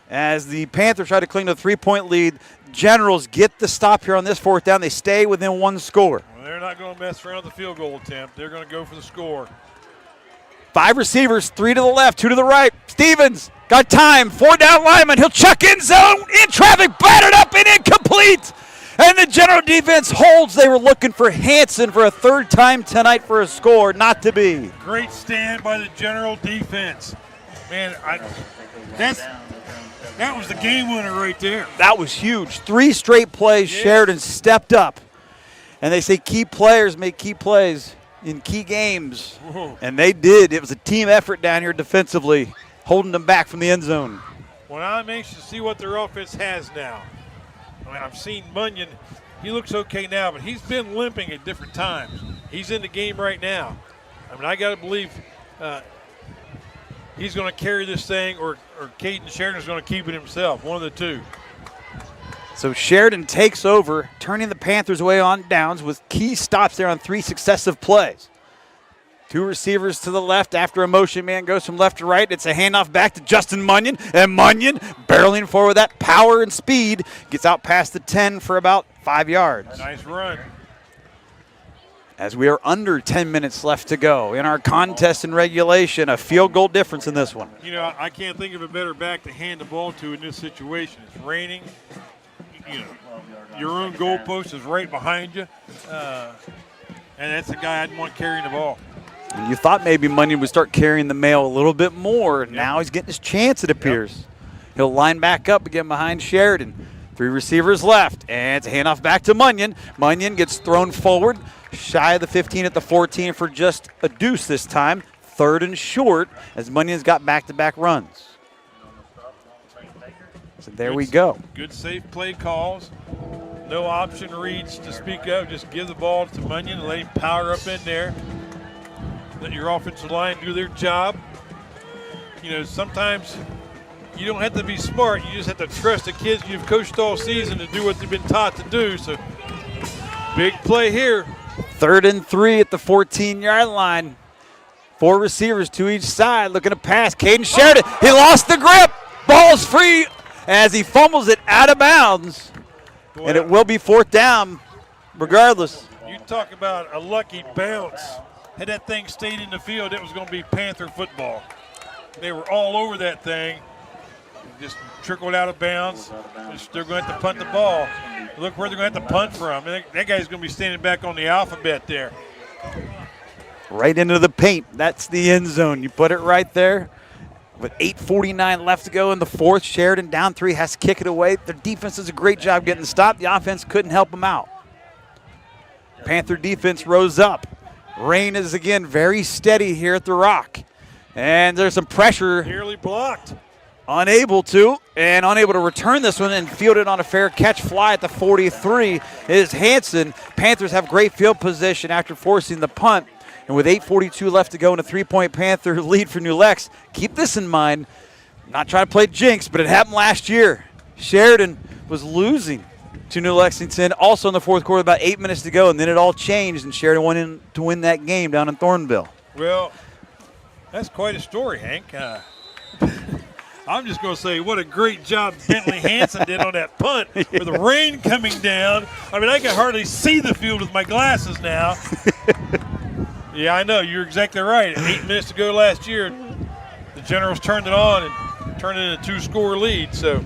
As the Panthers try to cling to a 3-point lead, Generals get the stop here on this 4th down. They stay within 1 score. Well, they're not going to mess around with the field goal attempt. They're going to go for the score. 5 receivers, 3 to the left, 2 to the right. Stevens got time. 4 down lineman. He'll chuck in zone. In traffic, battered up and incomplete. And the General defense holds. They were looking for Hanson for a 3rd time tonight for a score. Not to be. Great stand by the General defense. Man, that was the game winner right there. That was huge. 3 straight plays. Yeah. Sheridan stepped up. And they say key players make key plays in key games. Whoa. And they did. It was a team effort down here defensively, holding them back from the end zone. Well, I'm anxious to see what their offense has now. I mean, I've seen Munyon. He looks okay now, but he's been limping at different times. He's in the game right now. I mean, I got to believe he's going to carry this thing, or Caden Sheridan's going to keep it himself, one of the 2. So Sheridan takes over, turning the Panthers away on downs with key stops there on 3 successive plays. 2 receivers to the left after a motion man goes from left to right. It's a handoff back to Justin Munyon, and Munyon barreling forward with that power and speed, gets out past the 10 for about 5 yards. Nice run. As we are under 10 minutes left to go in our contest and regulation, a field goal difference in this one. You know, I can't think of a better back to hand the ball to in this situation. It's raining. You know, your own goalpost is right behind you, and that's the guy I'd want carrying the ball. And you thought maybe Munyon would start carrying the mail a little bit more. Now he's getting his chance, it appears. He'll line back up again behind Sheridan. 3 receivers left, and it's a handoff back to Munyon. Munyon gets thrown forward, shy of the 15 at the 14 for just a deuce this time. 3rd and short as Munyon's got back-to-back runs. So there we go. Good safe play calls. No option reads to speak of. Just give the ball to Munyon and let him power up in there. Let your offensive line do their job. You know, sometimes you don't have to be smart. You just have to trust the kids you've coached all season to do what they've been taught to do. So, big play here. 3rd and 3 at the 14-yard line. 4 receivers to each side looking to pass. Caden Sheridan, he lost the grip. Ball's free as he fumbles it out of bounds. Boy, and it will be 4th down regardless. You talk about a lucky bounce. Had that thing stayed in the field, it was going to be Panther football. They were all over that thing. Just trickled out of bounds. They're going to have to punt the ball. Look where they're going to have to punt from. That guy's going to be standing back on the alphabet there. Right into the paint. That's the end zone. You put it right there. With 8:49 left to go in the 4th, Sheridan down 3, has to kick it away. Their defense does a great job getting the stop. The offense couldn't help them out. Panther defense rose up. Rain is again very steady here at the Rock. And there's some pressure. Nearly blocked. Unable to return this one and field it on a fair catch fly at the 43 is Hanson. Panthers have great field position after forcing the punt. And with 8:42 left to go in a 3-point Panther lead for New Lex, keep this in mind. I'm not trying to play jinx, but it happened last year. Sheridan was losing to New Lexington also in the 4th quarter, about 8 minutes to go, and then it all changed, and Sheridan went in to win that game down in Thornville. Well, that's quite a story, Hank. I'm just going to say what a great job Bentley Hanson did on that punt with the rain coming down. I mean, I can hardly see the field with my glasses now. Yeah, I know. You're exactly right. 8 minutes to go last year. the Generals turned it on and turned it into a 2-score lead. So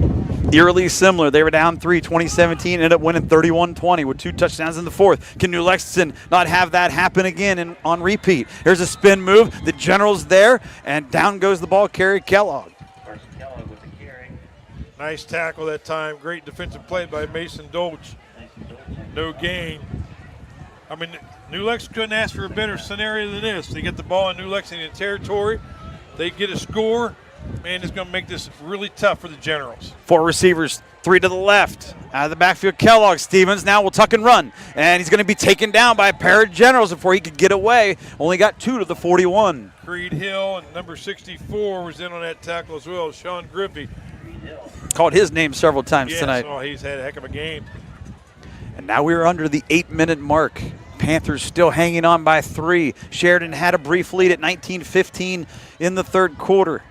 Eerily similar. They were down 3, 2017, ended up winning 31-20 with 2 touchdowns in the fourth. Can New Lexington not have that happen again on repeat? Here's a spin move. The Generals there, and down goes the ball carrier Kellogg. Kellogg with the carry. nice tackle that time. Great defensive play by Mason Dolch. No gain. I mean, New Lexington couldn't ask for a better scenario than this. They get the ball in New Lexington territory. They get a score. Man, it's going to make this really tough for the Generals. 4 receivers, 3 to the left. Out of the backfield, Kellogg. Stevens now will tuck and run. And he's going to be taken down by a pair of Generals before he could get away. Only got 2 to the 41. Creed Hill and number 64 was in on that tackle as well, Sean Griffey. Called his name several times tonight. Oh, he's had a heck of a game. And now we're under the 8-minute mark. Panthers still hanging on by 3. Sheridan had a brief lead at 19-15 in the third quarter,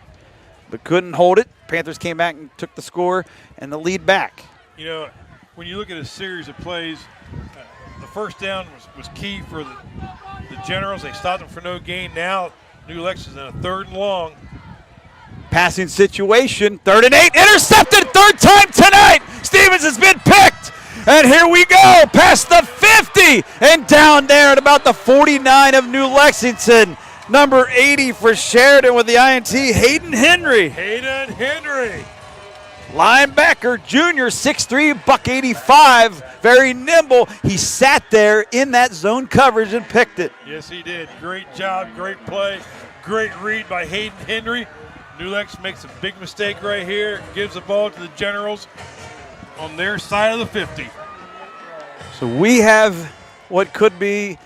but couldn't hold it. Panthers came back and took the score and the lead back. You know, when you look at a series of plays, the first down was key for the Generals. They stopped them for no gain. Now New Lexington in a 3rd and long. Passing situation, 3rd and 8, intercepted 3rd time tonight. Stevens has been picked. And here we go, past the 50 and down there at about the 49 of New Lexington. Number 80 for Sheridan with the INT, Hayden Henry. Hayden Henry. Linebacker, junior, 6'3", $185, very nimble. He sat there in that zone coverage and picked it. Yes, he did. Great job, great play, great read by Hayden Henry. New Lex makes a big mistake right here, gives the ball to the Generals on their side of the 50. So we have what could be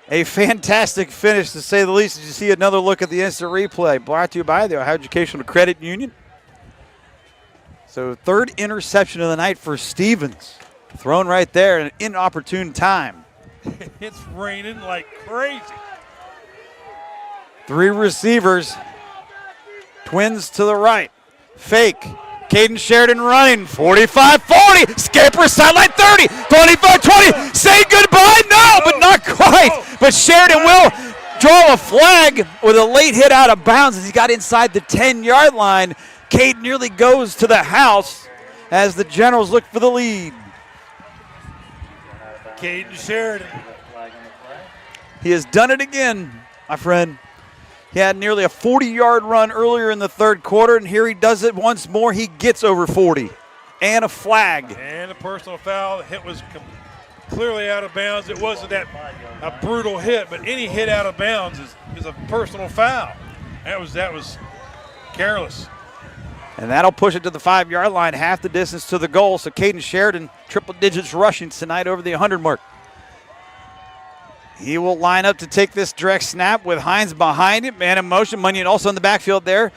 a fantastic finish, to say the least. Did you see another look at the instant replay? Brought to you by the Ohio Educational Credit Union. So 3rd interception of the night for Stevens. Thrown right there at an inopportune time. It's raining like crazy. 3 receivers. Twins to the right. Fake. Caden Sheridan running, 45-40, scamper sideline 30, 25-20, say goodbye, no, but not quite. But Sheridan will draw a flag with a late hit out of bounds as he got inside the 10-yard line. Caden nearly goes to the house as the Generals look for the lead. Caden Sheridan. He has done it again, my friend. He had nearly a 40-yard run earlier in the third quarter, and here he does it once more. He gets over 40. And a flag. And a personal foul. The hit was clearly out of bounds. It wasn't that a brutal hit, but any hit out of bounds is a personal foul. That was careless. And that'll push it to the 5-yard line, half the distance to the goal. So Caden Sheridan, triple digits rushing tonight over the 100 mark. He will line up to take this direct snap with Hines behind him. Man in motion. Munyon also in the backfield there.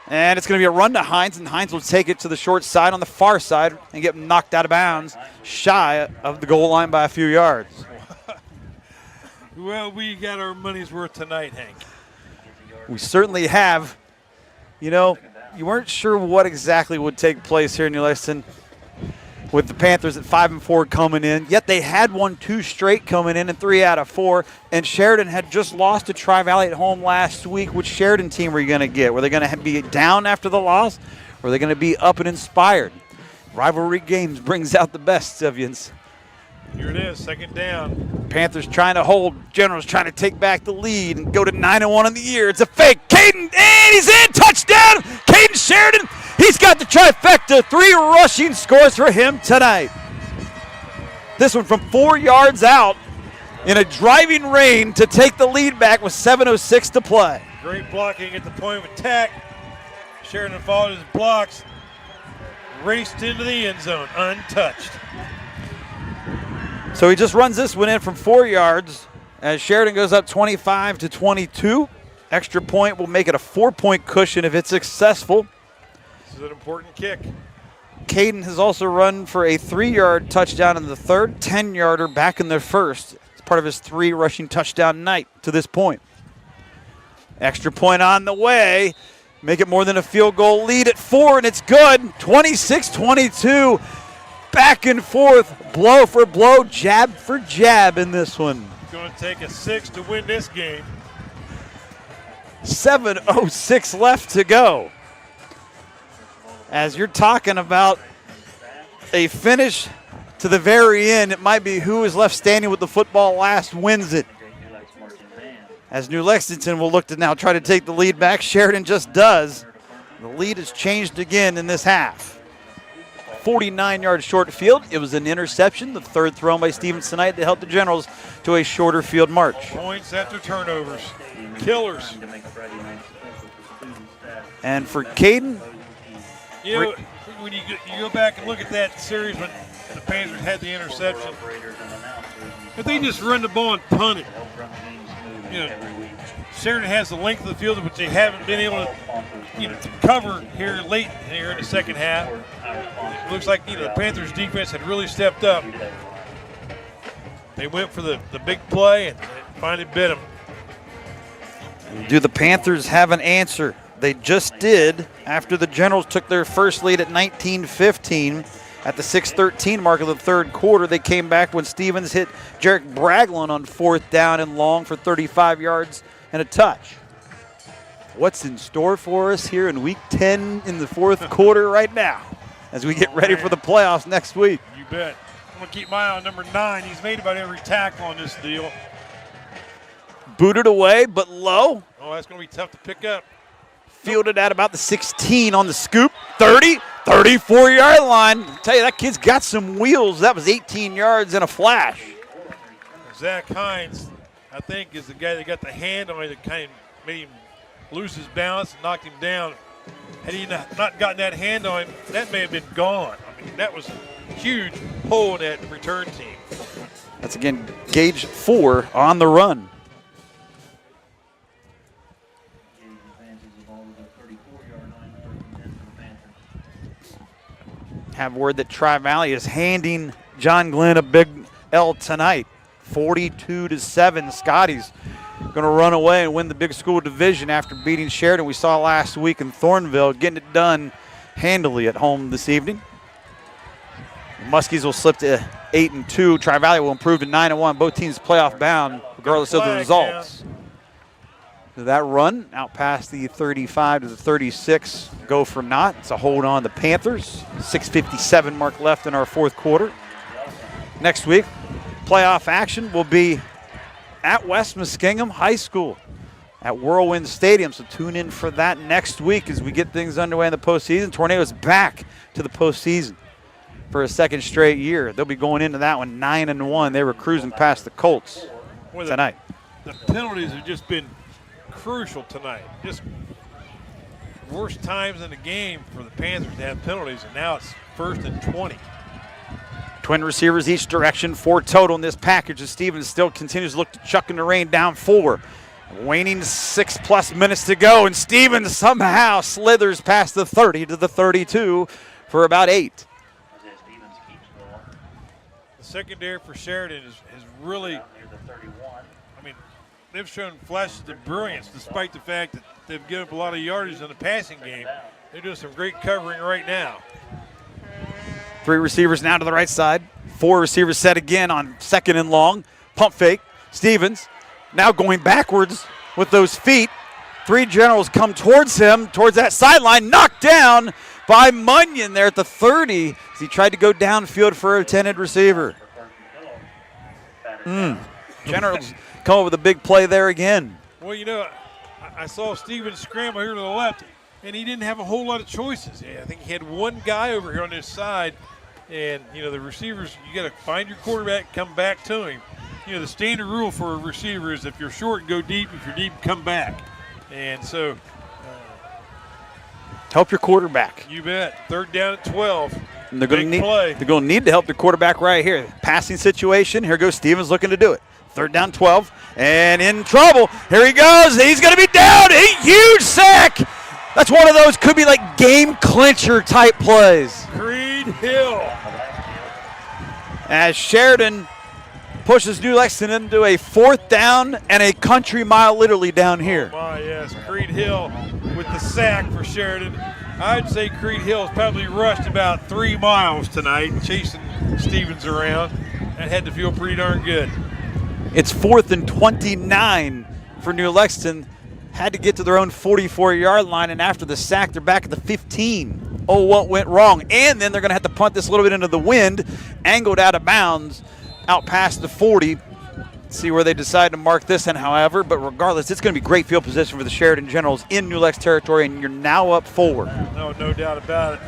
And it's going to be a run to Hines, and Hines will take it to the short side on the far side and get knocked out of bounds, shy of the goal line by a few yards. Well, we got our money's worth tonight, Hank. We certainly have. You know, you weren't sure what exactly would take place here in New Lexington with the Panthers at 5-4 coming in, yet they had won 2 straight coming in and 3 out of 4, and Sheridan had just lost to Tri-Valley at home last week. Which Sheridan team were you going to get? Were they going to be down after the loss, or are they going to be up and inspired? Rivalry games brings out the best of you. Here it is, 2nd down. Panthers trying to hold, Generals trying to take back the lead and go to 9-1 in the year. It's a fake. Caden, and he's in, touchdown. Caden Sheridan, he's got the trifecta. 3 rushing scores for him tonight. This one from 4 yards out in a driving rain to take the lead back with 7:06 to play. Great blocking at the point of attack. Sheridan followed his blocks, raced into the end zone untouched. So he just runs this one in from 4 yards as Sheridan goes up 25-22. Extra point will make it a 4-point cushion if it's successful. This is an important kick. Caden has also run for a 3-yard touchdown in the third, 10-yarder back in the first. It's part of his 3 rushing touchdown night to this point. Extra point on the way. Make it more than a field goal lead at 4, and it's good. 26-22. Back and forth, blow for blow, jab for jab in this one. It's going to take a 6 to win this game. 7:06 left to go. As you're talking about a finish to the very end, it might be who is left standing with the football last wins it. As New Lexington will look to now try to take the lead back. Sheridan just does. The lead has changed again in this half. 49 yards short field. It was an interception, the third thrown by Stevens tonight that helped the Generals to a shorter field march. Points after turnovers. Killers. And for Caden, You know, when you go back and look at that series when the Panthers had the interception, if they just run the ball and punt it, you know, Sheridan has the length of the field, which they haven't been able to cover here late here in the second half. It looks like the Panthers defense had really stepped up. They went for the big play and finally bit them. do the Panthers have an answer? They just did after the Generals took their first lead at 19-15. At the 6:13 mark of the third quarter, they came back when Stevens hit Jarek Braglin on 4th down and long for 35 yards and a touch. What's in store for us here in Week 10 in the 4th quarter right now as we get ready for the playoffs next week? You bet. I'm going to keep my eye on number 9. He's made about every tackle on this deal. Booted away, but low. Oh, that's going to be tough to pick up. Fielded at about the 16 on the scoop. 30, 34-yard line. I tell you, that kid's got some wheels. That was 18 yards in a flash. Zach Hines, I think, is the guy that got the hand on him that kind of made him lose his balance and knocked him down. Had he not gotten that hand on him, that may have been gone. I mean, that was a huge hole in that return team. That's, again, gauge 4 on the run. Have word that Tri-Valley is handing John Glenn a big L tonight. 42-7. Scotty's going to run away and win the big school division after beating Sheridan. We saw last week in Thornville, getting it done handily at home this evening. The Muskies will slip to 8-2. Tri-Valley will improve to 9-1. Both teams playoff bound regardless of the results. So that run out past the 35 to the 36, go for naught. It's a hold on the Panthers. 6:57 mark left in our 4th quarter. Next week, playoff action will be at West Muskingum High School at Whirlwind Stadium. So tune in for that next week as we get things underway in the postseason. Tornadoes back to the postseason for a second straight year. They'll be going into that one 9-1. They were cruising past the Colts tonight. The penalties have just been crucial tonight. Just worst times in the game for the Panthers to have penalties, and now it's 1st and 20. Twin receivers each direction, 4 total in this package as Stevens still continues to look to chuck in the rain down 4. Waning 6+ minutes to go, and Stevens somehow slithers past the 30 to the 32 for about 8. The secondary for Sheridan is really, they've shown flashes of brilliance despite the fact that they've given up a lot of yardage in the passing game. They're doing some great covering right now. 3 receivers now to the right side. 4 receivers set again on 2nd and long. Pump fake. Stevens now going backwards with those feet. 3 Generals come towards him, towards that sideline. Knocked down by Munyon there at the 30 as he tried to go downfield for a intended receiver. Generals come up with a big play there again. Well, you know, I saw Stevens scramble here to the left, and he didn't have a whole lot of choices. I think he had one guy over here on this side, and, you know, the receivers, you got to find your quarterback, come back to him. You know, the standard rule for a receiver is if you're short, go deep. If you're deep, come back. And so help your quarterback. You bet. 3rd down at 12. And they're going to need to help their quarterback right here. Passing situation. Here goes Stevens looking to do it. 3rd down, 12, and in trouble. Here he goes. He's going to be down. A huge sack. That's one of those could be like game clincher type plays. Creed Hill. As Sheridan pushes New Lexington into a 4th down and a country mile literally down here. Oh my, yes. Creed Hill with the sack for Sheridan. I'd say Creed Hill's probably rushed about 3 miles tonight, chasing Stevens around. That had to feel pretty darn good. It's 4th and 29 for New Lexington. had to get to their own 44-yard line, and after the sack, they're back at the 15. Oh, what went wrong? And then they're going to have to punt this a little bit into the wind, angled out of bounds, out past the 40. See where they decide to mark this in, however. But regardless, it's going to be great field position for the Sheridan Generals in New Lex territory, and you're now up 4. No doubt about it.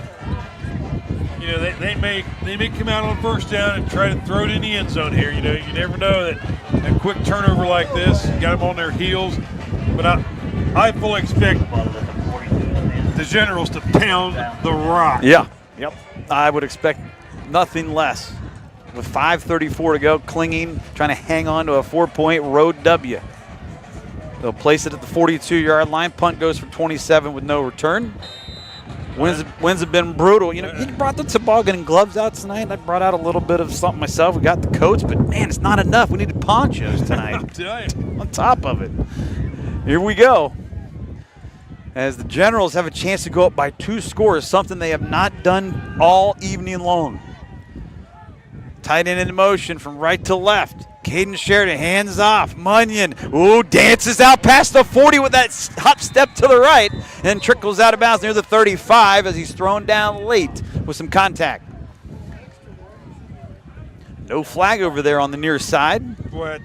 You know, they may come out on first down and try to throw it in the end zone here. You know, you never know that a quick turnover like this got them on their heels. But I fully expect the Generals to pound the rock. Yeah. Yep. I would expect nothing less. With 5:34 to go, clinging, trying to hang on to a 4-point road W. They'll place it at the 42-yard line. Punt goes for 27 with no return. Winds have been brutal. You know, you brought the toboggan and gloves out tonight. I brought out a little bit of something myself. We got the coats, but man, it's not enough. We needed ponchos tonight. I'll tell you. On top of it. Here we go. As the Generals have a chance to go up by 2 scores, something they have not done all evening long. Tight end in motion from right to left. Caden Sheridan, hands off. Munyon, ooh, dances out past the 40 with that hop step to the right and trickles out of bounds near the 35 as he's thrown down late with some contact. No flag over there on the near side. Boy,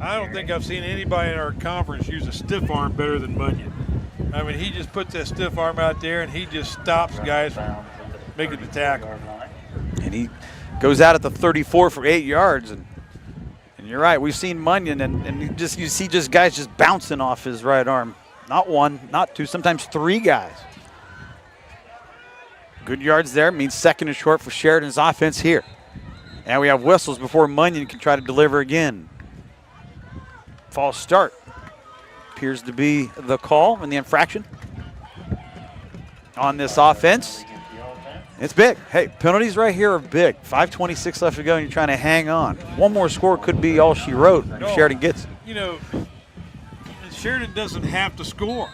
I don't think I've seen anybody in our conference use a stiff arm better than Munyon. I mean, he just puts that stiff arm out there and he just stops guys from making the tackle. And he goes out at the 34 for 8 yards. And you're right, we've seen Munyon, and you see just guys just bouncing off his right arm. Not 1, not 2, sometimes 3 guys. Good yards there, means second and short for Sheridan's offense here. And we have whistles before Munyon can try to deliver again. False start appears to be the call and the infraction on this offense. It's big. Hey, penalties right here are big. 5:26 left to go, and you're trying to hang on. One more score could be all she wrote if Sheridan gets it. You know, Sheridan doesn't have to score.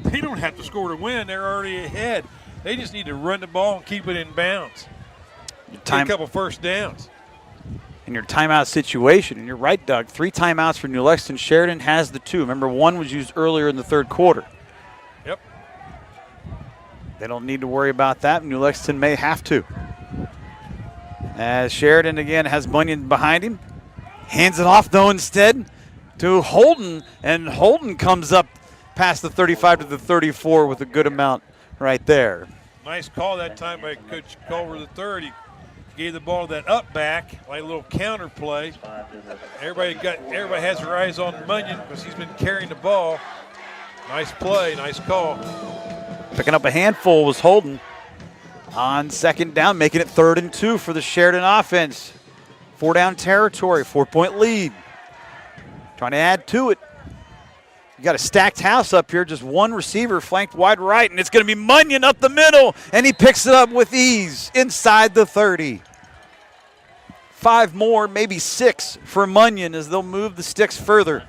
They don't have to score to win. They're already ahead. They just need to run the ball and keep it in bounds. Take a couple first downs. In your timeout situation, and you're right, Doug, 3 timeouts for New Lexington. Sheridan has the 2. Remember, 1 was used earlier in the 3rd quarter. Yep. They don't need to worry about that. New Lexington may have to. As Sheridan again has Bunyan behind him. Hands it off, though, instead to Holden. And Holden comes up past the 35 to the 34 with a good amount right there. Nice call that time by Coach Culver III. He gave the ball that up back, like a little counter play. Everybody has their eyes on Munyon because he's been carrying the ball. Nice play, nice call. Picking up a handful was Holden on second down, making it 3rd and 2 for the Sheridan offense. 4-down territory, 4-point lead. Trying to add to it. You got a stacked house up here, just one receiver flanked wide right, and it's going to be Munyon up the middle, and he picks it up with ease inside the 30. 5 more, maybe 6 for Munyon as they'll move the sticks further.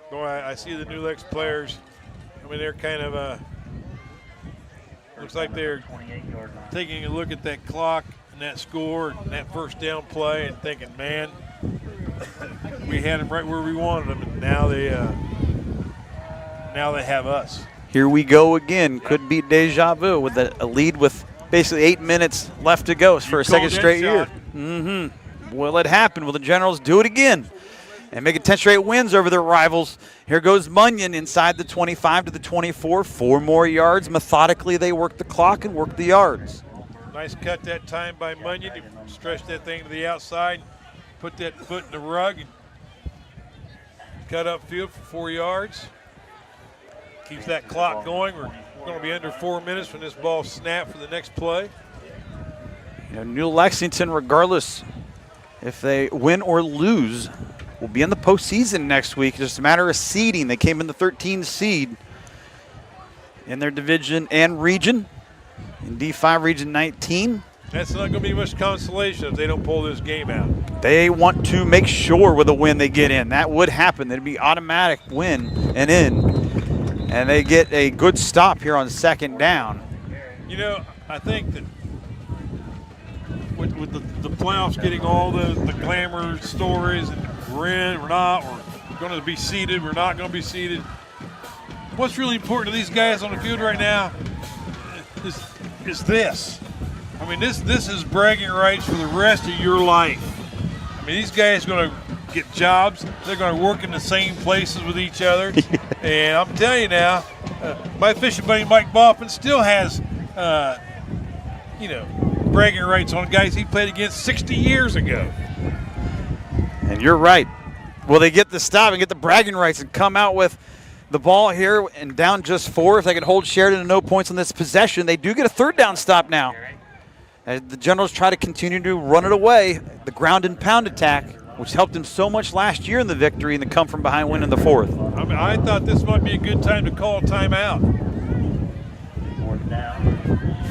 Boy, I see the New Lex players. I mean, they're kind of looks like they're taking a look at that clock and that score and that first down play and thinking, man, we had them right where we wanted them, and now they have us. Here we go again. Could be deja vu with a lead with basically 8 minutes left to go for a second straight year. Will it happen? Will the Generals do it again and make it 10 straight wins over their rivals? Here goes Munyon inside the 25 to the 24. 4 more yards. Methodically, they work the clock and work the yards. Nice cut that time by Munyon. He stretched that thing to the outside, put that foot in the rug, and cut upfield for 4 yards. Keeps that clock going. We're going to be under 4 minutes when this ball snapped for the next play. You know, New Lexington, regardless if they win or lose, will be in the postseason next week. It's just a matter of seeding. They came in the 13th seed in their division and region, in D5 Region 19. That's not going to be much consolation if they don't pull this game out. They want to make sure with a win they get in. That would happen. It'd be automatic win and in. And they get a good stop here on second down. You know, I think that with the playoffs getting all the glamour stories and we're in, we're not, we're going to be seated. We're not going to be seated. What's really important to these guys on the field right now is this. I mean, this is bragging rights for the rest of your life. I mean, these guys are going to get jobs. They're going to work in the same places with each other. And I'm telling you now, my fishing buddy Mike Boffin still has, bragging rights on guys he played against 60 years ago. And you're right. Will they get the stop and get the bragging rights and come out with the ball here and down just 4? If they can hold Sheridan to no points on this possession, they do get a third down stop now. As the Generals try to continue to run it away, the ground and pound attack, which helped them so much last year in the victory and the come from behind win in the 4th. I mean, I thought this might be a good time to call a timeout.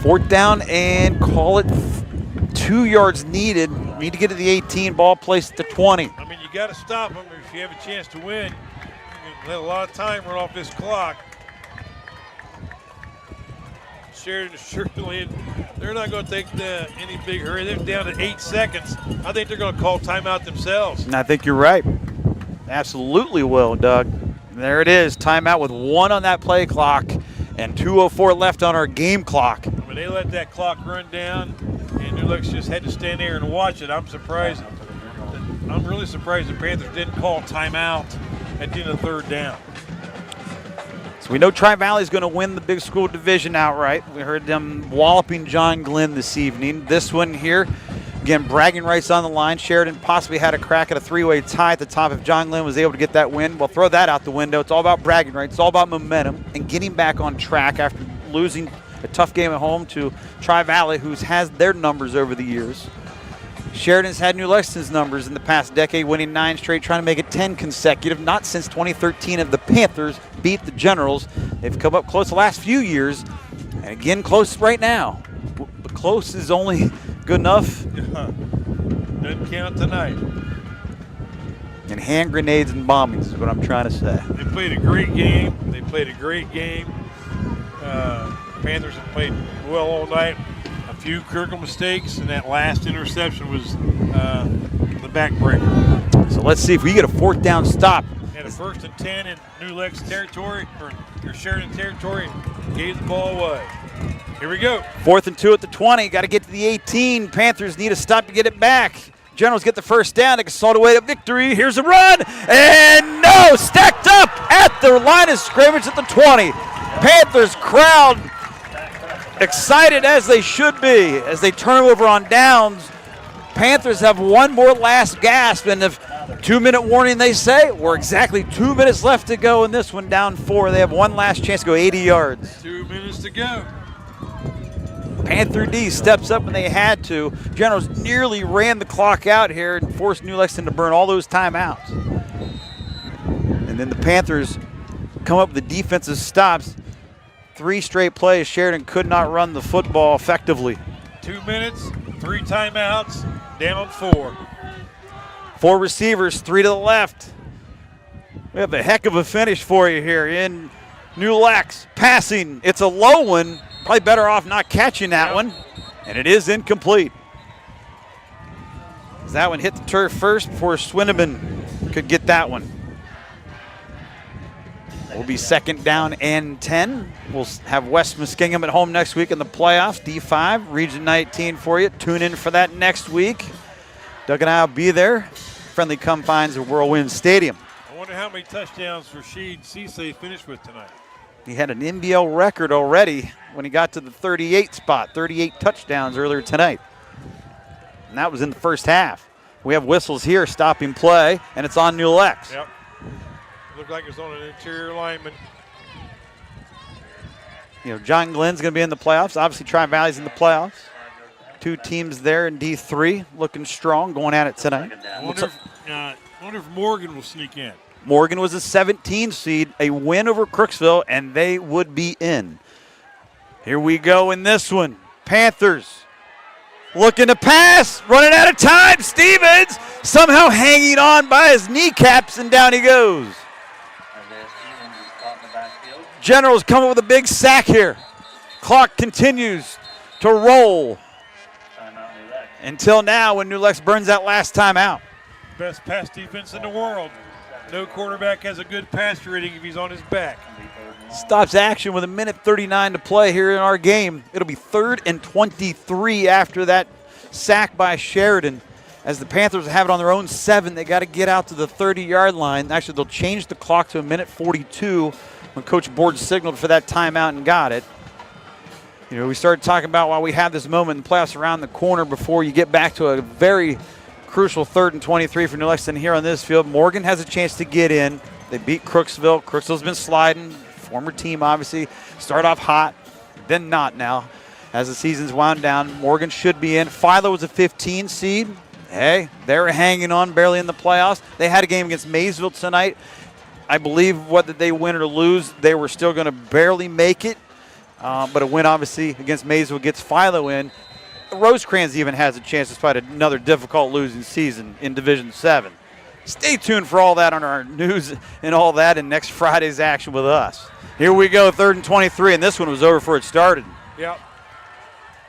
4th down and call it 2 yards needed. Need to get to the 18, ball placed at the 20. I mean, you got to stop them if you have a chance to win. You can let a lot of time run off this clock. Sheridan certainly, they're not going to take any big hurry. They're down to 8 seconds. I think they're going to call timeout themselves. And I think you're right. Absolutely will, Doug. There it is, timeout with 1 on that play clock and 2:04 left on our game clock. I mean, they let that clock run down, and New Lex just had to stand there and watch it. I'm surprised. I'm really surprised the Panthers didn't call timeout at the end of the 3rd down. So we know Tri-Valley is going to win the big school division outright. We heard them walloping John Glenn this evening. This one here, again, bragging rights on the line. Sheridan possibly had a crack at a 3-way tie at the top if John Glenn was able to get that win. We'll throw that out the window. It's all about bragging rights. It's all about momentum and getting back on track after losing a tough game at home to Tri-Valley, who's has their numbers over the years. Sheridan's had New Lexington's numbers in the past decade, winning 9 straight, trying to make it 10 consecutive. Not since 2013 if the Panthers beat the Generals. They've come up close the last few years, and again close right now. But close is only good enough. Doesn't count tonight. And hand grenades and bombings is what I'm trying to say. They played a great game. Panthers have played well all night. A few critical mistakes, and that last interception was the backbreaker. So let's see if we get a 4th down stop. And a 1st and 10 in New Lex territory, or Sheridan territory, gave the ball away. Here we go. 4th and 2 at the 20. Got to get to the 18. Panthers need a stop to get it back. Generals get the 1st down. They can salt away to victory. Here's a run. And no! Stacked up at the line of scrimmage at the 20. Panthers crowd excited as they should be as they turn over on downs. Panthers have one more last gasp, and if 2-minute warning they say, we're exactly 2 minutes left to go in this one, down 4. They have one last chance to go 80 yards. 2 minutes to go. Panther D steps up when they had to. Generals nearly ran the clock out here and forced New Lexington to burn all those timeouts. And then the Panthers come up with the defensive stops. 3 straight plays, Sheridan could not run the football effectively. 2 minutes, 3 timeouts, down 4. 4 receivers, 3 to the left. We have a heck of a finish for you here in New Lex. Passing, it's a low one. Probably better off not catching that one. And it is incomplete. That one hit the turf first before Swinneman could get that one. Will be 2nd down and 10. We'll have West Muskingum at home next week in the playoffs. D5, Region 19 for you. Tune in for that next week. Doug and I will be there. Friendly confines of Whirlwind Stadium. I wonder how many touchdowns Rashid Cisse finished with tonight. He had an MVL record already when he got to the 38 spot. 38 touchdowns earlier tonight. And that was in the first half. We have whistles here stopping play, and it's on New Lex. Yep. Looked like it's on an interior lineman. You know, John Glenn's going to be in the playoffs. Obviously, Tri-Valley's in the playoffs. 2 teams there in D3 looking strong, going at it tonight. I wonder if Morgan will sneak in. Morgan was a 17 seed, a win over Crooksville, and they would be in. Here we go in this one. Panthers looking to pass, running out of time. Stevens somehow hanging on by his kneecaps, and down he goes. Generals coming with a big sack here. Clock continues to roll until now when New Lex burns that last time out. Best pass defense in the world. No quarterback has a good pass rating if he's on his back. Stops action with 1:39 to play here in our game. It'll be 3rd and 23 after that sack by Sheridan. As the Panthers have it on their own 7, they got to get out to the 30-yard line. Actually, they'll change the clock to 1:42 when Coach Board signaled for that timeout and got it. You know, we started talking about while we have this moment in the playoffs around the corner before you get back to a very crucial 3rd and 23 for New Lexington here on this field. Morgan has a chance to get in. They beat Crooksville. Crooksville's been sliding. Former team, obviously. Start off hot, then not now. As the season's wound down, Morgan should be in. Philo was a 15 seed. Hey, they're hanging on barely in the playoffs. They had a game against Maysville tonight. I believe whether they win or lose, they were still going to barely make it. But a win, obviously, against Maysville gets Philo in. Rosecrans even has a chance despite another difficult losing season in Division 7. Stay tuned for all that on our news and all that in next Friday's action with us. Here we go, 3rd and 23, and this one was over before it started. Yep.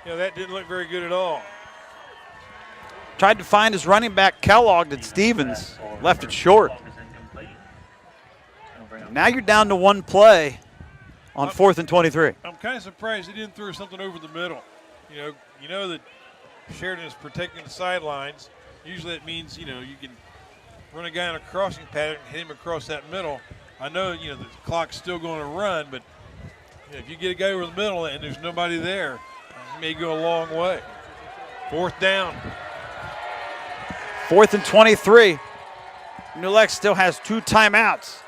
Yeah, that didn't look very good at all. Tried to find his running back, Kellogg, and Stevens left it short. Now you're down to 1 play on 4th and 23. I'm kind of surprised he didn't throw something over the middle. You know that Sheridan is protecting the sidelines. Usually that means, you can run a guy on a crossing pattern and hit him across that middle. I know, the clock's still going to run, but if you get a guy over the middle and there's nobody there, he may go a long way. 4th down. 4th and 23. New Lex still has 2 timeouts.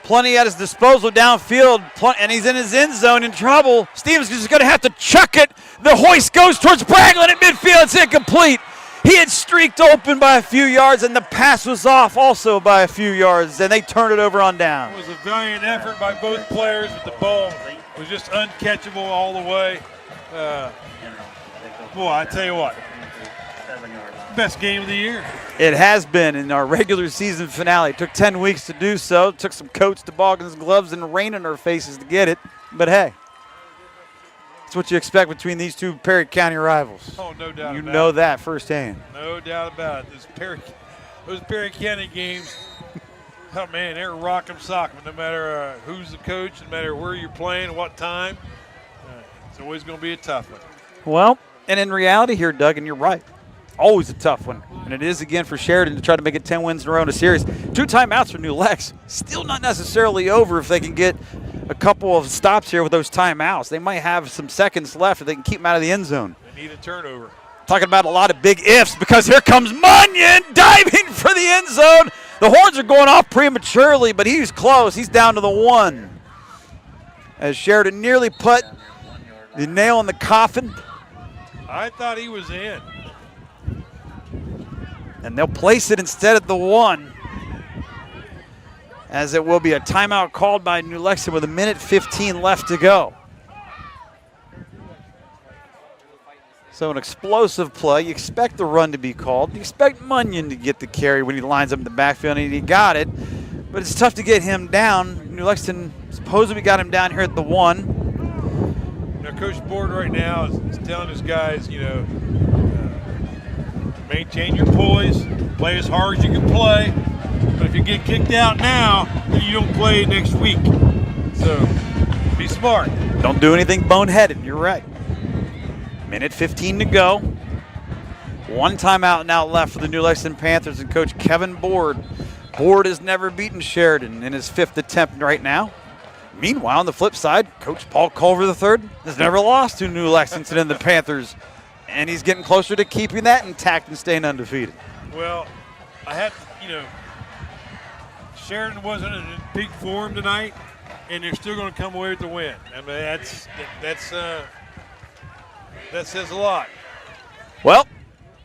Plenty at his disposal downfield, and he's in his end zone in trouble. Stevens is going to have to chuck it. The hoist goes towards Braglin at midfield. It's incomplete. He had streaked open by a few yards, and the pass was off also by a few yards, and they turned it over on down. It was a valiant effort by both players, but the ball was just uncatchable all the way. Boy, I tell you what, best game of the year. It has been in our regular season finale. It took 10 weeks to do so. It took some coats, toboggans, gloves, and rain in our faces to get it. But hey, it's what you expect between these two Perry County rivals. Oh, no doubt about it. You know that firsthand. No doubt about it. Those Perry County games, oh, man, they're rock 'em, sock 'em. No matter who's the coach, no matter where you're playing, what time, it's always going to be a tough one. Well, and in reality here, Doug, and you're right, always a tough one. And it is again for Sheridan to try to make it 10 wins in a row in a series. 2 timeouts for New Lex. Still not necessarily over if they can get a couple of stops here with those timeouts. They might have some seconds left if they can keep them out of the end zone. They need a turnover. Talking about a lot of big ifs because here comes Munyon diving for the end zone. The horns are going off prematurely, but he's close. He's down to the 1. As Sheridan nearly put the nail in the coffin. I thought he was in. And they'll place it instead at the 1. As it will be a timeout called by New Lexington with 1:15 left to go. So an explosive play. You expect the run to be called. You expect Munyon to get the carry when he lines up in the backfield, and he got it. But it's tough to get him down. New Lexington supposedly got him down here at the 1. Now, Coach Board right now is telling his guys, maintain your poise, play as hard as you can play. But if you get kicked out now, then you don't play next week. So be smart. Don't do anything boneheaded. You're right. 1:15 to go. 1 timeout now left for the New Lexington Panthers and Coach Kevin Board. Board has never beaten Sheridan in his 5th attempt right now. Meanwhile, on the flip side, Coach Paul Culver III has never lost to New Lexington and the Panthers. And he's getting closer to keeping that intact and staying undefeated. Well, Sheridan wasn't in peak form tonight, and they're still going to come away with the win. I mean, that says a lot. Well,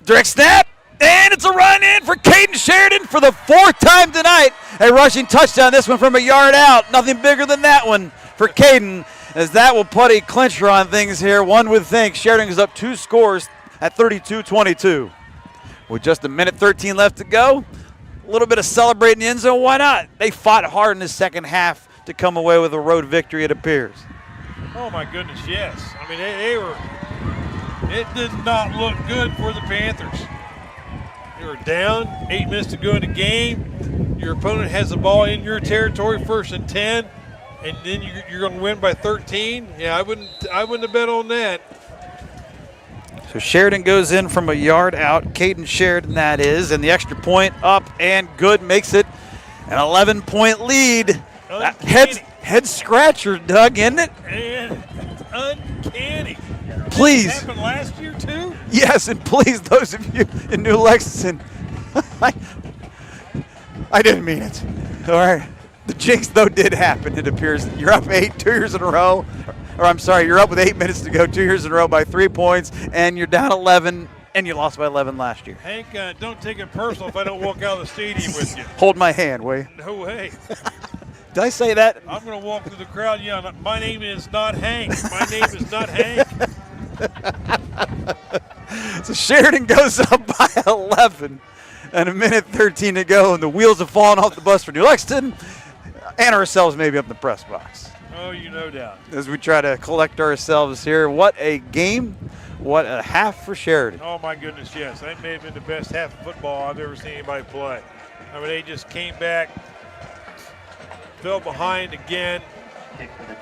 direct snap, and it's a run in for Caden Sheridan for the 4th time tonight. A rushing touchdown, this one from a yard out. Nothing bigger than that one for Caden, as that will put a clincher on things here. One would think Sheridan is up 2 scores at 32-22. With just 1:13 left to go, a little bit of celebrating in the end zone, why not? They fought hard in the second half to come away with a road victory, it appears. Oh, my goodness, yes. I mean, it did not look good for the Panthers. They were down, 8 minutes to go in the game. your opponent has the ball in your territory, 1st and 10, and then you're going to win by 13. Yeah, I wouldn't have bet on that. So Sheridan goes in from a yard out. Caden Sheridan, that is, and the extra point up and good, makes it an 11-point lead. Head scratcher, Doug, isn't it? And uncanny. Please. Did it happen last year too? Yes, and please, those of you in New Lexington, I didn't mean it. All right. The jinx, though, did happen, it appears. You're up 8 2 years in a row. Or I'm sorry, you're up with 8 minutes to go 2 years in a row by 3 points, and you're down 11, and you lost by 11 last year. Hank, don't take it personal if I don't walk out of the stadium with you. Hold my hand, will you? No way. Did I say that? I'm going to walk through the crowd yelling, my name is not Hank. My name is not Hank. So Sheridan goes up by 11 and a minute 13 to go, and the wheels have fallen off the bus for New Lexington and ourselves maybe up in the press box. Oh, you no doubt. As we try to collect ourselves here. What a game. What a half for Sheridan. Oh, my goodness, yes. That may have been the best half of football I've ever seen anybody play. I mean, they just came back, fell behind again,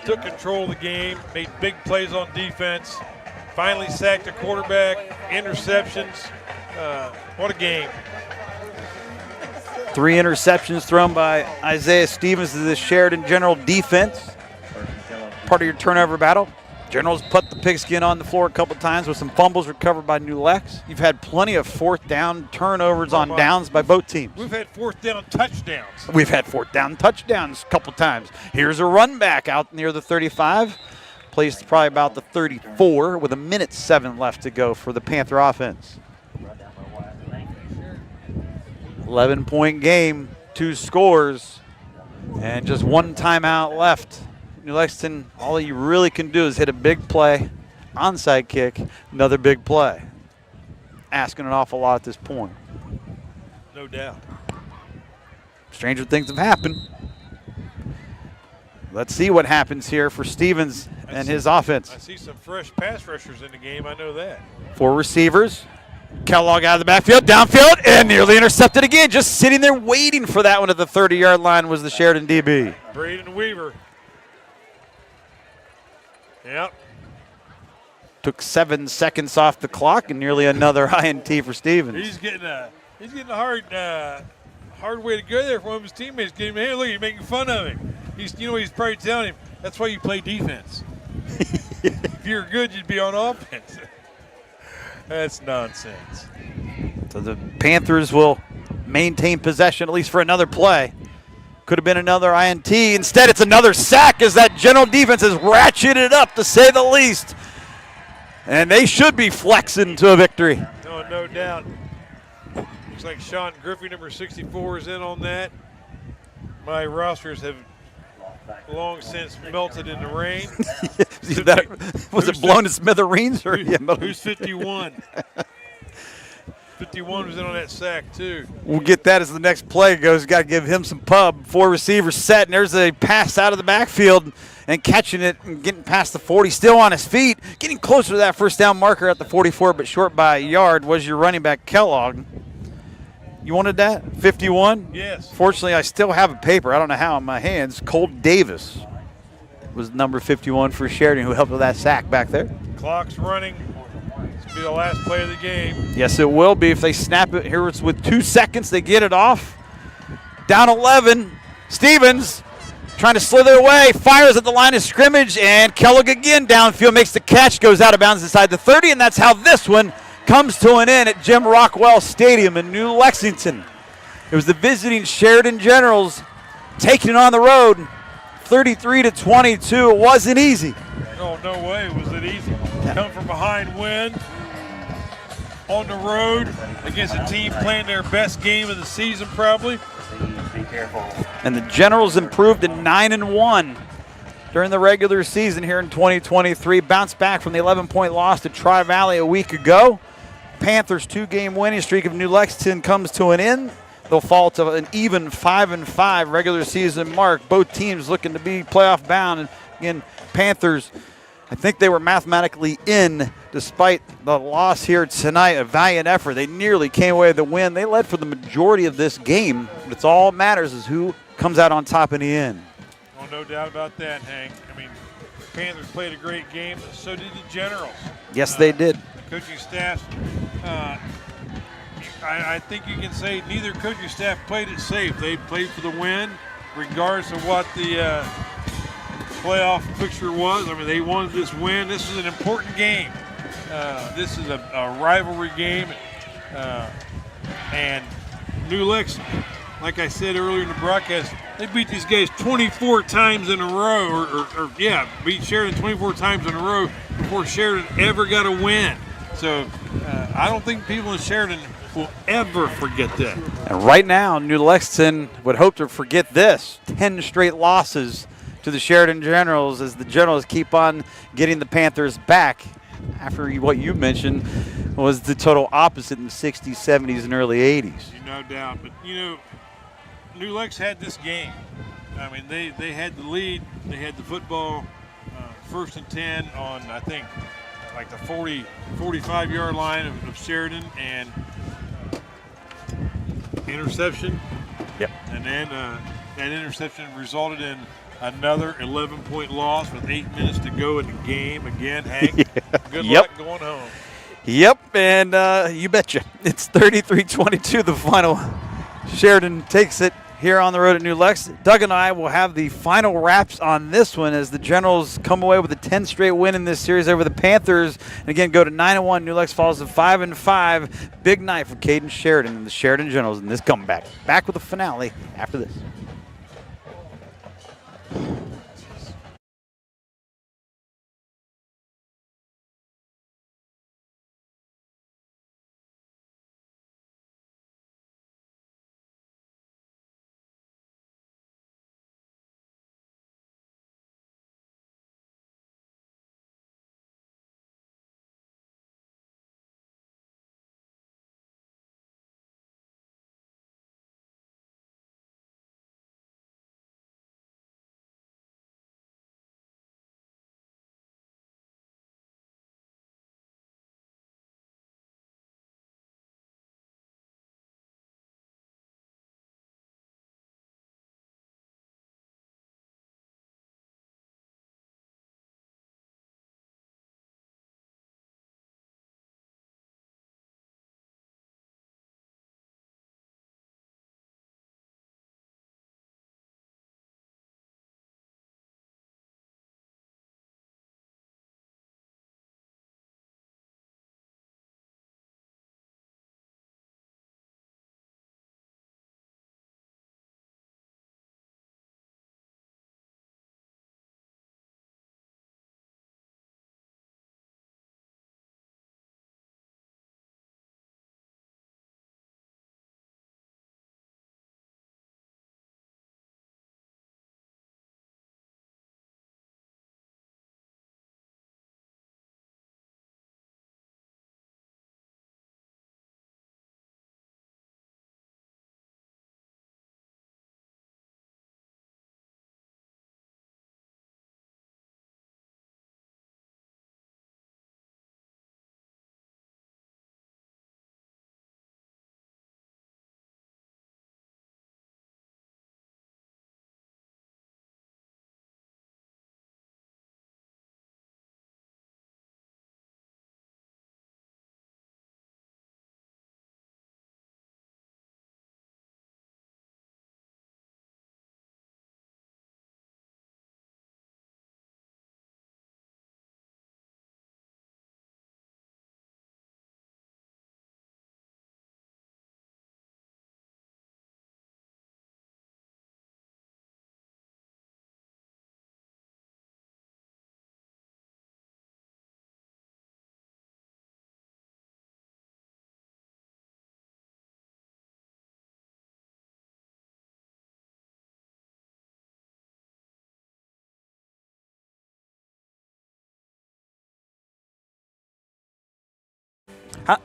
took control of the game, made big plays on defense, finally sacked the quarterback, interceptions. What a game. 3 interceptions thrown by Isaiah Stevens to the Sheridan General defense. Part of your turnover battle. Generals put the pigskin on the floor a couple times with some fumbles recovered by New Lex. You've had plenty of 4th down turnovers on downs by both teams. We've had 4th down touchdowns. We've had 4th down touchdowns a couple times. Here's a run back out near the 35. Placed probably about the 34 with 1:07 left to go for the Panther offense. 11-point game, 2 scores, and just 1 timeout left. New Lexington, all you really can do is hit a big play, onside kick, another big play. Asking an awful lot at this point. No doubt. Stranger things have happened. Let's see what happens here for Stevens and his offense. I see some fresh pass rushers in the game, I know that. 4 receivers. Kellogg out of the backfield, downfield, and nearly intercepted again. Just sitting there waiting for that one at the 30-yard line was the Sheridan DB. Braden Weaver. Yep. Took 7 seconds off the clock and nearly another INT for Stevens. He's getting a hard way to go there for one of his teammates. Getting him, hey, look, you're making fun of him. He's probably telling him that's why you play defense. If you're good, you'd be on offense. That's nonsense. So the Panthers will maintain possession at least for another play. Could have been another INT. Instead, it's another sack as that General defense has ratcheted up, to say the least. And they should be flexing to a victory. Oh, no doubt. Looks like Sean Griffey, number 64, is in on that. My rosters have long since melted in the rain. Was it blown to smithereens? Or Who's 51? 51 was in on that sack, too. We'll get that as the next play goes. Got to give him some pub. 4 receivers set, and there's a pass out of the backfield and catching it and getting past the 40, still on his feet. Getting closer to that first down marker at the 44, but short by a yard was your running back, Kellogg. You wanted that? 51? Yes. Fortunately, I still have a paper. I don't know how in my hands. Cole Davis was number 51 for Sheridan, who helped with that sack back there. Clock's running. This will be the last play of the game. Yes, it will be if they snap it. Here it's with 2 seconds. They get it off. Down 11. Stevens trying to slither away. Fires at the line of scrimmage. And Kellogg again downfield makes the catch. Goes out of bounds inside the 30. And that's how this one comes to an end at Jim Rockwell Stadium in New Lexington. It was the visiting Sheridan Generals taking it on the road, 33-22. It wasn't easy. Oh, no way was it easy. Come from behind win on the road against a team playing their best game of the season probably. Be careful. And the Generals improved to 9-1 during the regular season here in 2023. Bounced back from the 11-point loss to Tri-Valley a week ago. Panthers' 2-game winning streak of New Lexington comes to an end. They'll fall to an even 5-5 regular season mark. Both teams looking to be playoff bound. And again, Panthers I think they were mathematically in despite the loss here tonight. A valiant effort. They nearly came away with the win. They led for the majority of this game. But it's all that matters is who comes out on top in the end. Oh, no doubt about that, Hank. I mean, Panthers played a great game, but so did the Generals. Yes, they did. The coaching staff, I think you can say neither coaching staff played it safe. They played for the win, regardless of what the playoff picture was. I mean, they wanted this win. This is an important game. This is a rivalry game. And New Lex, like I said earlier in the broadcast, they beat these guys 24 times in a row, beat Sheridan 24 times in a row before Sheridan ever got a win. So I don't think people in Sheridan will ever forget that. And right now, New Lexington would hope to forget this. 10 straight losses to the Sheridan Generals as the Generals keep on getting the Panthers back after what you mentioned was the total opposite in the 60s, 70s, and early 80s. No doubt. But, New Lex had this game. I mean, they had the lead. They had the football, 1st and 10 on, I think, like the 45-yard line of Sheridan, and interception. Yep. And then that interception resulted in another 11-point loss with 8 minutes to go in the game. Again, Hank, good luck going home. Yep, and you betcha. It's 33-22, the final. Sheridan takes it here on the road at New Lex. Doug and I will have the final wraps on this one as the Generals come away with a 10 straight win in this series over the Panthers. And again, go to 9-1. New Lex falls to 5-5. Big night for Caden Sheridan and the Sheridan Generals in this comeback. Back with the finale after this.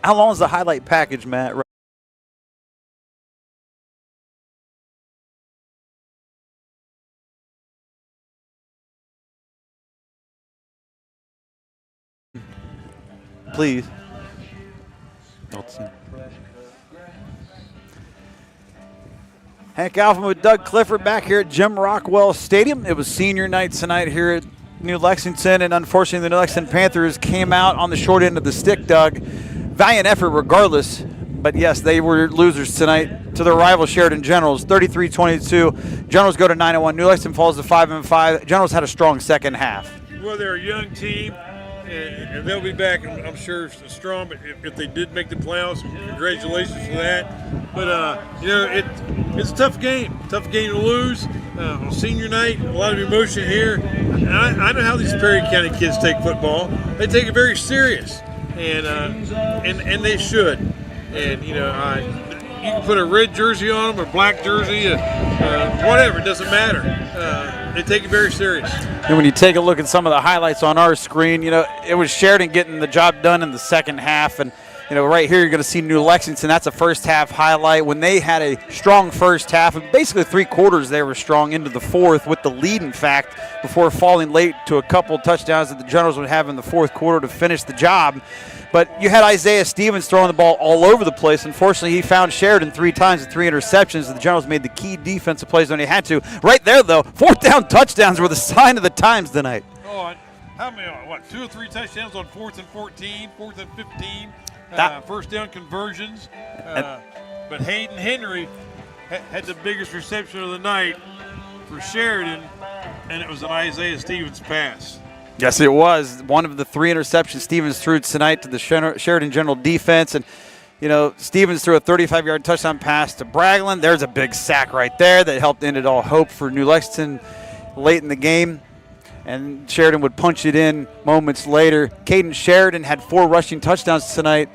How long is the highlight package, Matt? please. Hank Alphen with Doug Clifford back here at Jim Rockwell Stadium. It was senior night tonight here at New Lexington, and unfortunately the New Lexington Panthers came out on the short end of the stick, Doug. Valiant effort regardless, but yes, they were losers tonight to their rival Sheridan Generals, 33-22. Generals go to 9-1. New Lexington falls to 5-5. Generals had a strong second half. Well, they're a young team, and they'll be back, I'm sure, strong. But if they did make the playoffs, congratulations for that. But it's a tough game to lose on senior night. A lot of emotion here. And I know how these Perry County kids take football. They take it very serious, and they should. And you can put a red jersey on them, or black jersey, whatever. It doesn't matter. They take it very serious. And when you take a look at some of the highlights on our screen, it was Sheridan getting the job done in the second half. And, right here you're going to see New Lexington. That's a first half highlight. When they had a strong first half, and basically 3 quarters they were strong into the fourth with the lead, in fact, before falling late to a couple touchdowns that the Generals would have in the fourth quarter to finish the job. But you had Isaiah Stevens throwing the ball all over the place. Unfortunately, he found Sheridan 3 times with 3 interceptions. The Generals made the key defensive plays when they had to. Right there, though, 4th down touchdowns were the sign of the times tonight. Oh, how many? 2 or 3 touchdowns on 4th and 14, 4th and 15, first down conversions. But Hayden Henry had the biggest reception of the night for Sheridan, and it was an Isaiah Stevens pass. Yes, it was. One of the 3 interceptions Stevens threw tonight to the Sheridan General defense. And, Stevens threw a 35-yard touchdown pass to Bragland. There's a big sack right there that helped end it all hope for New Lexington late in the game. And Sheridan would punch it in moments later. Caden Sheridan had 4 rushing touchdowns tonight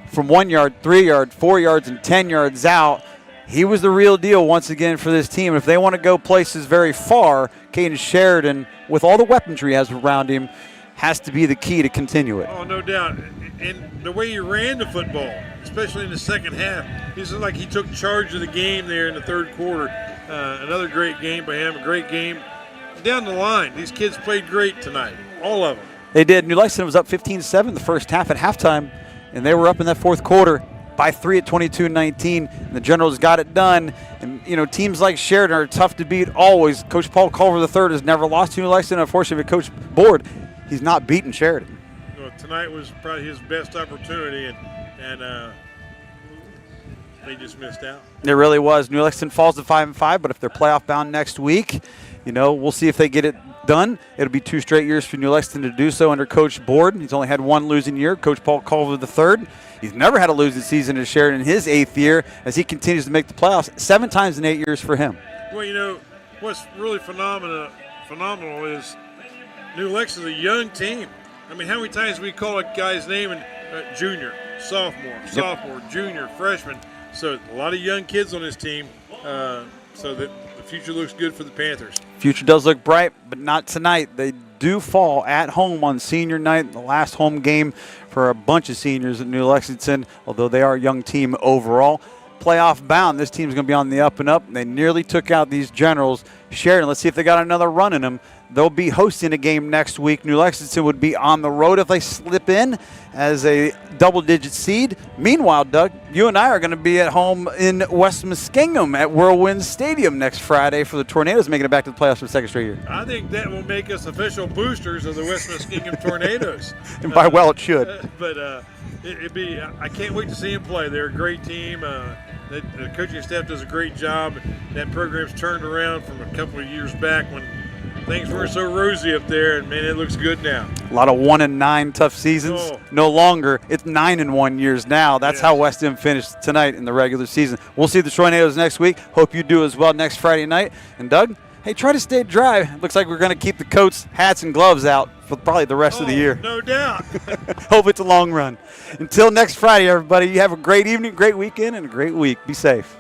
from 1 yard, 3 yard, 4 yards, and 10 yards out. He was the real deal once again for this team. If they want to go places very far, Caden Sheridan, with all the weaponry he has around him, has to be the key to continue it. Oh, no doubt. And the way he ran the football, especially in the second half, it's like he took charge of the game there in the third quarter. Another great game by him, a great game. Down the line, these kids played great tonight, all of them. They did. New Lexington was up 15-7 the first half at halftime, and they were up in that fourth quarter by 3 at 22-19. And the Generals got it done. And, teams like Sheridan are tough to beat always. Coach Paul Culver III has never lost to New Lexington. Unfortunately, Coach Board, he's not beaten Sheridan. Well, tonight was probably his best opportunity, and they just missed out. It really was. New Lexington falls to 5-5, but if they're playoff bound next week, we'll see if they get it done. It'll be 2 straight years for New Lexington to do so under Coach Board. He's only had 1 losing year, Coach Paul Culver III. He's never had a losing season as Sheridan in his 8th year as he continues to make the playoffs 7 times in 8 years for him. Well, what's really phenomenal is New Lexington's a young team. I mean, how many times we call a guy's name and junior, sophomore, junior, freshman. So a lot of young kids on this team, so that the future looks good for the Panthers. Future does look bright, but not tonight. They do fall at home on senior night, the last home game for a bunch of seniors at New Lexington, although they are a young team overall. Playoff bound, this team's going to be on the up and up. They nearly took out these Generals. Sheridan, let's see if they got another run in them. They'll be hosting a game next week. New Lexington would be on the road if they slip in as a double-digit seed. Meanwhile, Doug, you and I are going to be at home in West Muskingum at Whirlwind Stadium next Friday for the Tornadoes, making it back to the playoffs for the 2nd straight year. I think that will make us official boosters of the West Muskingum Tornadoes. And by well, it should. It'd be. I can't wait to see them play. They're a great team. The coaching staff does a great job. That program's turned around from a couple of years back when things weren't so rosy up there, and man, it looks good now. A lot of 1-9 tough seasons. Oh. No longer. It's 9-1 years now. That's how West End finished tonight in the regular season. We'll see the Tornadoes next week. Hope you do as well next Friday night. And Doug, hey, try to stay dry. Looks like we're going to keep the coats, hats, and gloves out for probably the rest of the year. No doubt. Hope it's a long run. Until next Friday, everybody, you have a great evening, great weekend, and a great week. Be safe.